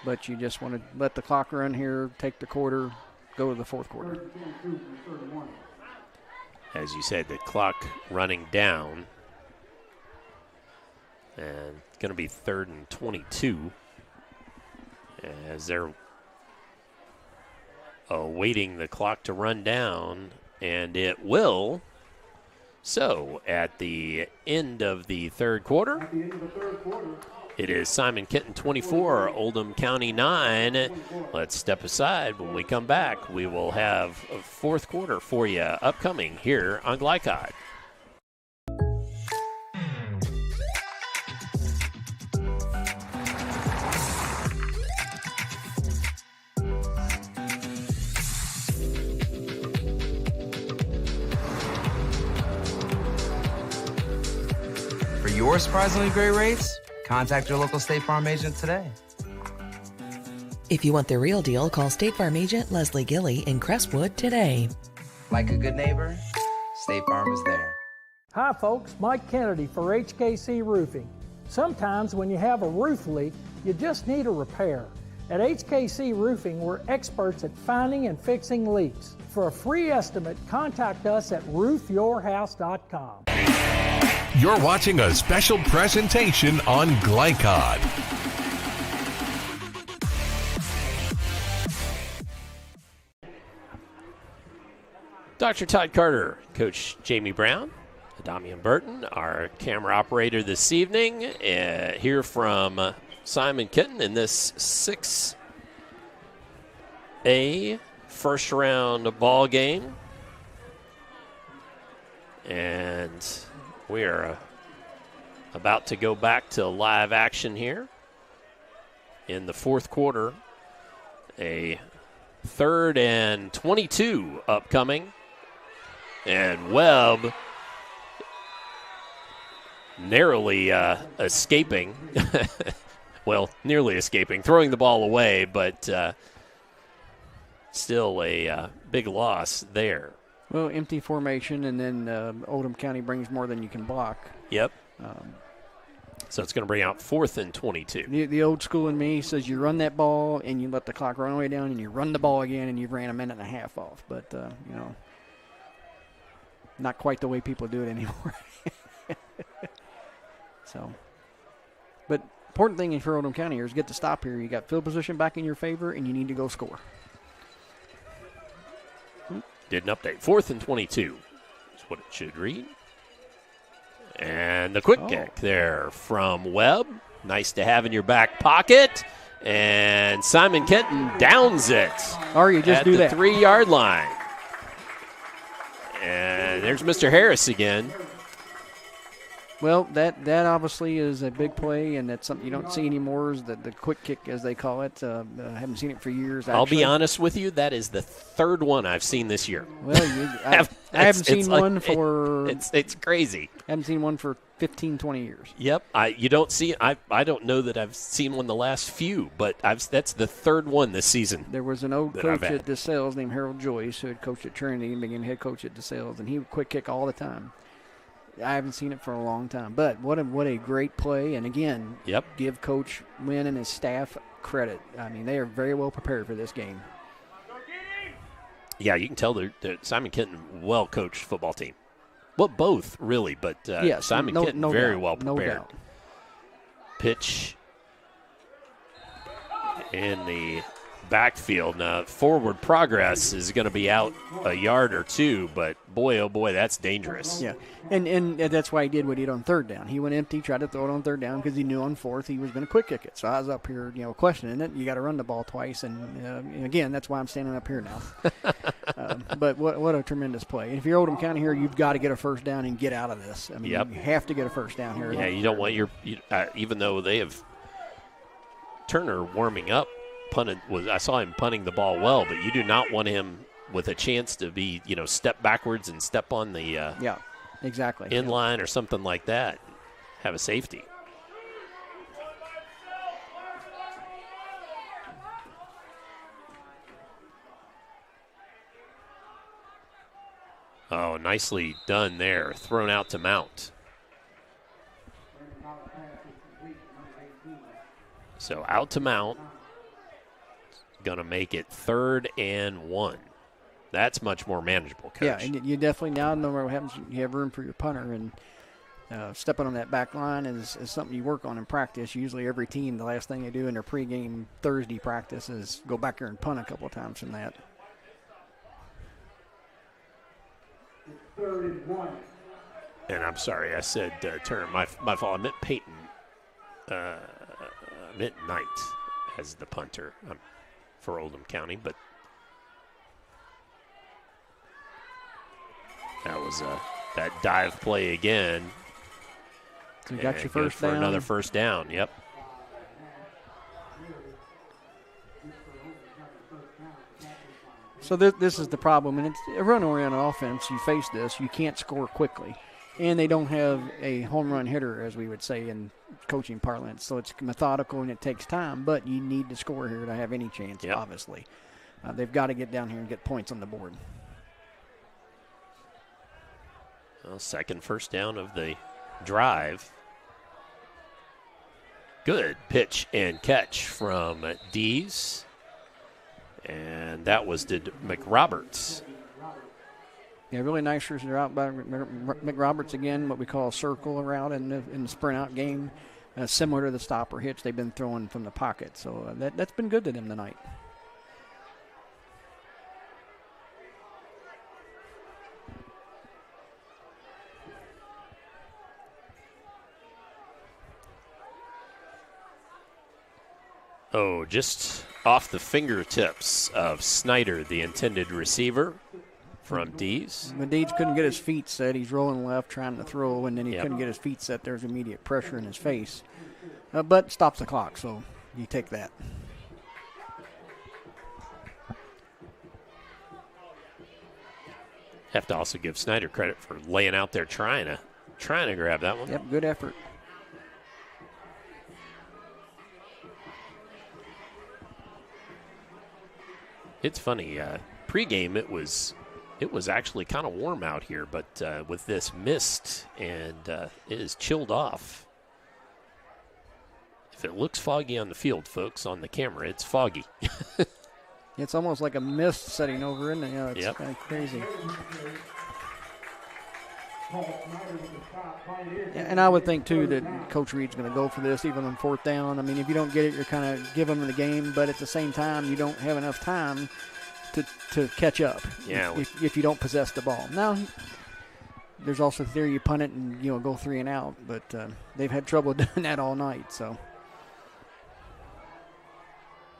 But you just want to let the clock run here, take the quarter, go to the fourth quarter. As you said, the clock running down. And it's going to be third and 22. As they're awaiting the clock to run down, and it will. So at the end of the third quarter, it is Simon Kenton 24, Oldham County 9. Let's step aside. When we come back, we will have a fourth quarter for you upcoming here on Glycod. For your surprisingly great rates, contact your local State Farm agent today. If you want the real deal, call State Farm agent Leslie Gilly in Crestwood today. Like a good neighbor, State Farm is there. Hi folks, Mike Kennedy for HKC Roofing. Sometimes when you have a roof leak, you just need a repair. At HKC Roofing, we're experts at finding and fixing leaks. For a free estimate, contact us at roofyourhouse.com. You're watching a special presentation on Glycod. Dr. Todd Carter, Coach Jamie Brown, Damian Burton, our camera operator this evening, here from Simon Kenton in this 6A first round ball game. And we are about to go back to live action here in the fourth quarter. A third and 22 upcoming. And Webb narrowly escaping. Well, nearly escaping, throwing the ball away, but still a big loss there. Well, empty formation, and then Oldham County brings more than you can block. Yep. So it's going to bring out fourth and 22. The old school in me says you run that ball and you let the clock run way down and you run the ball again and you've ran a minute and a half off. But, not quite the way people do it anymore. So, but important thing for Oldham County here is get the stop here. You got field position back in your favor, and you need to go score. Did an update. 4th and 22 is what it should read. And the quick kick there from Webb. Nice to have in your back pocket. And Simon Kenton downs it. Or you just do that. At the 3-yard line. And there's Mr. Harris again. Well, that obviously is a big play, and that's something you don't see anymore, is the quick kick, as they call it. I haven't seen it for years, actually. I'll be honest with you, that is the 3rd one I've seen this year. Well, I haven't seen one for... It's crazy. I haven't seen one for 15, 20 years. Yep. You don't see... I don't know that I've seen one the last few, but that's the 3rd one this season. There was an old coach at DeSales named Harold Joyce who had coached at Trinity and became head coach at DeSales, and he would quick kick all the time. I haven't seen it for a long time, but what a great play. And again, give Coach Wynn and his staff credit. I mean, they are very well prepared for this game. Yeah, you can tell they're Simon Kenton, well-coached football team. Well, both, really, but yes, Simon Kenton, very well prepared. No doubt. Pitch in the backfield. Now, forward progress is going to be out a yard or two, but boy, oh boy, that's dangerous. Yeah, and that's why he did what he did on 3rd down. He went empty, tried to throw it on 3rd down because he knew on 4th he was going to quick kick it. So I was up here, questioning it. You got to run the ball twice, and again, that's why I'm standing up here now. But what a tremendous play. And if you're Oldham County here, you've got to get a first down and get out of this. I mean, you have to get a first down here. Yeah, you don't want even though they have Turner warming up. I saw him punting the ball well, but you do not want him with a chance to be, step backwards and step on the exactly in line or something like that. Have a safety. Oh, nicely done there. Thrown out to Mount. So out to Mount. Going to make it 3rd and 1. That's much more manageable, Coach. Yeah, and you definitely now know what happens. You have room for your punter, and stepping on that back line is something you work on in practice. Usually every team, the last thing they do in their pregame Thursday practice is go back there and punt a couple of times from that. 3rd and 1. And I'm sorry, I said Turner. My fault. I meant Peyton. I meant Knight as the punter. For Oldham County, but that was that dive play again. So you got your first for down. Another first down, yep. So this is the problem, and it's a run-oriented offense. You face this, you can't score quickly, and they don't have a home run hitter, as we would say in coaching parlance. So it's methodical and it takes time, but you need to score here to have any chance, obviously. They've got to get down here and get points on the board. Well, second first down of the drive. Good pitch and catch from Dees. And that was to McRoberts. Yeah, really nice route by McRoberts again, what we call a circle route in the sprint out game, similar to the stopper hitch they've been throwing from the pocket. So that's been good to them tonight. Oh, just off the fingertips of Snyder, the intended receiver from Dees. When Dees couldn't get his feet set, he's rolling left trying to throw, and then he couldn't get his feet set. There's immediate pressure in his face. But stops the clock, so you take that. Have to also give Snyder credit for laying out there trying to grab that one. Yep, good effort. It's funny. Pregame, it was actually kind of warm out here, but with this mist and it is chilled off. If it looks foggy on the field, folks, on the camera, it's foggy. It's almost like a mist setting over in there. It's kind of crazy. And I would think, too, that Coach Reed's going to go for this, even on 4th down. I mean, if you don't get it, you're kind of giving them the game, but at the same time, you don't have enough time to catch up if you don't possess the ball. Now, there's also the theory you punt it and, go 3 and out, but they've had trouble doing that all night, so.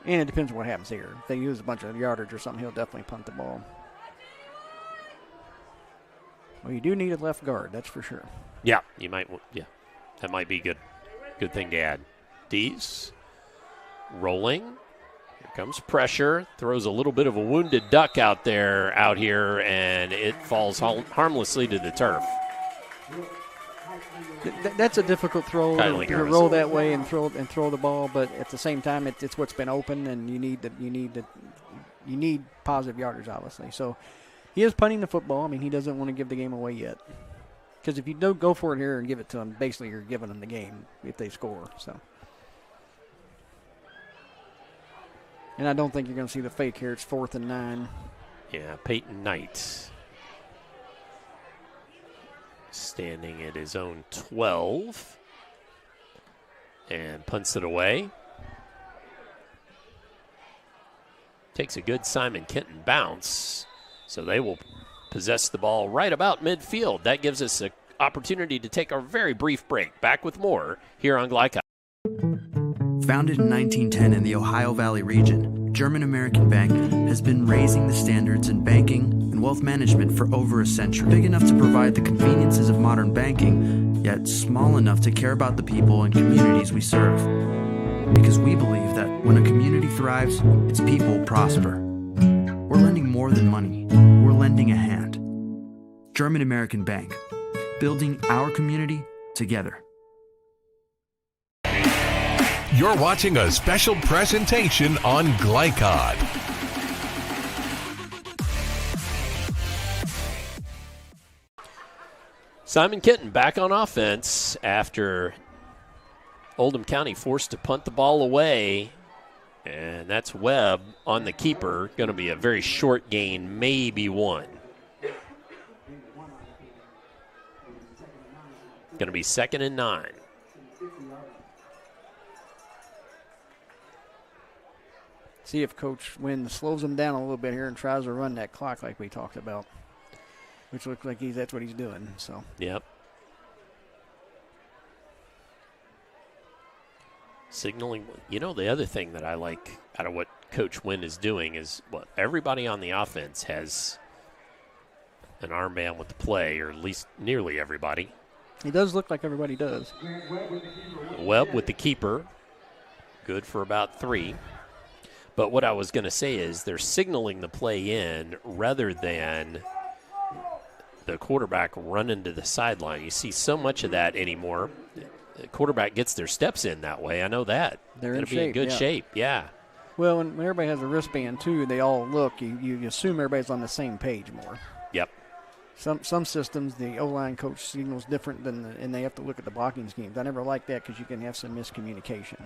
And it depends on what happens here. If they use a bunch of yardage or something, he'll definitely punt the ball. Well, you do need a left guard, that's for sure. Yeah, you might. Yeah, that might be good. Good thing to add. Dees rolling. Here comes pressure. Throws a little bit of a wounded duck out here, and it falls harmlessly to the turf. That's a difficult throw to roll that way and throw the ball, but at the same time, it's what's been open, and you need positive yardage, obviously. So he is punting the football. I mean, he doesn't want to give the game away yet, because if you don't go for it here and give it to him, basically you're giving them the game if they score. So, and I don't think you're going to see the fake here. It's 4th and 9. Yeah, Peyton Knight standing at his own 12 and punts it away. Takes a good Simon Kenton bounce, so they will possess the ball right about midfield. That gives us an opportunity to take a very brief break. Back with more here on Glycod. Founded in 1910 in the Ohio Valley region, German American Bank has been raising the standards in banking and wealth management for over a century. Big enough to provide the conveniences of modern banking, yet small enough to care about the people and communities we serve. Because we believe that when a community thrives, its people prosper. We're lending more than money. We're lending a hand. German American Bank, building our community together. You're watching a special presentation on Glycod. Simon Kenton back on offense after Oldham County forced to punt the ball away. And that's Webb on the keeper. Going to be a very short gain, maybe 1. Going to be 2nd and 9. See if Coach Wynn slows him down a little bit here and tries to run that clock like we talked about, which looks like that's what he's doing. So. Yep. Signaling. The other thing that I like out of what Coach Wynn is doing is everybody on the offense has an armband with the play, or at least nearly everybody. He does look like everybody does. Webb with the keeper. Good for about 3. But what I was going to say is they're signaling the play in rather than the quarterback running to the sideline. You see so much of that anymore. The quarterback gets their steps in that way. I know that. They're in be in good shape, yeah. Well, when everybody has a wristband, too, they all look. You assume everybody's on the same page more. Yep. Some systems, the O-line coach signals different and they have to look at the blocking schemes. I never like that because you can have some miscommunication.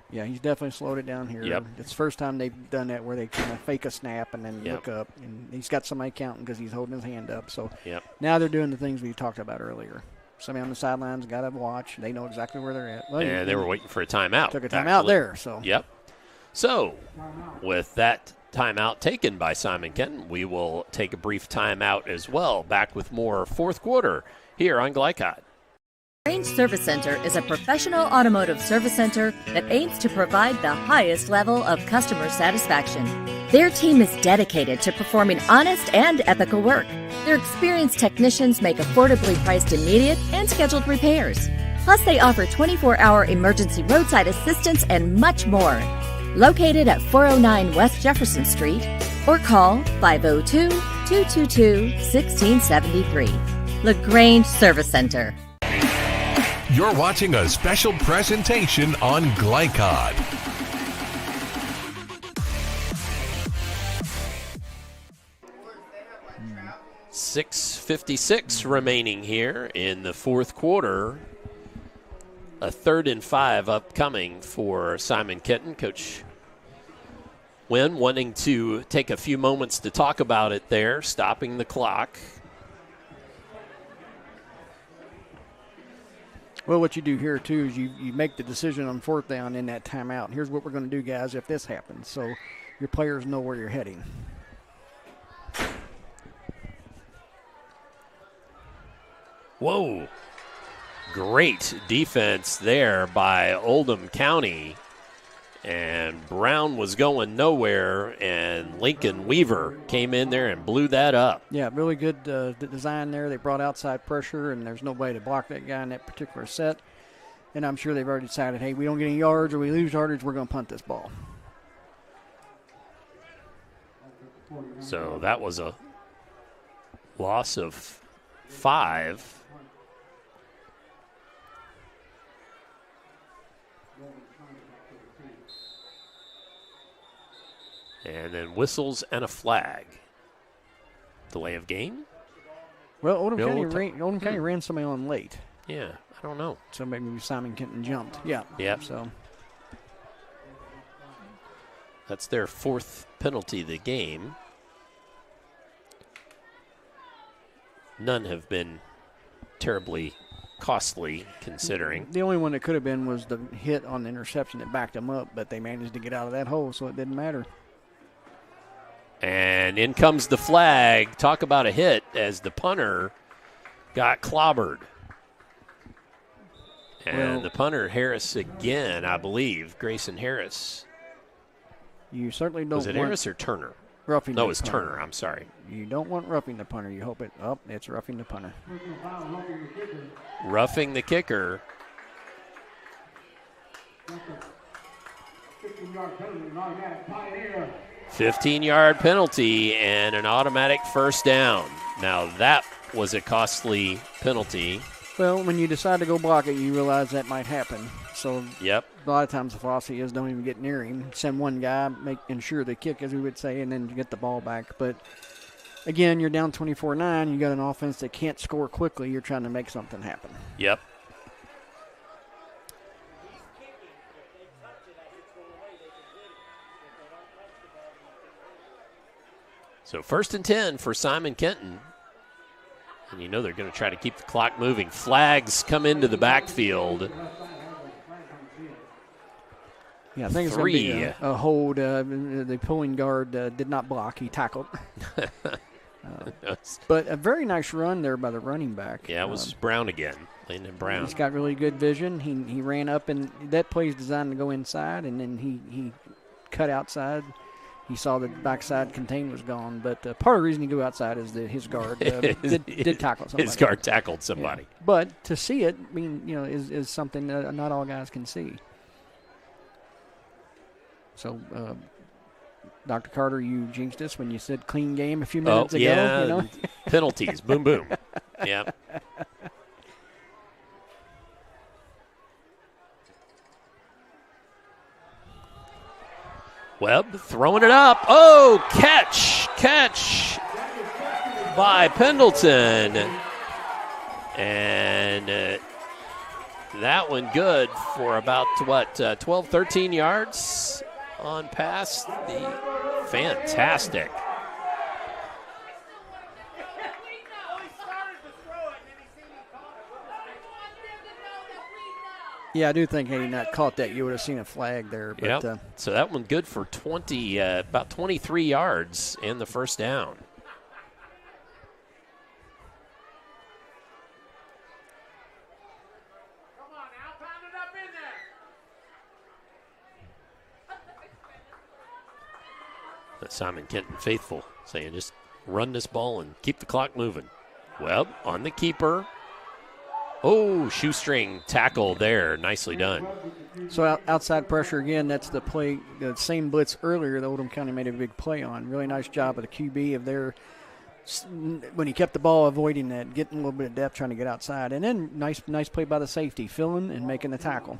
Yeah, he's definitely slowed it down here. Yep. It's the first time they've done that where they kind of fake a snap and then look up. And he's got somebody counting because he's holding his hand up. So now they're doing the things we talked about earlier. Somebody on the sidelines got to watch. They know exactly where they're at. Well, and they were waiting for a timeout. Took a timeout there. So. Yep. So with that timeout taken by Simon Kenton, we will take a brief timeout as well. Back with more 4th quarter here on Glycod. Range Service Center is a professional automotive service center that aims to provide the highest level of customer satisfaction. Their team is dedicated to performing honest and ethical work. Their experienced technicians make affordably priced immediate and scheduled repairs. Plus, they offer 24-hour emergency roadside assistance and much more. Located at 409 West Jefferson Street, or call 502-222-1673. LaGrange Service Center. You're watching a special presentation on Glycod. .656 remaining here in the 4th quarter. A 3rd and 5 upcoming for Simon Kenton. Coach Wynn wanting to take a few moments to talk about it there, stopping the clock. Well, what you do here, too, is you make the decision on fourth down in that timeout. Here's what we're going to do, guys, if this happens. So your players know where you're heading. Whoa. Great defense there by Oldham County. And Brown was going nowhere, and Lincoln Weaver came in there and blew that up. Yeah, really good design there. They brought outside pressure, and there's no way to block that guy in that particular set. And I'm sure they've already decided, hey, we don't get any yards or we lose yardage, we're going to punt this ball. So that was a loss of 5. And then whistles and a flag. Delay of game? Well, Oldham County ran somebody on late. Yeah, I don't know. So maybe Simon Kenton jumped. Yeah. Yep. So that's their 4th penalty of the game. None have been terribly costly, considering. The only one that could have been was the hit on the interception that backed them up, but they managed to get out of that hole, so it didn't matter. And in comes the flag. Talk about a hit as the punter got clobbered. And the punter, Harris again, I believe. Grayson Harris. You certainly don't want... Was it Harris or Turner? Roughing no, the it was punter. Turner. I'm sorry. You don't want roughing the punter. You hope it... Oh, it's roughing the punter. Roughing the kicker. 15-yard penalty and an automatic first down. Now that was a costly penalty. Well, when you decide to go block it, you realize that might happen. So yep. A lot of times the philosophy is don't even get near him. Send one guy, ensure the kick, as we would say, and then get the ball back. But, again, you're down 24-9. You got an offense that can't score quickly. You're trying to make something happen. Yep. So 1st and 10 for Simon Kenton. And you know they're going to try to keep the clock moving. Flags come into the backfield. Yeah, I think it's going to be a hold. The pulling guard did not block. He tackled. But a very nice run there by the running back. Yeah, it was Brown again. Landon Brown. He's got really good vision. He ran up, and that play is designed to go inside, and then he cut outside. He saw the backside contain was gone, but part of the reason he go outside is that his guard did tackle somebody. His guard tackled somebody. Yeah. But to see it, I mean, is something that not all guys can see. So, Dr. Carter, you jinxed us when you said clean game a few minutes ago. Yeah, penalties, boom, boom. Yeah. Webb throwing it up. Oh, catch by Pendleton. And that one good for about, 12, 13 yards on pass. Fantastic. Yeah, I do think had he not caught that, you would have seen a flag there. But, yep. So that one good for about 23 yards in the first down. But Simon Kenton faithful, saying just run this ball and keep the clock moving. Webb on the keeper. Oh, shoestring tackle there. Nicely done. So outside pressure again, that's the play, the same blitz earlier that Oldham County made a big play on. Really nice job of the QB of their, when he kept the ball, avoiding that, getting a little bit of depth, trying to get outside. And then nice play by the safety, filling and making the tackle.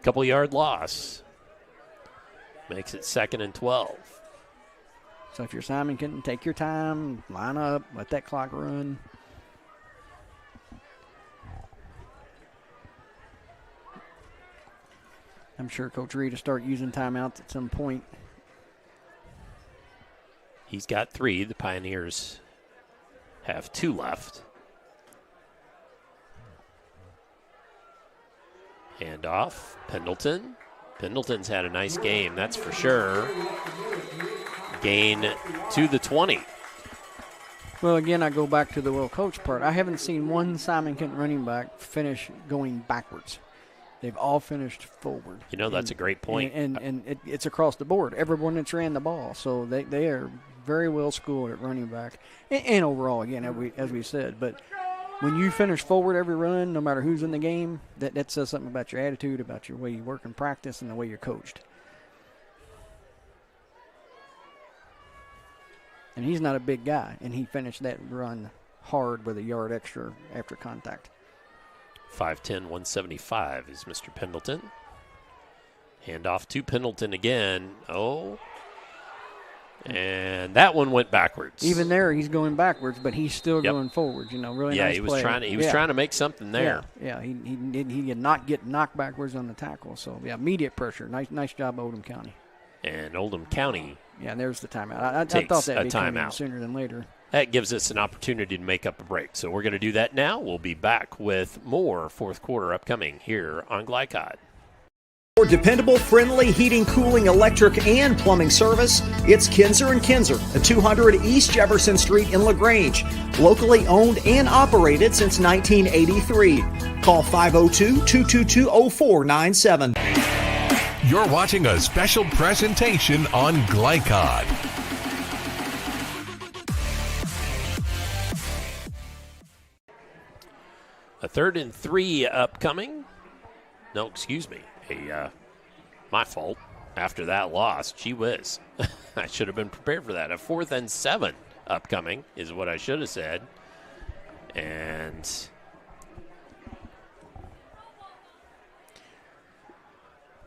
Couple yard loss. Makes it 2nd and 12. So if you're Simon Kenton, take your time, line up, let that clock run. I'm sure Coach Reed will start using timeouts at some point. He's got 3. The Pioneers have 2 left. Hand off. Pendleton. Pendleton's had a nice game, that's for sure. Gain to the 20. Well, again, I go back to the well-coached part. I haven't seen one Simon Kenton running back finish going backwards. They've all finished forward. You know, that's a great point. And it's across the board. Everyone that's ran the ball. So they are very well schooled at running back. And overall, again, as we said. But when you finish forward every run, no matter who's in the game, that says something about your attitude, about your way you work and practice, and the way you're coached. And he's not a big guy, and he finished that run hard with a yard extra after contact. 5'10", 175 is Mr. Pendleton. Hand off to Pendleton again. Oh. And that one went backwards. Even there, he's going backwards, but he's still going forward. You know, really nice he was play. trying to make something there. Yeah, he did not get knocked backwards on the tackle. So yeah, immediate pressure. Nice job, Oldham County. And Oldham County. Yeah, and there's the timeout. I thought that'd be coming sooner than later. That gives us an opportunity to make up a break. So we're going to do that now. We'll be back with more fourth quarter upcoming here on Glycod. For dependable, friendly heating, cooling, electric, and plumbing service, it's Kinzer & Kinzer at 200 East Jefferson Street in LaGrange. Locally owned and operated since 1983. Call 502-222-0497. You're watching a special presentation on Glycod. A 3rd and 3 upcoming. No, excuse me. My fault. After that loss, gee whiz. I should have been prepared for that. A 4th and 7 upcoming is what I should have said. And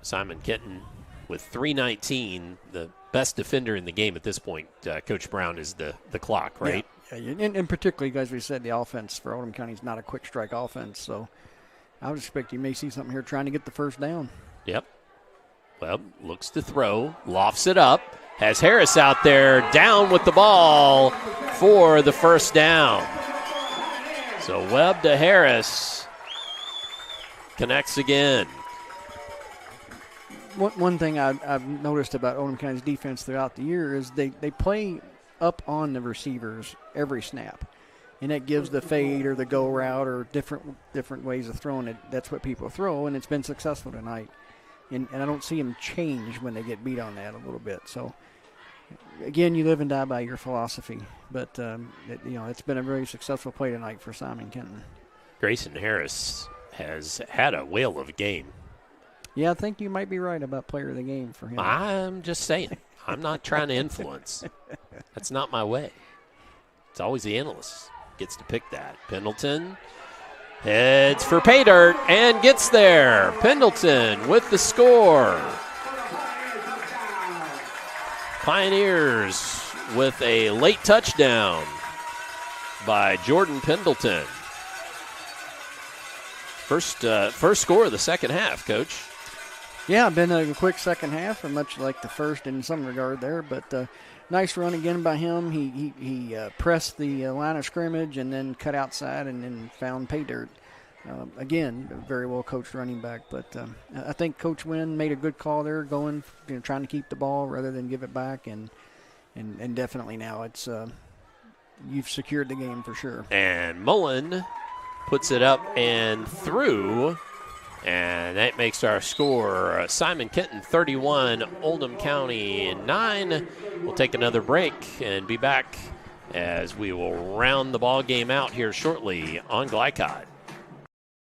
Simon Kenton with 3:19, the best defender in the game at this point. Coach Brown is the clock, right? Yeah, and particularly, as we said, the offense for Oldham County is not a quick strike offense, so I would expect you may see something here trying to get the first down. Yep. Well, looks to throw, lofts it up, has Harris out there, down with the ball for the first down. So Webb to Harris, connects again. One thing I've noticed about Oldham County's defense throughout the year is they play up on the receivers every snap. And that gives the fade or the go route or different ways of throwing it. That's what people throw, and it's been successful tonight. And I don't see them change when they get beat on that a little bit. So, again, you live and die by your philosophy. But, it's been a very successful play tonight for Simon Kenton. Grayson Harris has had a whale of a game. Yeah, I think you might be right about player of the game for him. I'm just saying. I'm not trying to influence. That's not my way. It's always the analyst gets to pick that. Pendleton heads for pay dirt and gets there. Pendleton with the score. Pioneers with a late touchdown by Jordan Pendleton. First score of the second half, Coach. Yeah, been a quick second half, much like the first in some regard there, but nice run again by him. He pressed the line of scrimmage and then cut outside and then found pay dirt. Again, a very well coached running back, but I think Coach Wynn made a good call there, going, trying to keep the ball rather than give it back, and definitely now it's you've secured the game for sure. And Mullen puts it up and through. And that makes our score Simon Kenton 31, Oldham County 9. We'll take another break and be back as we will round the ball game out here shortly on Glycod.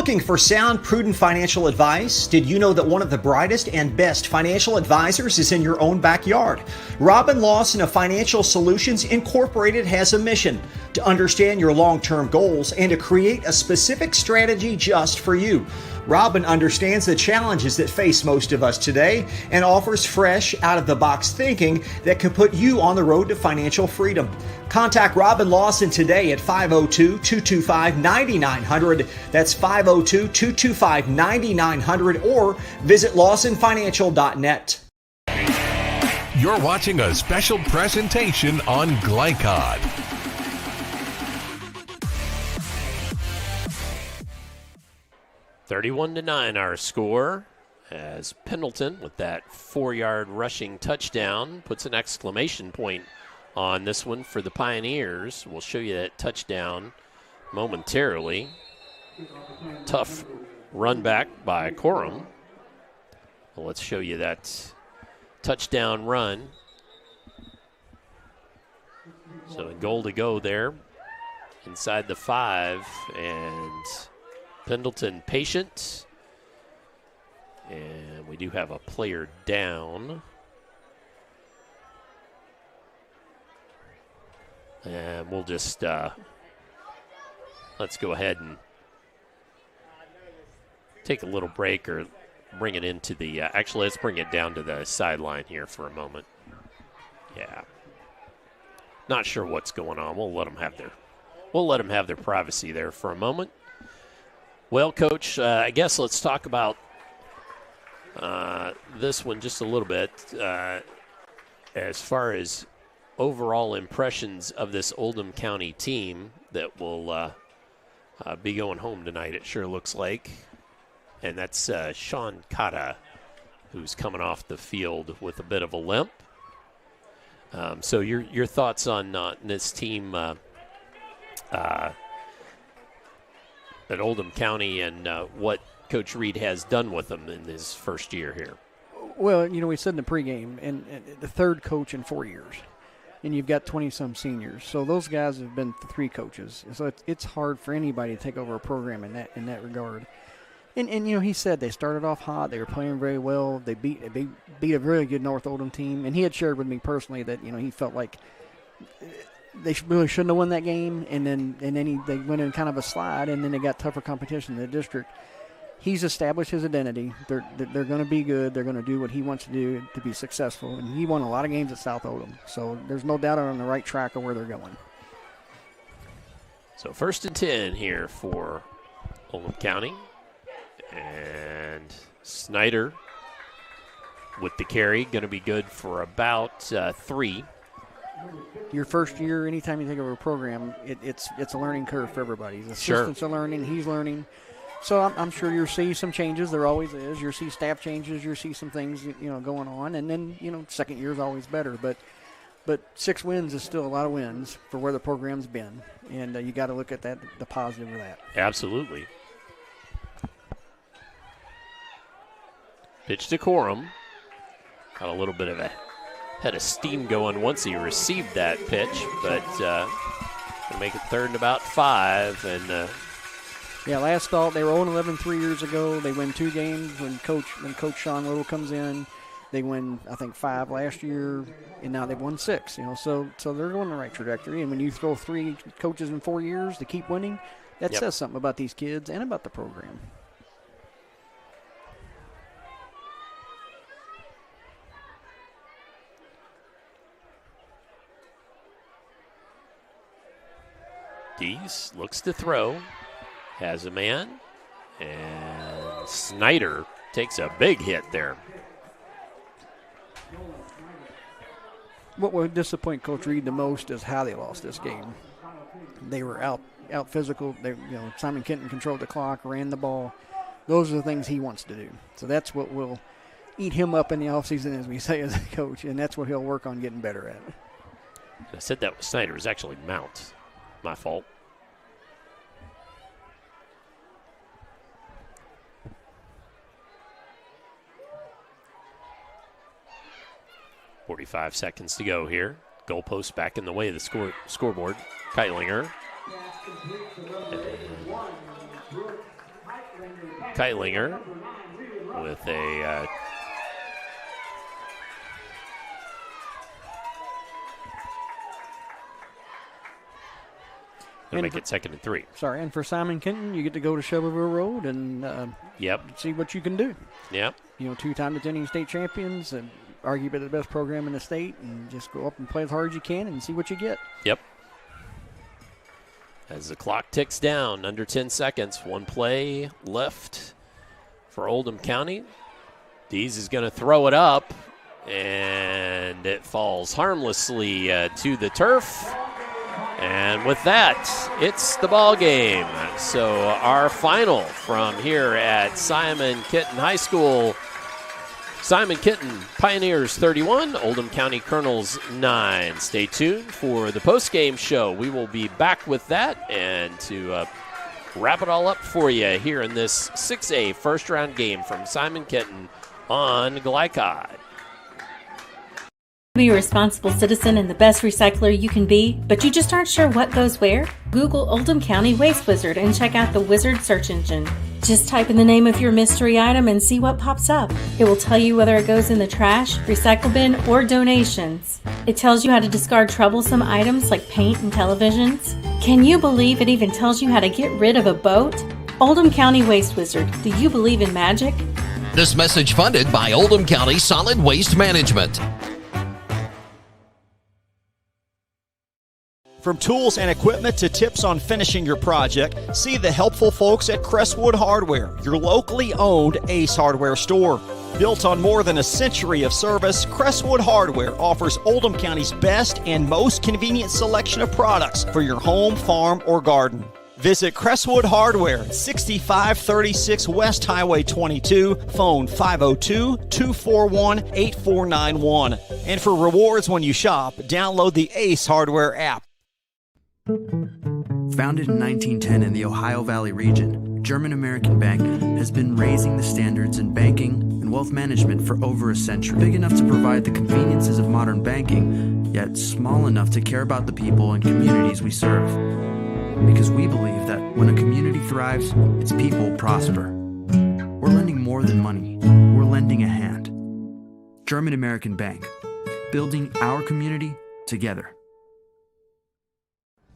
Looking for sound, prudent financial advice? Did you know that one of the brightest and best financial advisors is in your own backyard? Robin Lawson of Financial Solutions Incorporated has a mission to understand your long-term goals and to create a specific strategy just for you. Robin understands the challenges that face most of us today and offers fresh, out-of-the-box thinking that can put you on the road to financial freedom. Contact Robin Lawson today at 502-225-9900. That's 502-225-9900 or visit lawsonfinancial.net. You're watching a special presentation on Glycod. (31-9) our score, as Pendleton with that 4-yard rushing touchdown puts an exclamation point on this one for the Pioneers. We'll show you that touchdown momentarily. Tough run back by Corum. Well, let's show you that touchdown run. So a goal to go there inside the 5, and Pendleton patient. And we do have a player down. And we'll just let's go ahead and take a little break, or bring it into the actually, let's bring it down to the sideline here for a moment. Yeah. Not sure what's going on. We'll let them have their privacy there for a moment. Well, Coach, I guess let's talk about this one just a little bit. As far as overall impressions of this Oldham County team that will be going home tonight, it sure looks like. And that's Sean Kata, who's coming off the field with a bit of a limp. So your thoughts on this team at Oldham County, and what Coach Reed has done with them in his first year here? Well, we said in the pregame, and the third coach in 4 years, and you've got 20-some seniors. So those guys have been 3 coaches. So it's hard for anybody to take over a program in that regard. And he said they started off hot. They were playing very well. They beat a really good North Oldham team. And he had shared with me personally that he felt like they really shouldn't have won that game. And then they went in kind of a slide, and then they got tougher competition in the district. He's established his identity. They're going to be good. They're going to do what he wants to do to be successful. And he won a lot of games at South Oldham. So there's no doubt on the right track of where they're going. So 1st and 10 here for Oldham County. And Snyder with the carry, going to be good for about 3. Your first year, anytime you think of a program, it's a learning curve for everybody. The assistants are learning, he's learning. So I'm sure you'll see some changes. There always is. You'll see staff changes. You'll see some things going on. And then, second year is always better. But 6 wins is still a lot of wins for where the program's been. And you got to look at that, the positive of that. Absolutely. Pitch to Corum. Got a little bit of a head of steam going once he received that pitch, but gonna make it 3rd and about 5. And last thought they were 0-11 3 years ago. They win 2 games when Coach Sean Little comes in. They win, I think, 5 last year, and now they've won 6. So they're going the right trajectory. And when you throw 3 coaches in 4 years to keep winning, that says something about these kids and about the program. Dees looks to throw, has a man, and Snyder takes a big hit there. What would disappoint Coach Reed the most is how they lost this game. They were out physical. Simon Kenton controlled the clock, ran the ball. Those are the things he wants to do. So that's what will eat him up in the offseason, as we say as a coach, and that's what he'll work on getting better at. I said that was Snyder. It was actually Mount. My fault. .45 seconds to go here. Goalpost back in the way of the scoreboard. Keitlinger. Keitlinger with a Gonna make it 2nd and 3. Sorry, and for Simon Kenton, you get to go to Shelbyville Road and see what you can do. Yep. 2-time defending state champions, and arguably the best program in the state, and just go up and play as hard as you can and see what you get. Yep. As the clock ticks down, under 10 seconds, 1 play left for Oldham County. Dees is going to throw it up, And it falls harmlessly to the turf. And with that, it's the ball game. So our final from here at Simon Kenton High School, Simon Kenton Pioneers 31, Oldham County Colonels 9. Stay tuned for the postgame show. We will be back with that and to wrap it all up for you here in this 6A first-round game from Simon Kenton on Glycod. Be a responsible citizen and the best recycler you can be, but you just aren't sure what goes where? Google Oldham County Waste Wizard and check out the Wizard search engine. Just type in the name of your mystery item and see what pops up. It will tell you whether it goes in the trash, recycle bin, or donations. It tells you how to discard troublesome items like paint and televisions. Can you believe it even tells you how to get rid of a boat? Oldham County Waste Wizard, do you believe in magic? This message funded by Oldham County Solid Waste Management. From tools and equipment to tips on finishing your project, see the helpful folks at Crestwood Hardware, your locally owned Ace Hardware store. Built on more than a century of service, Crestwood Hardware offers Oldham County's best and most convenient selection of products for your home, farm, or garden. Visit Crestwood Hardware, 6536 West Highway 22, phone 502-241-8491. And for rewards when you shop, download the Ace Hardware app. Founded in 1910 in the Ohio Valley region, German American Bank has been raising the standards in banking and wealth management for over a century. Big enough to provide the conveniences of modern banking, yet small enough to care about the people and communities we serve. Because we believe that when a community thrives, its people prosper. We're lending more than money. We're lending a hand. German American Bank, building our community together.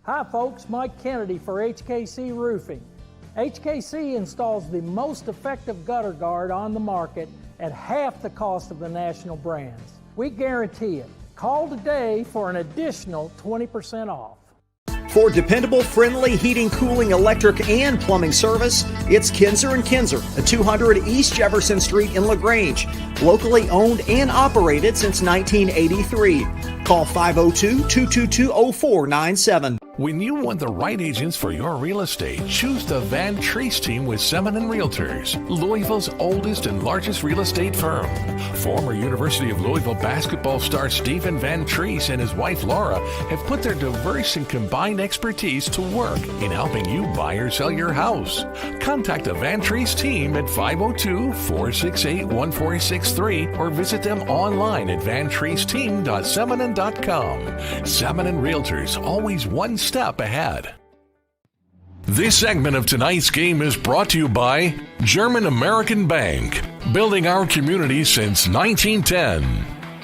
Hi folks, Mike Kennedy for HKC Roofing. HKC installs the most effective gutter guard on the market at half the cost of the national brands. We guarantee it. Call today for an additional 20% off. For dependable, friendly heating, cooling, electric, and plumbing service, it's Kinzer & Kinzer at 200 East Jefferson Street in LaGrange. Locally owned and operated since 1983. Call 502-222-0497. When you want the right agents for your real estate, choose the Van Treese team with Semin & Realtors, Louisville's oldest and largest real estate firm. Former University of Louisville basketball star Stephen Van Treese and his wife Laura have put their diverse and combined expertise to work in helping you buy or sell your house. Contact the Van Treese team at 502-468-1463 or visit them online at vantreeseteam.semin.com. Semin & Realtors, always one step ahead. This segment of tonight's game is brought to you by German American Bank, building our community since 1910.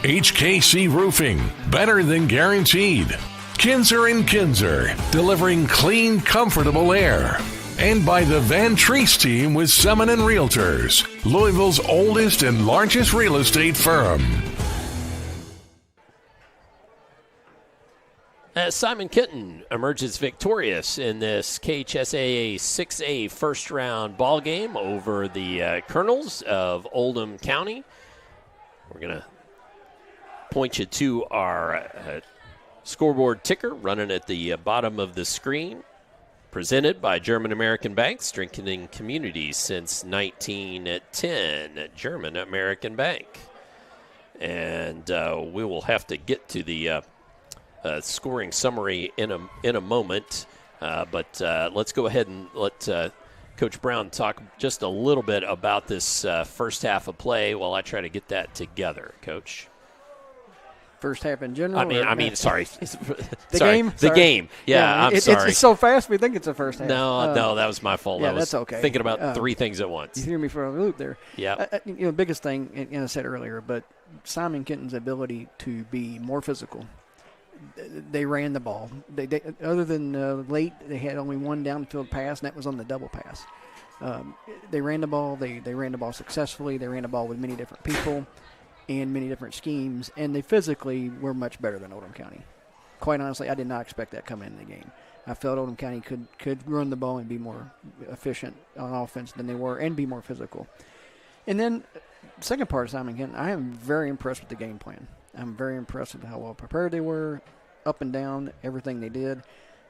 HKC Roofing, better than guaranteed. Kinzer & Kinzer, delivering clean, comfortable air. And by the Van Treese team with Semin & Realtors, Louisville's oldest and largest real estate firm. As Simon Kenton emerges victorious in this KHSAA 6A first-round ball game over the Colonels of Oldham County. We're going to point you to our scoreboard ticker running at the bottom of the screen, presented by German American Bank, strengthening communities since 1910. German American Bank. And we will have to get to the scoring summary in a moment, but let's go ahead and let Coach Brown talk just a little bit about this first half of play while I try to get that together, Coach. First half in general? Sorry. Game? The game. Yeah, I'm sorry. It's so fast, we think it's the first half. No, that was my fault. Yeah, I was that's okay. thinking about three things at once. You threw me for a loop there. Yeah. Biggest thing, I said earlier, but Simon Kenton's ability to be more physical. They ran the ball. They other than late, they had only one downfield pass, and that was on the double pass. They ran the ball. They ran the ball successfully. They ran the ball with many different people and many different schemes, and they physically were much better than Oldham County. Quite honestly, I did not expect that coming in the game. I felt Oldham County could run the ball and be more efficient on offense than they were and be more physical. And then second part of Simon Kenton, I am very impressed with the game plan. I'm very impressed with how well prepared they were, up and down, everything they did.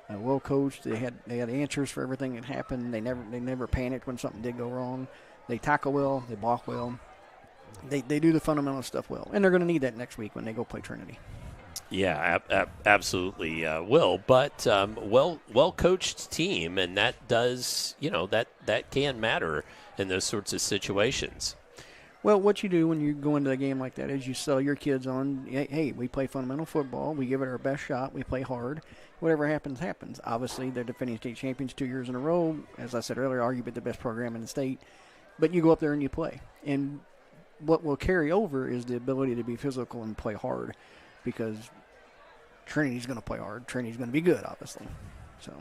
Well coached. They had answers for everything that happened. They never panicked when something did go wrong. They tackle well. They block well. They do the fundamental stuff well, and they're going to need that next week when they go play Trinity. Yeah, absolutely will. But well coached team, and that does that can matter in those sorts of situations. Well, what you do when you go into a game like that is you sell your kids on, hey, we play fundamental football. We give it our best shot. We play hard. Whatever happens, happens. Obviously, they're defending state champions 2 years in a row. As I said earlier, arguably the best program in the state. But you go up there and you play. And what will carry over is the ability to be physical and play hard, because Trinity's going to play hard. Trinity's going to be good, obviously. So.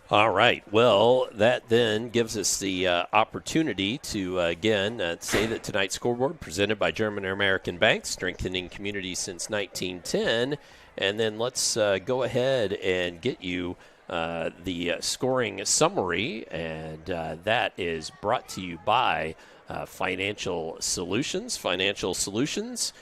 All right. Well, that then gives us the opportunity to, again, say that tonight's scoreboard presented by German American Bank, strengthening communities since 1910. And then let's go ahead and get you the scoring summary. And that is brought to you by Financial Solutions. Financial Solutions.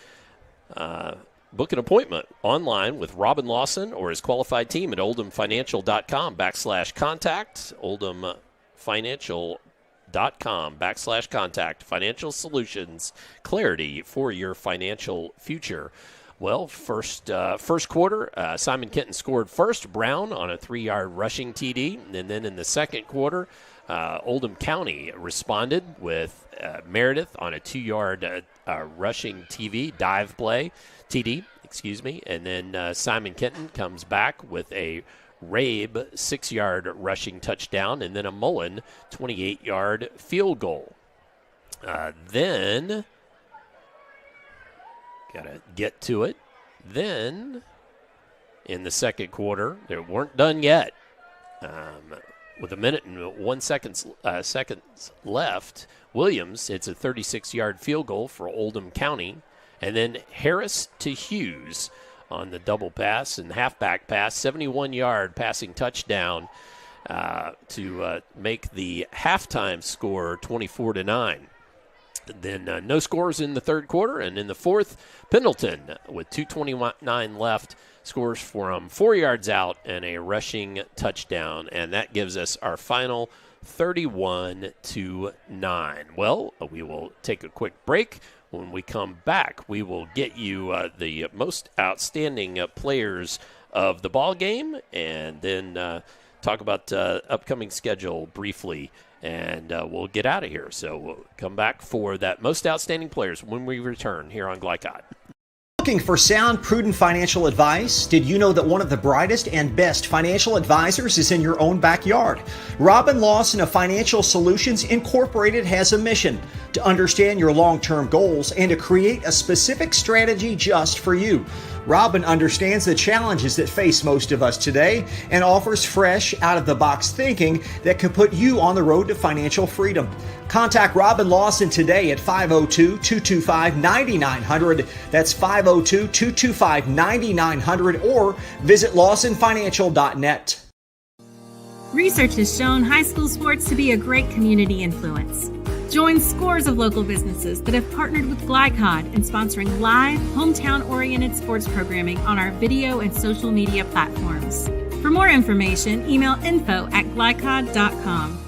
Book an appointment online with Robin Lawson or his qualified team at oldhamfinancial.com/contact. oldhamfinancial.com/contact. Financial Solutions, clarity for your financial future. Well, first quarter, Simon Kenton scored first. Brown on a 3-yard rushing TD. And then in the second quarter, Oldham County responded with Meredith on a 2-yard rushing dive play. TD, and then Simon Kenton comes back with a Rabe 6-yard rushing touchdown, and then a Mullen 28-yard field goal. Then, gotta get to it. Then, in the second quarter, they weren't done yet. With a minute and 1 seconds left, Williams hits a 36-yard field goal for Oldham County. And then Harris to Hughes on the double pass and halfback pass, 71-yard passing touchdown to make the halftime score 24-9. Then no scores in the third quarter, and in the fourth, Pendleton with 2:29 left scores from 4 yards out and a rushing touchdown, and that gives us our final 31-9. Well, we will take a quick break. When we come back, we will get you the most outstanding players of the ball game, and then talk about upcoming schedule briefly, and we'll get out of here. So we'll come back for that most outstanding players when we return here on Glycod. Looking for sound, prudent financial advice? Did you know that one of the brightest and best financial advisors is in your own backyard? Robin Lawson of Financial Solutions Incorporated has a mission to understand your long-term goals and to create a specific strategy just for you. Robin understands the challenges that face most of us today and offers fresh, out-of-the-box thinking that can put you on the road to financial freedom. Contact Robin Lawson today at 502-225-9900. That's 502-225-9900, or visit lawsonfinancial.net. Research has shown high school sports to be a great community influence. Join scores of local businesses that have partnered with Glycod in sponsoring live, hometown-oriented sports programming on our video and social media platforms. For more information, email info@glycod.com.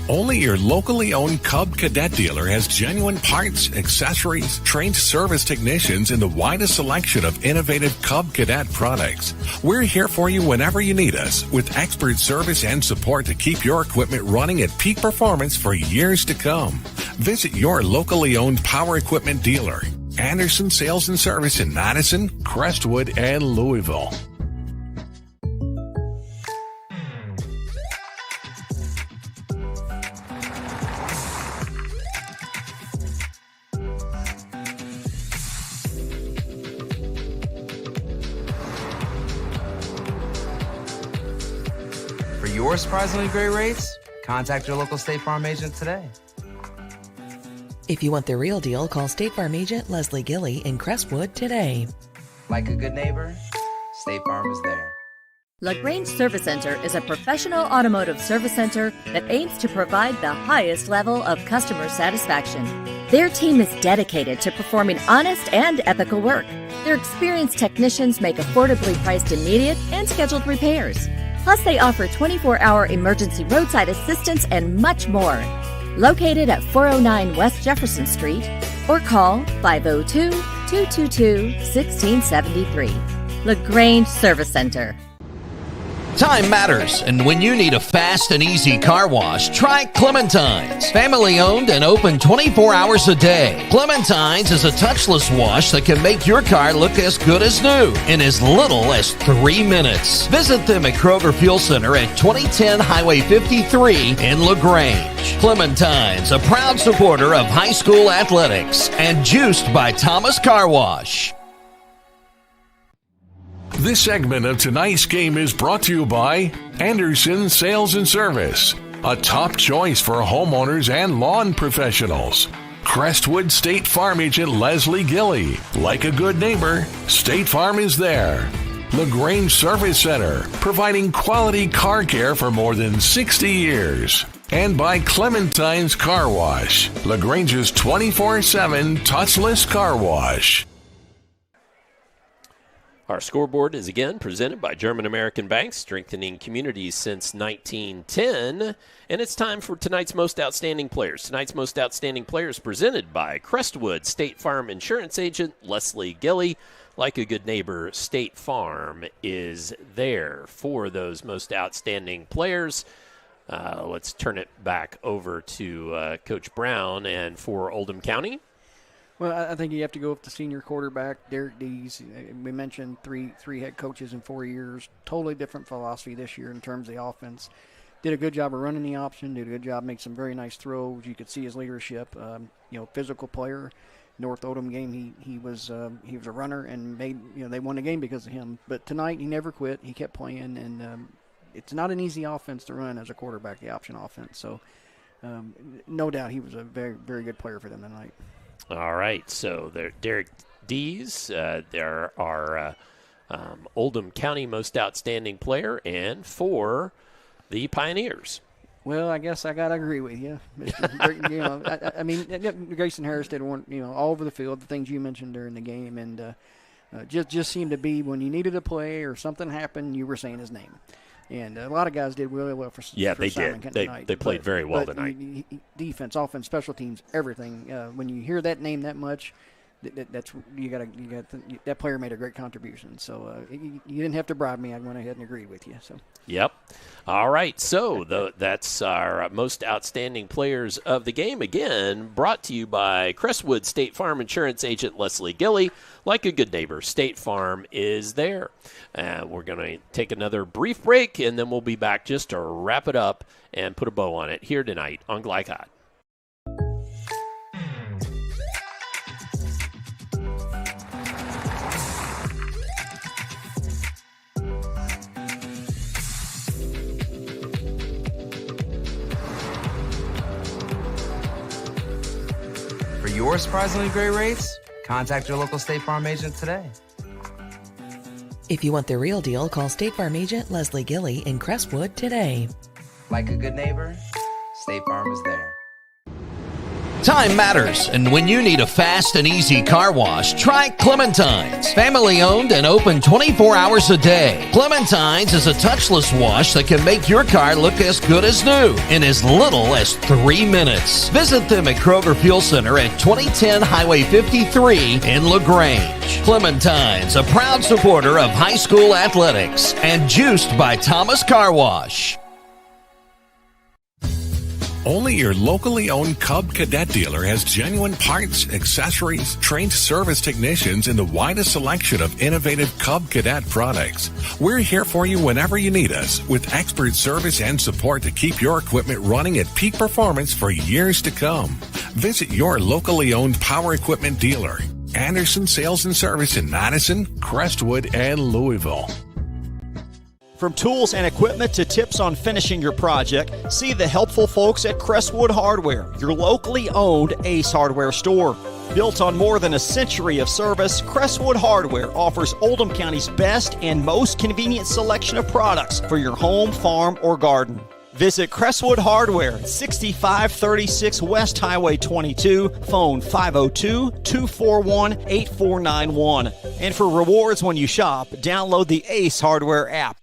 Only your locally owned Cub Cadet dealer has genuine parts, accessories, trained service technicians, and the widest selection of innovative Cub Cadet products. We're here for you whenever you need us, with expert service and support to keep your equipment running at peak performance for years to come. Visit your locally owned power equipment dealer, Anderson Sales and Service in Madison, Crestwood, and Louisville. For your surprisingly great rates, contact your local State Farm agent today. If you want the real deal, call State Farm agent Leslie Gilly in Crestwood today. Like a good neighbor, State Farm is there. LaGrange Service Center is a professional automotive service center that aims to provide the highest level of customer satisfaction. Their team is dedicated to performing honest and ethical work. Their experienced technicians make affordably priced immediate and scheduled repairs. Plus, they offer 24-hour emergency roadside assistance and much more. Located at 409 West Jefferson Street or call 502-222-1673. LaGrange Service Center. Time matters, and when you need a fast and easy car wash, try Clementine's. Family owned and open 24 hours a day. Clementine's is a touchless wash that can make your car look as good as new in as little as 3 minutes. Visit them at Kroger Fuel Center at 2010 Highway 53 in LaGrange. Clementine's, a proud supporter of high school athletics, and juiced by Thomas Car Wash. This segment of tonight's game is brought to you by Anderson Sales and Service, a top choice for homeowners and lawn professionals. Crestwood State Farm agent Leslie Gilley. Like a good neighbor, State Farm is there. LaGrange Service Center, providing quality car care for more than 60 years. And by Clementine's Car Wash, LaGrange's 24/7 touchless car wash. Our scoreboard is again presented by German American Bank, strengthening communities since 1910. And it's time for tonight's Most Outstanding Players. Tonight's Most Outstanding Players presented by Crestwood State Farm Insurance Agent Leslie Gilley. Like a good neighbor, State Farm is there for those most outstanding players. Let's turn it back over to Coach Brown. And for Oldham County, well, I think you have to go with the senior quarterback, Derek Dees. We mentioned three head coaches in 4 years. Totally different philosophy this year in terms of the offense. Did a good job of running the option. Did a good job, make some very nice throws. You could see his leadership. Physical player. North Oldham game, he was a runner and made. They won the game because of him. But tonight he never quit. He kept playing, and it's not an easy offense to run as a quarterback, the option offense. So no doubt he was a very, very good player for them tonight. All right, so Derek Dees, there are Oldham County Most Outstanding Player, and for the Pioneers. Well, I guess I got to agree with you. I mean, Grayson Harris did one, all over the field, the things you mentioned during the game, and just seemed to be when you needed a play or something happened, you were saying his name. And a lot of guys did really well for they Simon did. Tonight. They played very well tonight. Defense, offense, special teams, everything. When you hear that name that much, that player made a great contribution. So you didn't have to bribe me. I went ahead and agreed with you. So. Yep. All right. So that's our most outstanding players of the game. Again, brought to you by Crestwood State Farm Insurance Agent Leslie Gilley. Like a good neighbor, State Farm is there. We're going to take another brief break, and then we'll be back just to wrap it up and put a bow on it here tonight on Glycod. For your surprisingly great rates, contact your local State Farm agent today. If you want the real deal, call State Farm agent Leslie Gilley in Crestwood today. Like a good neighbor, State Farm is there. Time matters, and when you need a fast and easy car wash, try Clementine's. Family owned and open 24 hours a day. Clementine's is a touchless wash that can make your car look as good as new in as little as 3 minutes. Visit them at Kroger Fuel Center at 2010 Highway 53 in LaGrange. Clementine's, a proud supporter of high school athletics, and juiced by Thomas Car Wash. Only your locally owned Cub Cadet dealer has genuine parts, accessories, trained service technicians, and the widest selection of innovative Cub Cadet products. We're here for you whenever you need us, with expert service and support to keep your equipment running at peak performance for years to come. Visit your locally owned power equipment dealer, Anderson Sales and Service in Madison, Crestwood, and Louisville. From tools and equipment to tips on finishing your project, see the helpful folks at Crestwood Hardware, your locally owned Ace Hardware store. Built on more than a century of service, Crestwood Hardware offers Oldham County's best and most convenient selection of products for your home, farm, or garden. Visit Crestwood Hardware, 6536 West Highway 22, phone 502-241-8491. And for rewards when you shop, download the Ace Hardware app.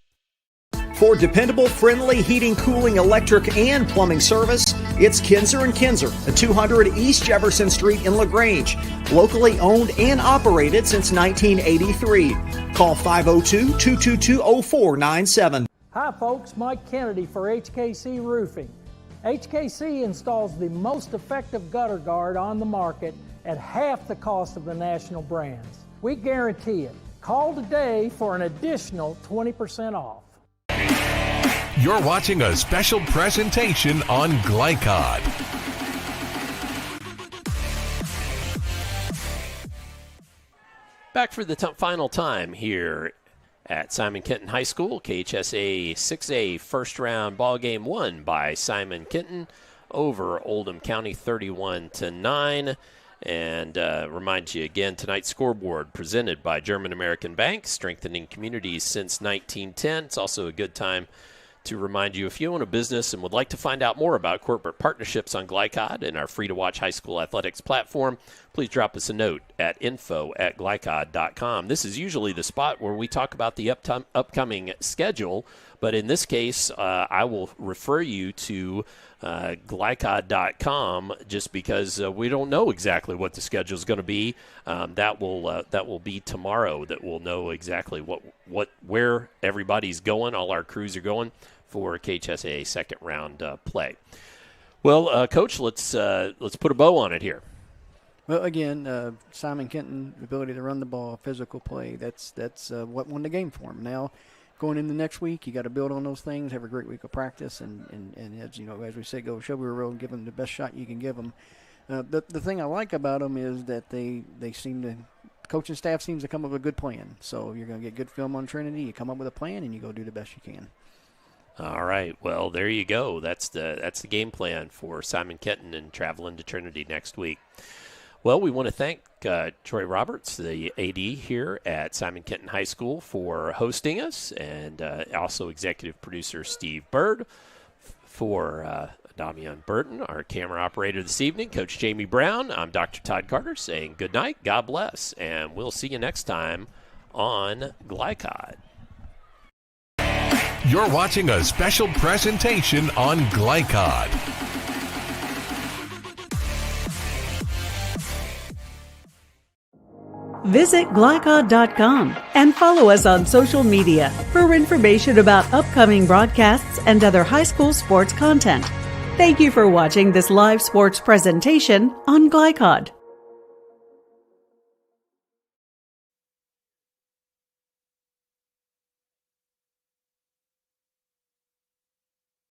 For dependable, friendly heating, cooling, electric, and plumbing service, it's Kinzer & Kinzer at 200 East Jefferson Street in LaGrange. Locally owned and operated since 1983. Call 502-222-0497. Hi folks, Mike Kennedy for HKC Roofing. HKC installs the most effective gutter guard on the market at half the cost of the national brands. We guarantee it. Call today for an additional 20% off. You're watching a special presentation on Glycod. Back for the final time here at Simon Kenton High School. KHSAA 6A first round ball game won by Simon Kenton over Oldham County 31-9. And remind you again, tonight's scoreboard presented by German American Bank, strengthening communities since 1910. It's also a good time to remind you, if you own a business and would like to find out more about corporate partnerships on Glycod and our free-to-watch high school athletics platform, please drop us a note at info@glycod.com. This is usually the spot where we talk about the upcoming schedule, but in this case, I will refer you to glycod.com just because we don't know exactly what the schedule is going to be. That will be tomorrow that we'll know exactly where everybody's going, all our crews are going for KHSAA second round play. Well, Coach, let's put a bow on it here. Well, again, Simon Kenton, ability to run the ball, physical play, that's what won the game for him. Now, going into next week, you got to build on those things, have a great week of practice, and as you know, as we said, go show your road and give them the best shot you can give them. The thing I like about them is that they seem to, coaching staff seems to come up with a good plan. So you're going to get good film on Trinity, you come up with a plan, and you go do the best you can. All right. Well, there you go. That's the game plan for Simon Kenton and traveling to Trinity next week. Well, we want to thank Troy Roberts, the AD here at Simon Kenton High School, for hosting us, and also executive producer Steve Bird. For Damian Burton, our camera operator this evening, Coach Jamie Brown, I'm Dr. Todd Carter saying good night, God bless, and we'll see you next time on Glycod. You're watching a special presentation on Glycod. Visit glycod.com and follow us on social media for information about upcoming broadcasts and other high school sports content. Thank you for watching this live sports presentation on Glycod.